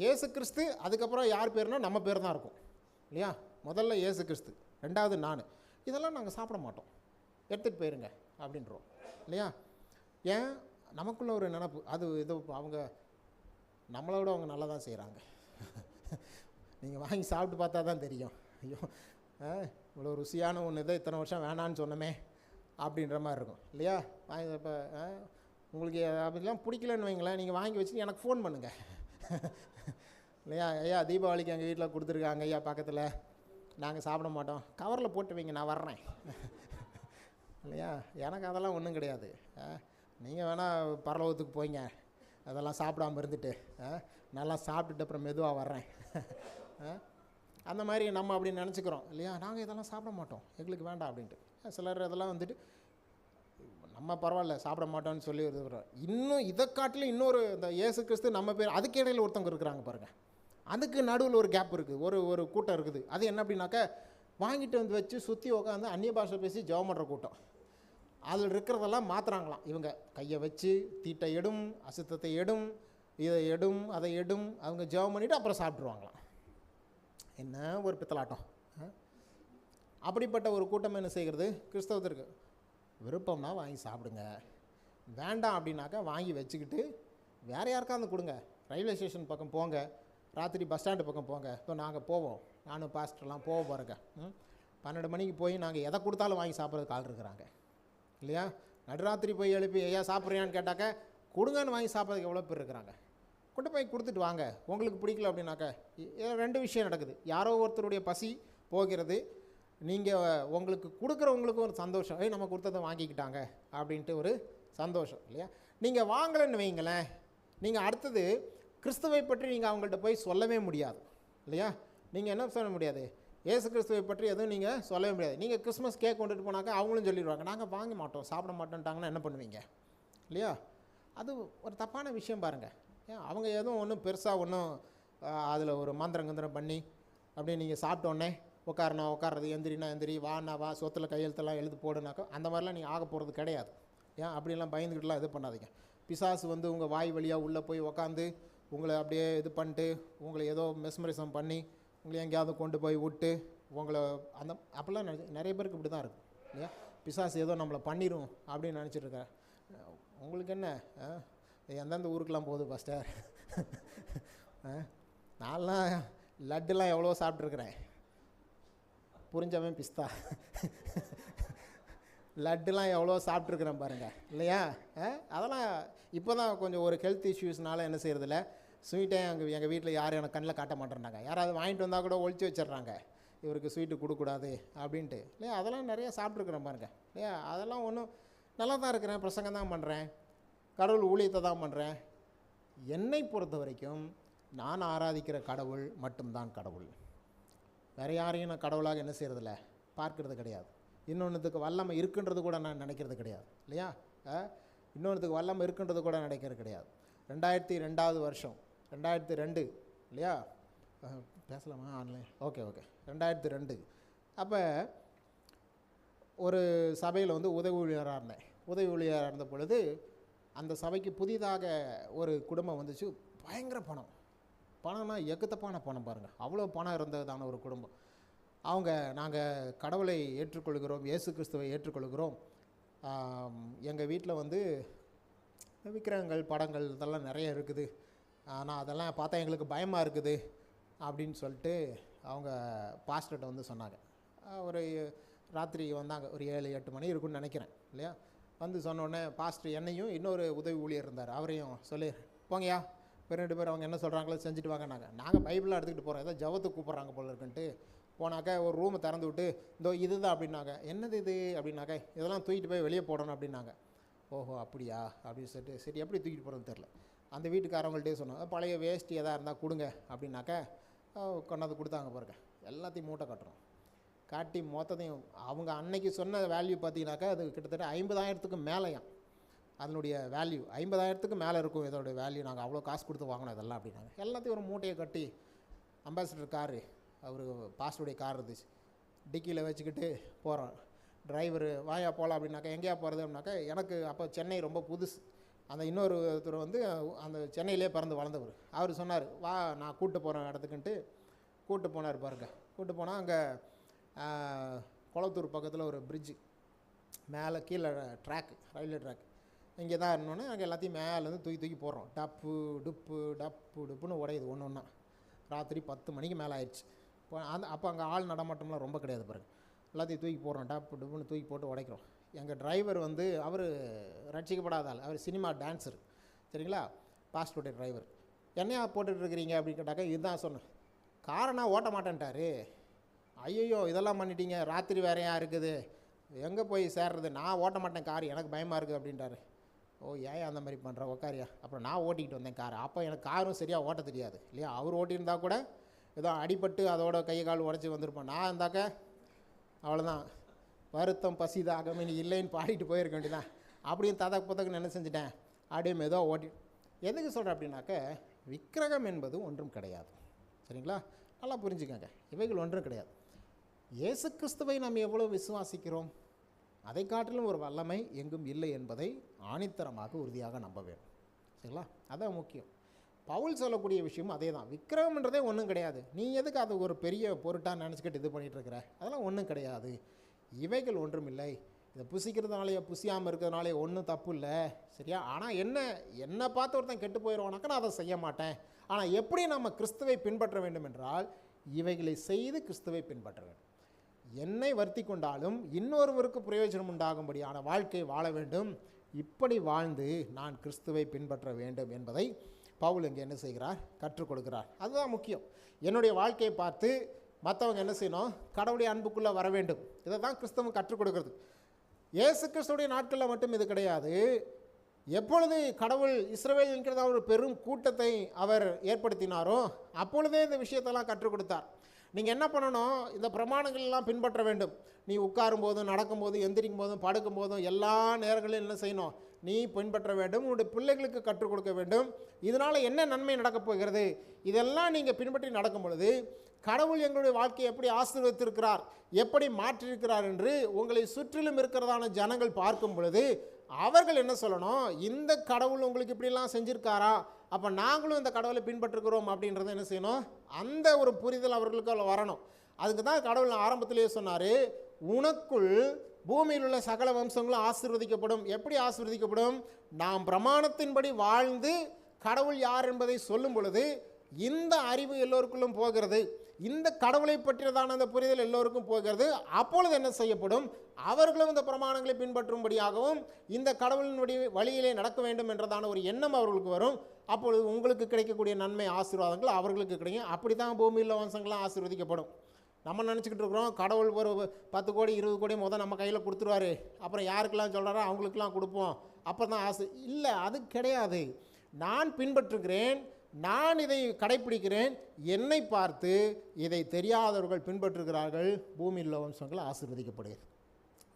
இயேசு கிறிஸ்து, அதுக்கப்புறம் யார் பேர்னா நம்ம பேர் தான் இருக்கும் இல்லையா? முதல்ல இயேசு கிறிஸ்து, ரெண்டாவது நான். இதெல்லாம் நாங்கள் சாப்பிட மாட்டோம், எடுத்துகிட்டு போயிருங்க அப்படின்றோம் இல்லையா? ஏன், நமக்குள்ள ஒரு நினப்பு, அது இது அவங்க நம்மளோட அவங்க நல்லா தான் செய்கிறாங்க. நீங்கள் வாங்கி சாப்பிட்டு பார்த்தா தான் தெரியும். ஐயோ இவ்வளோ ருசியான ஒன்று இதை இத்தனை வருஷம் வேணான்னு சொன்னமே அப்படின்ற மாதிரி இருக்கும் இல்லையா? இப்போ உங்களுக்கு அப்படிலாம் பிடிக்கலன்னு வைங்களேன், நீங்கள் வாங்கி வச்சு எனக்கு ஃபோன் பண்ணுங்கள் இல்லையா? ஐயா தீபாவளிக்கு எங்கள் வீட்டில் கொடுத்துருக்காங்க ஐயா, பக்கத்தில் நாங்கள் சாப்பிட மாட்டோம், கவரில் போட்டு வைங்க, நான் வர்றேன் இல்லையா? எனக்கு அதெல்லாம் ஒன்றும் கிடையாது. நீங்கள் வேணால் பரலோகத்துக்கு போய்ங்க, அதெல்லாம் சாப்பிடாமல் இருந்துட்டு நல்லா சாப்பிட்டுட்டு அப்புறம் மெதுவாக வர்றேன். அந்த மாதிரி நம்ம அப்படி நினச்சிக்கிறோம் இல்லையா? நாங்கள் இதெல்லாம் சாப்பிட மாட்டோம், எங்களுக்கு வேண்டாம் அப்படின்ட்டு. சிலர் இதெல்லாம் வந்துட்டு நம்ம பரவாயில்ல சாப்பிட மாட்டோம்னு சொல்லி இருக்கிறோம். இன்னும் இதை காட்டிலும் இன்னொரு இந்த இயேசு கிறிஸ்து நம்ம பேர், அதுக்கு இடையில் ஒருத்தவங்க இருக்கிறாங்க பாருங்கள். அதுக்கு நடுவில் ஒரு கேப் இருக்குது, ஒரு கூட்டம் இருக்குது. அது என்ன அப்படின்னாக்க, வாங்கிட்டு வந்து வச்சு சுற்றி உட்காந்து அந்நிய பாஷை பேசி ஜெபம் பண்ணுற கூட்டம். அதில் இருக்கிறதெல்லாம் மாற்றுறாங்களாம். இவங்க கையை வச்சு தீட்டை எடும், அசுத்தத்தை எடும், இதை எடும், அதை எடும், அவங்க ஜெபம் பண்ணிவிட்டு அப்புறம் சாப்பிட்ருவாங்களாம். என்ன ஒரு பித்தலாட்டம்! அப்படிப்பட்ட ஒரு கூட்டம் என்ன செய்கிறது, கிறிஸ்தவத்திற்கு விருப்பம்னா வாங்கி சாப்பிடுங்க, வேண்டாம் அப்படின்னாக்கா வாங்கி வச்சுக்கிட்டு வேறு யாருக்காவது கொடுங்க. ரயில்வே ஸ்டேஷன் பக்கம் போங்க, ராத்திரி பஸ் ஸ்டாண்டு பக்கம் போங்க. இப்போ நாங்கள் போவோம், நானும் பாஸ்டர்லாம் போக போகிறேங்க. 12 மணிக்கு போய் நாங்கள் எதை கொடுத்தாலும் வாங்கி சாப்பிட்றதுக்கு ஆள் இருக்கிறாங்க இல்லையா? நடுராத்திரி போய் எழுப்பி ஐயா சாப்பிட்றியான்னு கேட்டாக்க கொடுங்கன்னு வாங்கி சாப்பிட்றதுக்கு எவ்வளோ பேர் இருக்கிறாங்க. கொண்டு போய் கொடுத்துட்டு வாங்க. உங்களுக்கு பிடிக்கல அப்படின்னாக்க 2 விஷயம் நடக்குது. யாரோ ஒருத்தருடைய பசி போகிறது, நீங்கள் உங்களுக்கு கொடுக்குறவங்களுக்கும் ஒரு சந்தோஷம், நம்ம கொடுத்ததை வாங்கிக்கிட்டாங்க அப்படின்ட்டு ஒரு சந்தோஷம் இல்லையா? நீங்கள் வாங்கலைன்னு வைங்களேன், நீங்கள் அடுத்தது கிறிஸ்துவை பற்றி நீங்கள் அவங்கள்ட்ட போய் சொல்லவே முடியாது இல்லையா? நீங்கள் என்ன சொல்ல முடியாது, இயேசு கிறிஸ்துவை பற்றி எதுவும் நீங்கள் சொல்லவே முடியாது. நீங்கள் கிறிஸ்மஸ் கேக் கொண்டுட்டு போனாக்கா அவங்களும் சொல்லிடுவாங்க, நாங்கள் வாங்க மாட்டோம், சாப்பிட மாட்டோன்ட்டாங்கன்னா என்ன பண்ணுவீங்க இல்லையா? அது ஒரு தப்பான விஷயம் பாருங்கள். ஏன் அவங்க எதுவும் ஒன்றும் பெருசாக ஒன்றும் அதில் ஒரு மந்திரம் பண்ணி அப்படியே நீங்கள் சாப்பிட்டோன்னே உட்காறது, எந்திரினா எந்திரி, வானா வா, சொத்தில் கையெழுத்தெல்லாம் எழுது போடுனாக்கா அந்த மாதிரிலாம் நீங்கள் ஆக போகிறது கிடையாது. ஏன் அப்படிலாம் பயந்துக்கிட்டுலாம் இது பண்ணாதீங்க. பிசாசு வந்து உங்கள் வாய் வழியாக உள்ளே போய் உக்காந்து உங்களை அப்படியே இது பண்ணிட்டு உங்களை ஏதோ மெஸ்மரிசம் பண்ணி உங்களை எங்கேயாவது கொண்டு போய் விட்டு உங்களை அப்போல்லாம் நிறைய பேருக்கு இப்படி தான் இருக்கும் இல்லையா? பிசாசு ஏதோ நம்மளை பண்ணிடும் அப்படின்னு நினச்சிட்ருக்கேன். உங்களுக்கு என்ன, எந்தெந்த ஊருக்கெலாம் போகுது பாஸ்டர்? நான்லாம் லட்டுலாம் எவ்வளோ சாப்பிட்ருக்குறேன், புரிஞ்சவன் பிஸ்தா லட்டுலாம் எவ்வளோ சாப்பிட்ருக்குறேன் பாருங்கள் இல்லையா? அதெல்லாம் இப்போ தான் கொஞ்சம் ஒரு ஹெல்த் இஷ்யூஸ்னால என்ன செய்கிறதில்ல, ஸ்வீட்டே எங்கள் வீட்டில் யாரும் எனக்கு கண்ணில் காட்ட மாட்டேறாங்க. யாராவது வாங்கிட்டு வந்தால் கூட ஒழிச்சு வச்சிடுறாங்க, இவருக்கு ஸ்வீட்டு கொடுக்கூடாது அப்படின்ட்டு இல்லையா? அதெல்லாம் நிறையா சாப்பிட்ருக்குறேன் பாருங்கள் இல்லையா? அதெல்லாம் ஒன்றும் நல்லா தான் இருக்கிறேன், பிரசங்கம் தான் பண்ணுறேன், கடவுள் ஊழியத்தை தான் பண்ணுறேன். என்னை பொறுத்த வரைக்கும் நான் ஆராதிக்கிற கடவுள் மட்டும்தான் கடவுள். வேறு யாரையும் நான் கடவுளாக என்ன செய்கிறதில்ல, பார்க்கறது கிடையாது. இன்னொன்றுத்துக்கு வல்லமை இருக்குன்றது கூட நான் நினைக்கிறது கிடையாது இல்லையா? இன்னொன்றுத்துக்கு வல்லமை இருக்குன்றது கூட நினைக்கிறது கிடையாது. 2002 வருஷம், 2002 இல்லையா? பேசலாமா ஆன்லைன்? ஓகே 2002 அப்போ ஒரு சபையில் வந்து உதவி ஊழியராக இருந்தேன். உதவி ஊழியராக இருந்த பொழுது அந்த சபைக்கு புதிதாக ஒரு குடும்பம் வந்துச்சு. பயங்கர பணம்னா எக்கத்தப்பான பணம் பாருங்கள், அவ்வளோ பணம் இருந்ததான ஒரு குடும்பம். அவங்க நாங்கள் கடவுளை ஏற்றுக்கொள்கிறோம், இயேசு கிறிஸ்துவை ஏற்றுக்கொள்கிறோம், எங்கள் வீட்டில் வந்து விக்கிரகங்கள் படங்கள் இதெல்லாம் நிறைய இருக்குது, ஆனால் அதெல்லாம் பார்த்தா எங்களுக்கு பயமாக இருக்குது அப்படின்னு சொல்லிட்டு அவங்க பாஸ்டர்கிட்ட வந்து சொன்னாங்க. ஒரு ராத்திரி வந்தாங்க, ஒரு 7-8 மணி இருக்குன்னு நினைக்கிறேன் இல்லையா. வந்து சொன்னோடனே பாஸ்டர் என்னையும் இன்னொரு உதவி ஊழியர் இருந்தார், அவரையும் சொல்லி போங்கயா இப்போ 2 பேர் அவங்க என்ன சொல்கிறாங்களோ செஞ்சுட்டு வாங்கினாங்க. நாங்கள் பைபிளாக எடுத்துக்கிட்டு போகிறோம், ஏதோ ஜபத்துக்கு கூப்பிட்றாங்க போல இருக்குன்ட்டு போனாக்க ஒரு ரூமை திறந்து விட்டு இதோ இதுதான் அப்படின்னாங்க. என்னது இது அப்படின்னாக்க இதெல்லாம் தூக்கிட்டு போய் வெளியே போடணும் அப்படின்னாங்க. ஓஹோ அப்படியா அப்படின்னு சொல்லிட்டு சரி எப்படி தூக்கிட்டு போகிறதுன்னு தெரில. அந்த வீட்டுக்காரவங்கள்ட்டே சொன்னாங்க பழைய வேஸ்ட்டு எதாக இருந்தால் கொடுங்க அப்படின்னாக்க கொண்டாந்து கொடுத்தாங்க பாருங்க. எல்லாத்தையும் மூட்டை கட்டுறோம், காட்டி மொத்தத்தையும் அவங்க அன்னைக்கு சொன்ன வேல்யூ பார்த்தீங்கன்னாக்கா அது கிட்டத்தட்ட 50,000க்கு மேலேயாம். அதனுடைய வேல்யூ 50,000க்கு மேலே இருக்கும் இதோடைய வேல்யூ. நாங்கள் அவ்வளோ காசு கொடுத்து வாங்கினோம் இதெல்லாம் அப்படின்னாங்க. எல்லாத்தையும் ஒரு மூட்டையை கட்டி அம்பாசிடர் காரு, அவர் பாஸ்டருடைய கார் இருந்துச்சு, டிக்கியில் வச்சுக்கிட்டு போகிறோம். டிரைவரு வாயா போகலாம் அப்படின்னாக்கா எங்கேயா போகிறது அப்படின்னாக்கா எனக்கு அப்போ சென்னை ரொம்ப புதுசு. அந்த இன்னொரு ஒருத்தர் வந்து அந்த சென்னையிலே பிறந்து வளர்ந்தவர், அவர் சொன்னார் வா நான் கூப்பிட்டு போகிறேன் இடத்துக்குன்ட்டு கூப்பிட்டு போனார் பாருங்க. கூப்பிட்டு போனால் அங்கே குளத்தூர் பக்கத்தில் ஒரு பிரிட்ஜு மேலே கீழே ட்ராக்கு, ரயில்வே ட்ராக் இங்கே தான் இருந்தோன்னே அங்கே எல்லாத்தையும் மேலேருந்து தூக்கி போடுறோம். டப்பு டுப்புன்னு உடையுது ஒன்று ஒன்றா. ராத்திரி 10 மணிக்கு மேலே ஆயிடுச்சு. இப்போ அப்போ அங்கே ஆள் நடமாட்டம்லாம் ரொம்ப கிடையாது பாருங்க. எல்லாத்தையும் தூக்கி போடுறோம், டுப்புன்னு தூக்கி போட்டு உடைக்கிறோம். எங்கள் டிரைவர் வந்து அவர் ரட்சிக்கப்படாத ஆள், அவர் சினிமா டான்ஸர் சரிங்களா, பாஸ்போர்ட் டிரைவர். என்னையா போட்டுட்ருக்கிறீங்க அப்படின்னு கேட்டாக்கா இதுதான் சொன்னேன், காரை நான் ஓட்ட மாட்டேன்ட்டார். ஐயோ இதெல்லாம் பண்ணிட்டீங்க, ராத்திரி வேறையா இருக்குது, எங்கே போய் சேர்றது, நான் ஓட்ட மாட்டேன் கார், எனக்கு பயமாக இருக்குது அப்படின்ட்டாரு. ஓ ஏன் அந்த மாதிரி பண்ணுற உக்காரியா. அப்புறம் நான் ஓட்டிக்கிட்டு வந்தேன் கார். அப்போ எனக்கு காரும் சரியாக ஓட்ட தெரியாது இல்லையா. அவர் ஓட்டியிருந்தா கூட ஏதோ அடிபட்டு அதோட கை கால் உடச்சி வந்திருப்பேன். நான் இருந்தாக்க அவ்வளோதான், வருத்தம் பசி தாகம் இனி இல்லைன்னு பாடிட்டு போயிருக்க வேண்டியதான். அப்படியும் புத்தகம் என்ன செஞ்சுட்டேன், அப்படியே மெதுவாக ஓட்டி. எதுக்கு சொல்கிறேன் அப்படின்னாக்க விக்கிரகம் என்பது ஒன்றும் கிடையாது சரிங்களா. நல்லா புரிஞ்சுக்கங்க, இவைகள் ஒன்றும் கிடையாது. இயேசு கிறிஸ்துவை நாம் எவ்வளோ விசுவாசிக்கிறோம், அதை காட்டிலும் ஒரு வல்லமை எங்கும் இல்லை என்பதை ஆணித்தரமாக உறுதியாக நம்ப வேண்டும் சரிங்களா. அதான் முக்கியம். பவுல் சொல்லக்கூடிய விஷயமும் அதே தான். விக்கிரகம்ன்றதே ஒன்றும் கிடையாது. நீ எதுக்கு அது ஒரு பெரிய பொருட்டாக நினச்சிக்கிட்டு இது பண்ணிகிட்ருக்கிற, அதெல்லாம் ஒன்றும் கிடையாது. இவைகள் ஒன்றும் இல்லை. இதை புசிக்கிறதுனாலே புசியாமல் இருக்கிறதுனாலே ஒன்றும் தப்பு இல்லை சரியா. ஆனால் என்னை பார்த்து ஒருத்தன் கெட்டு போயிடுவானாக்கா நான் அதை செய்ய மாட்டேன். ஆனால் எப்படி நம்ம கிறிஸ்துவை பின்பற்ற வேண்டும் என்றால் இவைகளை செய்து கிறிஸ்துவை பின்பற்ற வேண்டும். என்னை வருத்தி கொண்டாலும் இன்னொருவருக்கு பிரயோஜனம் உண்டாகும்படியான வாழ்க்கை வாழ வேண்டும். இப்படி வாழ்ந்து நான் கிறிஸ்துவை பின்பற்ற வேண்டும் என்பதை பவுல் இங்கே என்ன செய்கிறார், கற்றுக் கொடுக்கிறார். அதுதான் முக்கியம். என்னுடைய வாழ்க்கையை பார்த்து மற்றவங்க என்ன செய்யணும், கடவுளுடைய அன்புக்குள்ளே வர வேண்டும். இதை தான் கிறிஸ்தவம் கற்றுக் கொடுக்கிறது. இயேசு கிறிஸ்துடைய நாட்களில் மட்டும் இது கிடையாது. எப்பொழுது கடவுள் இஸ்ரவேல் என்கிறத ஒரு பெரும் கூட்டத்தை அவர் ஏற்படுத்தினாரோ அப்பொழுதே இந்த விஷயத்தெல்லாம் கற்றுக் கொடுத்தார். நீங்கள் என்ன பண்ணணும், இந்த பிரமாணங்கள் எல்லாம் பின்பற்ற வேண்டும். நீ உட்காரும் போதும் நடக்கும் போதும் எந்திரிக்கும் போதும் படுக்கும் போதும் எல்லா நேரங்களிலும் என்ன செய்யணும், நீ பின்பற்ற வேண்டும். உன்னுடைய பிள்ளைகளுக்கு கற்றுக் கொடுக்க வேண்டும். இதனால் என்ன நன்மை நடக்கப் போகிறது, இதெல்லாம் நீங்கள் பின்பற்றி நடக்கும் பொழுது கடவுள் எங்களுடைய வாழ்க்கையை எப்படி ஆசீர்வதித்திருக்கிறார், எப்படி மாற்றியிருக்கிறார் என்று உங்களை சுற்றிலும் இருக்கிறதான ஜனங்கள் பார்க்கும் பொழுது அவர்கள் என்ன சொல்லணும், இந்த கடவுள் உங்களுக்கு இப்படிலாம் செஞ்சுருக்காரா, அப்போ நாங்களும் இந்த கடவுளை பின்பற்றுக்கிறோம் அப்படின்றத என்ன செய்யணும், அந்த ஒரு புரிதல் அவர்களுக்கு வரணும். அதுக்கு தான் கடவுள் ஆரம்பத்திலேயே சொன்னார், உனக்குள் பூமியில் உள்ள சகல வம்சங்களும் ஆசீர்வதிக்கப்படும். எப்படி ஆசீர்வதிக்கப்படும், நாம் பிரமாணத்தின்படி வாழ்ந்து கடவுள் யார் என்பதை சொல்லும் பொழுது இந்த அறிவு எல்லோருக்குள்ளும் போகிறது, இந்த கடவுளை பற்றியதான அந்த புரிதல் எல்லோருக்கும் போகிறது. அப்பொழுது என்ன செய்யப்படும், அவர்களும் இந்த பிரமாணங்களை பின்பற்றும்படியாகவும் இந்த கடவுளினுடைய வழியிலே நடக்க வேண்டும் என்றதான ஒரு எண்ணம் அவர்களுக்கு வரும். அப்பொழுது உங்களுக்கு கிடைக்கக்கூடிய நன்மை ஆசீர்வாதங்கள் அவர்களுக்கு கிடைக்கும். அப்படி தான் பூமியில் வம்சங்கள்லாம் ஆசீர்வதிக்கப்படும். நம்ம நினச்சிக்கிட்டு இருக்கிறோம் கடவுள் ஒரு 10 கோடி 20 கோடி நம்ம கையில் கொடுத்துருவாரு, அப்புறம் யாருக்கெல்லாம் சொல்கிறாரோ அவங்களுக்கெல்லாம் கொடுப்போம், அப்போ தான் ஆசை இல்லை. அது கிடையாது. நான் பின்பற்றுகிறேன், நான் இதை கடைப்பிடிக்கிறேன், என்னை பார்த்து இதை தெரியாதவர்கள் பின்பற்றுகிறார்கள், பூமியில் வம்சங்கள் ஆசீர்வதிக்கப்படுகிறது.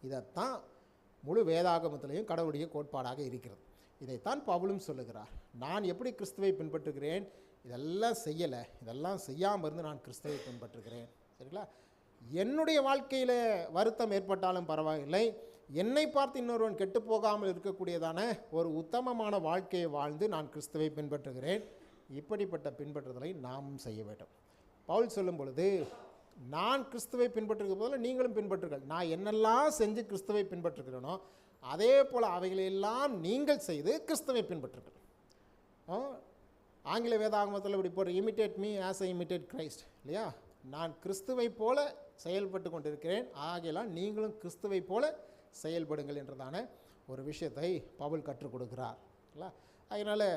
இதைத்தான் முழு வேதாகமத்திலையும் கடவுளுடைய கோட்பாடாக இருக்கிறது. இதைத்தான் பவுலும் சொல்லுகிறார். நான் எப்படி கிறிஸ்துவை பின்பற்றுகிறேன், இதெல்லாம் செய்யலை, இதெல்லாம் செய்யாமல் இருந்து நான் கிறிஸ்துவை பின்பற்றுகிறேன் சரிங்களா. என்னுடைய வாழ்க்கையில் வருத்தம் ஏற்பட்டாலும் பரவாயில்லை, என்னை பார்த்து இன்னொருவன் கெட்டு போகாமல் இருக்கக்கூடியதான ஒரு உத்தமமான வாழ்க்கையை வாழ்ந்து நான் கிறிஸ்துவை பின்பற்றுகிறேன். இப்படிப்பட்ட பின்பற்றுதலை நாமும் செய்ய வேண்டும். பவுல் சொல்லும் பொழுது, நான் கிறிஸ்துவை பின்பற்றுகிற போதில் நீங்களும் பின்பற்றுங்கள். நான் என்னெல்லாம் செஞ்சு கிறிஸ்துவை பின்பற்றுகிறேனோ அதே போல் அவைகளையெல்லாம் நீங்கள் செய்து கிறிஸ்துவை பின்பற்றுங்கள். ஆங்கில வேதாகமத்தில் இப்படி போட்டு imitate me as I imitate Christ இல்லையா? நான் கிறிஸ்துவை போல செயல்பட்டு கொண்டிருக்கிறேன், ஆகையெல்லாம் நீங்களும் கிறிஸ்துவை போல செயல்படுங்கள் என்றதான ஒரு விஷயத்தை பவுல் கற்றுக் கொடுக்கிறார் இல்லை? அதனால்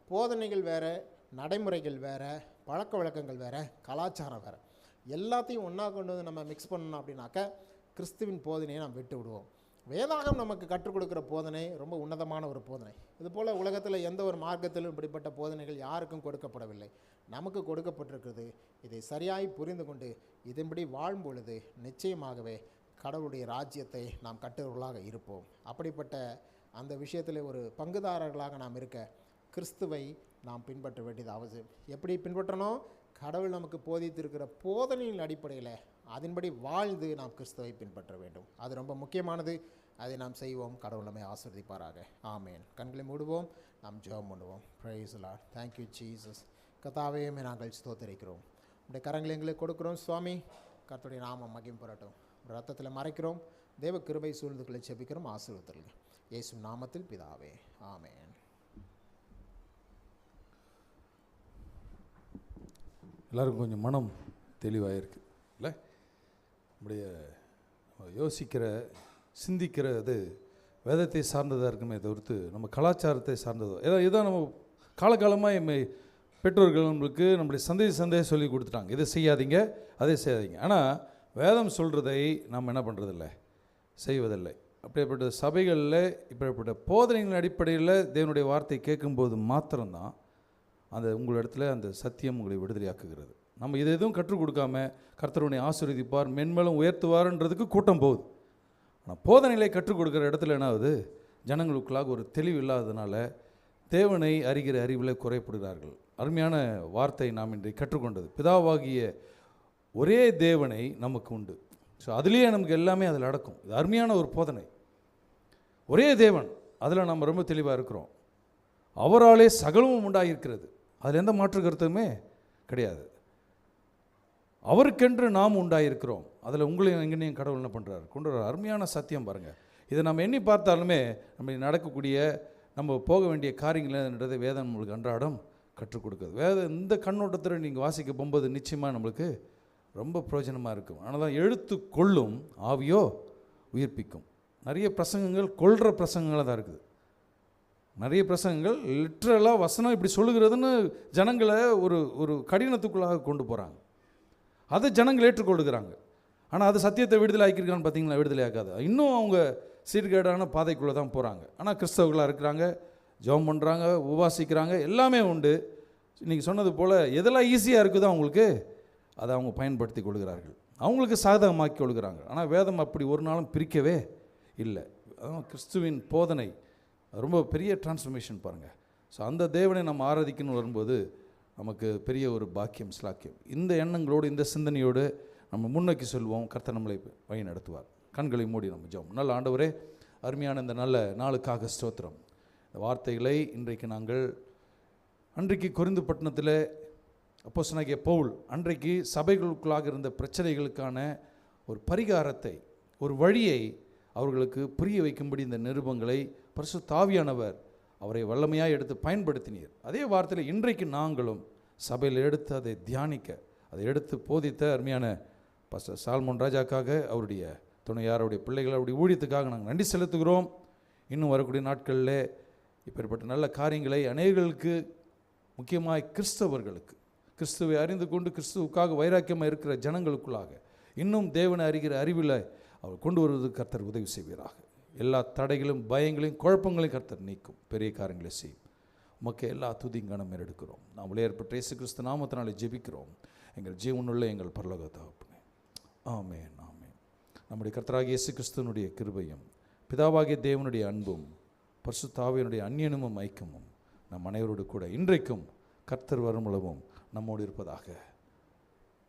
போதனைகள் வேறு, நடைமுறைகள் வேறு, பழக்க வழக்கங்கள் வேறு, கலாச்சாரம் வேறு, எல்லாத்தையும் ஒன்றா கொண்டு வந்து நம்ம மிக்ஸ் பண்ணணும் அப்படின்னாக்க கிறிஸ்துவின் போதனையை நாம் விட்டு விடுவோம். வேதாகம் நமக்கு கற்றுக் கொடுக்குற போதனை ரொம்ப உன்னதமான ஒரு போதனை. இதுபோல் உலகத்தில் எந்த ஒரு மார்க்கத்திலும் இப்படிப்பட்ட போதனைகள் யாருக்கும் கொடுக்கப்படவில்லை. நமக்கு கொடுக்கப்பட்டிருக்கிறது. இதை சரியாய் புரிந்து கொண்டு இதன்படி வாழும் பொழுது நிச்சயமாகவே கடவுளுடைய ராஜ்யத்தை நாம் கட்டுறவர்களாக இருப்போம். அப்படிப்பட்ட அந்த விஷயத்தில் ஒரு பங்குதாரர்களாக நாம் இருக்க கிறிஸ்துவை நாம் பின்பற்ற வேண்டியது அவசியம். எப்படி பின்பற்றணும்? கடவுள் நமக்கு போதித்திருக்கிற போதனையின் அடிப்படையில் அதன்படி வாழ்ந்து நாம் கிறிஸ்துவை பின்பற்ற வேண்டும். அது ரொம்ப முக்கியமானது. அதை நாம் செய்வோம். கடவுள் நம்மை ஆசீர்வதிப்பாராக. ஆமேன். கண்களை மூடுவோம், நாம் ஜெபம் பண்ணுவோம். Praise the Lord. Thank you Jesus. கர்த்தாவே, நாங்கள் ஸ்தோத்திரிக்கிறோம். உடைய கரங்களை எங்களுக்கு கொடுக்குறோம் சுவாமி. கர்த்தருடைய நாமம் மகிமை பெறட்டும். ரத்தத்தில் மறைக்கிறோம். தேவ கிருபை சூழ்ந்துக்களை செபிக்கிறோம். ஆசீர்வதிங்க இயேசு நாமத்தில் பிதாவே. ஆமேன். எல்லாருக்கும் கொஞ்சம் மனம் தெளிவாக இருக்குது இல்லை? நம்முடைய யோசிக்கிற சிந்திக்கிறது வேதத்தை சார்ந்ததாக இருக்குமே தவிர்த்து நம்ம கலாச்சாரத்தை சார்ந்ததோ இதான் நம்ம காலகாலமாக பெற்றோர்கள் நம்மளுடைய சந்தேக சொல்லி கொடுத்துட்டாங்க. இதை செய்யாதீங்க, அதை செய்யாதீங்க. ஆனால் வேதம் சொல்கிறதை நாம் என்ன பண்ணுறதில்லை, செய்வதில்லை. அப்படிப்பட்ட சபைகளில் இப்படிப்பட்ட போதனைகளின் அடிப்படையில் தேவனுடைய வார்த்தை கேட்கும்போது மாத்திரம்தான் அந்த உங்களிடத்துல அந்த சத்தியம் உங்களை விடுதலையாக்குகிறது. நம்ம இதை எதுவும் கற்றுக் கொடுக்காம கர்த்தருடைய ஆசீர்வதிப்பார், மென்மேலும் உயர்த்துவார்ன்றதுக்கு கூட்டம் போகுது. ஆனால் போதனைகளை கற்றுக் கொடுக்குற இடத்துல என்ன ஆகுது? ஜனங்களுக்குள்ளாக ஒரு தெளிவு இல்லாததுனால தேவனை அறிகிற அறிவில் குறைப்படுகிறார்கள். அருமையான வார்த்தை நாம் இன்றைக்கு கற்றுக்கொண்டது. பிதாவாகிய ஒரே தேவனை நமக்கு உண்டு. ஸோ அதுலேயே நமக்கு எல்லாமே அதில் அடக்கும். இது அருமையான ஒரு போதனை. ஒரே தேவன், அதில் நம்ம ரொம்ப தெளிவாக இருக்கிறோம். அவராலே சகலமும் உண்டாகிருக்கிறது. அதில் எந்த மாற்று கருத்துமே கிடையாது. அவருக்கென்று நாம் உண்டாயிருக்கிறோம். அதில் உங்களையும் எங்கேயும் கடவுள் என்ன பண்ணுறாரு, கொண்டு வர அருமையான சத்தியம் பாருங்கள். இதை நம்ம எண்ணி பார்த்தாலுமே நம்ம நடக்கக்கூடிய நம்ம போக வேண்டிய காரியங்கள்ன்றதை வேதம் நம்மளுக்கு அன்றாடம் கற்றுக் கொடுக்குது. வேதம் இந்த கண்ணோட்டத்தில் நீங்கள் வாசிக்க போகும்போது நிச்சயமாக நம்மளுக்கு ரொம்ப பிரயோஜனமாக இருக்கும். ஆனால் தான் எழுத்து கொள்ளும், ஆவியோ உயிர்ப்பிக்கும். நிறைய பிரசங்கங்கள் கொள்கிற பிரசங்கங்களாக தான் இருக்குது. நிறைய பிரசங்கங்கள் லிட்ரலாக வசனம் இப்படி சொல்லுகிறதுன்னு ஜனங்களை ஒரு கடினத்துக்குள்ளாக கொண்டு போகிறாங்க. அதை ஜனங்கள் ஏற்றுக்கொள்ளுகிறாங்க. ஆனால் அது சத்தியத்தை விடுதலை ஆக்கியிருக்கான்னு பார்த்தீங்களா? விடுதலை ஆக்காது. இன்னும் அவங்க சீர்கேடான பாதைக்குள்ளே தான் போகிறாங்க. ஆனால் கிறிஸ்தவர்களாக இருக்கிறாங்க, ஜெபம் பண்ணுறாங்க, உபாசிக்கிறாங்க, எல்லாமே உண்டு. இன்றைக்கி சொன்னது போல் எதெல்லாம் ஈஸியாக இருக்குதோ அவங்களுக்கு அதை அவங்க பயன்படுத்தி கொள்கிறார்கள், அவங்களுக்கு சாதகமாக்கி கொள்கிறாங்க. ஆனால் வேதம் அப்படி ஒரு நாளும் பிரிக்கவே இல்லை. அதான் கிறிஸ்துவின் போதனை ரொம்ப பெரிய டிரான்ஸ்ஃபர்மேஷன் பாருங்கள். ஸோ அந்த தேவனை நம்ம ஆராதிக்கணும்னு வரும்போது நமக்கு பெரிய ஒரு பாக்கியம், ஸ்லாக்கியம். இந்த எண்ணங்களோடு இந்த சிந்தனையோடு நம்ம முன்னோக்கி சொல்வோம். கர்த்தர் நம்மளை வழி நடத்துவார். கண்களை மூடி நம்ம ஜெபம். நல்ல ஆண்டவரே, அருமையான இந்த நல்ல நாளுக்காக ஸ்தோத்திரம். இந்த வார்த்தைகளை இன்றைக்கு நாங்கள் அன்றைக்கு கொரிந்து பட்டணத்தில் அப்போஸ்தலனாகிய பவுல் அன்றைக்கு சபைகளுக்குள்ளாக இருந்த பிரச்சனைகளுக்கான ஒரு பரிகாரத்தை, ஒரு வழியை அவர்களுக்கு புரிய வைக்கும்படி இந்த நிருபங்களை பரிசுத்த ஆவியானவர் அவரை வல்லமையாக எடுத்து பயன்படுத்தினீர். அதே வார்த்தையில் இன்றைக்கு நாங்களும் சபையில் எடுத்து அதை தியானிக்க, அதை எடுத்து போதித்த அருமையான பாஸ்டர் சால்மோன் ராஜாக்காக, அவருடைய துணையார், அவருடைய பிள்ளைகள், அவருடைய ஊழியத்துக்காக நாங்கள் நன்றி செலுத்துகிறோம். இன்னும் வரக்கூடிய நாட்களில் இப்படிப்பட்ட நல்ல காரியங்களை அநேகர்களுக்கு, முக்கியமாக கிறிஸ்தவர்களுக்கு, கிறிஸ்துவை அறிந்து கொண்டு கிறிஸ்துவுக்காக வைராக்கியமாக இருக்கிற ஜனங்களுக்குள்ளாக இன்னும் தேவனை அறிகிற அறிவில் அவர் கொண்டு வருவதற்கு கர்த்தர் உதவி செய்வீராக. எல்லா தடைகளும், பயங்களையும், குழப்பங்களையும் கர்த்தர் நீக்கும். பெரிய காரியங்களை செய்யும். உமக்கு எல்லா துதிங்கனம் எடுக்கிறோம். நாம் விளையாடப்பட்ட இயேசு கிறிஸ்து நாமத்தினாலே ஜெபிக்கிறோம். எங்கள் ஜீவனுள்ள எங்கள் பரலோக தகப்பனே, ஆமென், ஆமென். நம்முடைய கர்த்தராகிய இயேசு கிறிஸ்துவனுடைய கிருபையும், பிதாவாகிய தேவனுடைய அன்பும், பரிசுத்த ஆவியினுடைய அந்நியனமும் ஐக்கியமும் நம் அனைவரோடு கூட இன்றைக்கும் கர்த்தர் வருமளவும் நம்மோடு இருப்பதாக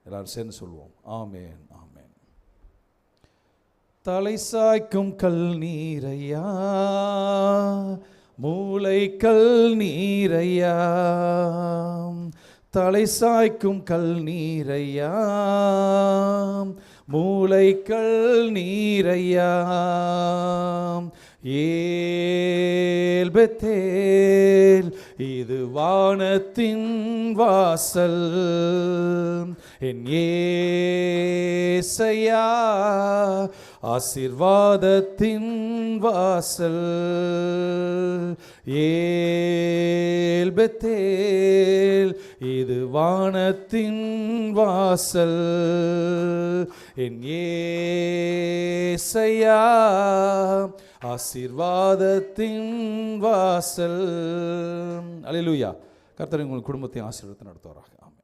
எல்லாரும் சேர்ந்து சொல்வோம். ஆமென், ஆமென். தலை சாய்க்கும் கல் நீரையா, மூளை கல் நீரையா, தலை சாய்க்கும் கல் நீரையா, மூளை கல் நீரையா. ஏல் பெத்தேல் இது வானத்தின் வாசல், என் ஏசையா ஆசீர்வாதத்தின் வாசல். ஏல் பெத்தேல் இது வானத்தின் வாசல், என் ஏசையா ஆசீர்வாதத்தின் வாசல். அல்லேலூயா. கர்த்தர் உங்கள் குடும்பத்தை ஆசீர்வாதத்தை நடத்துவாராக. ஆமென்.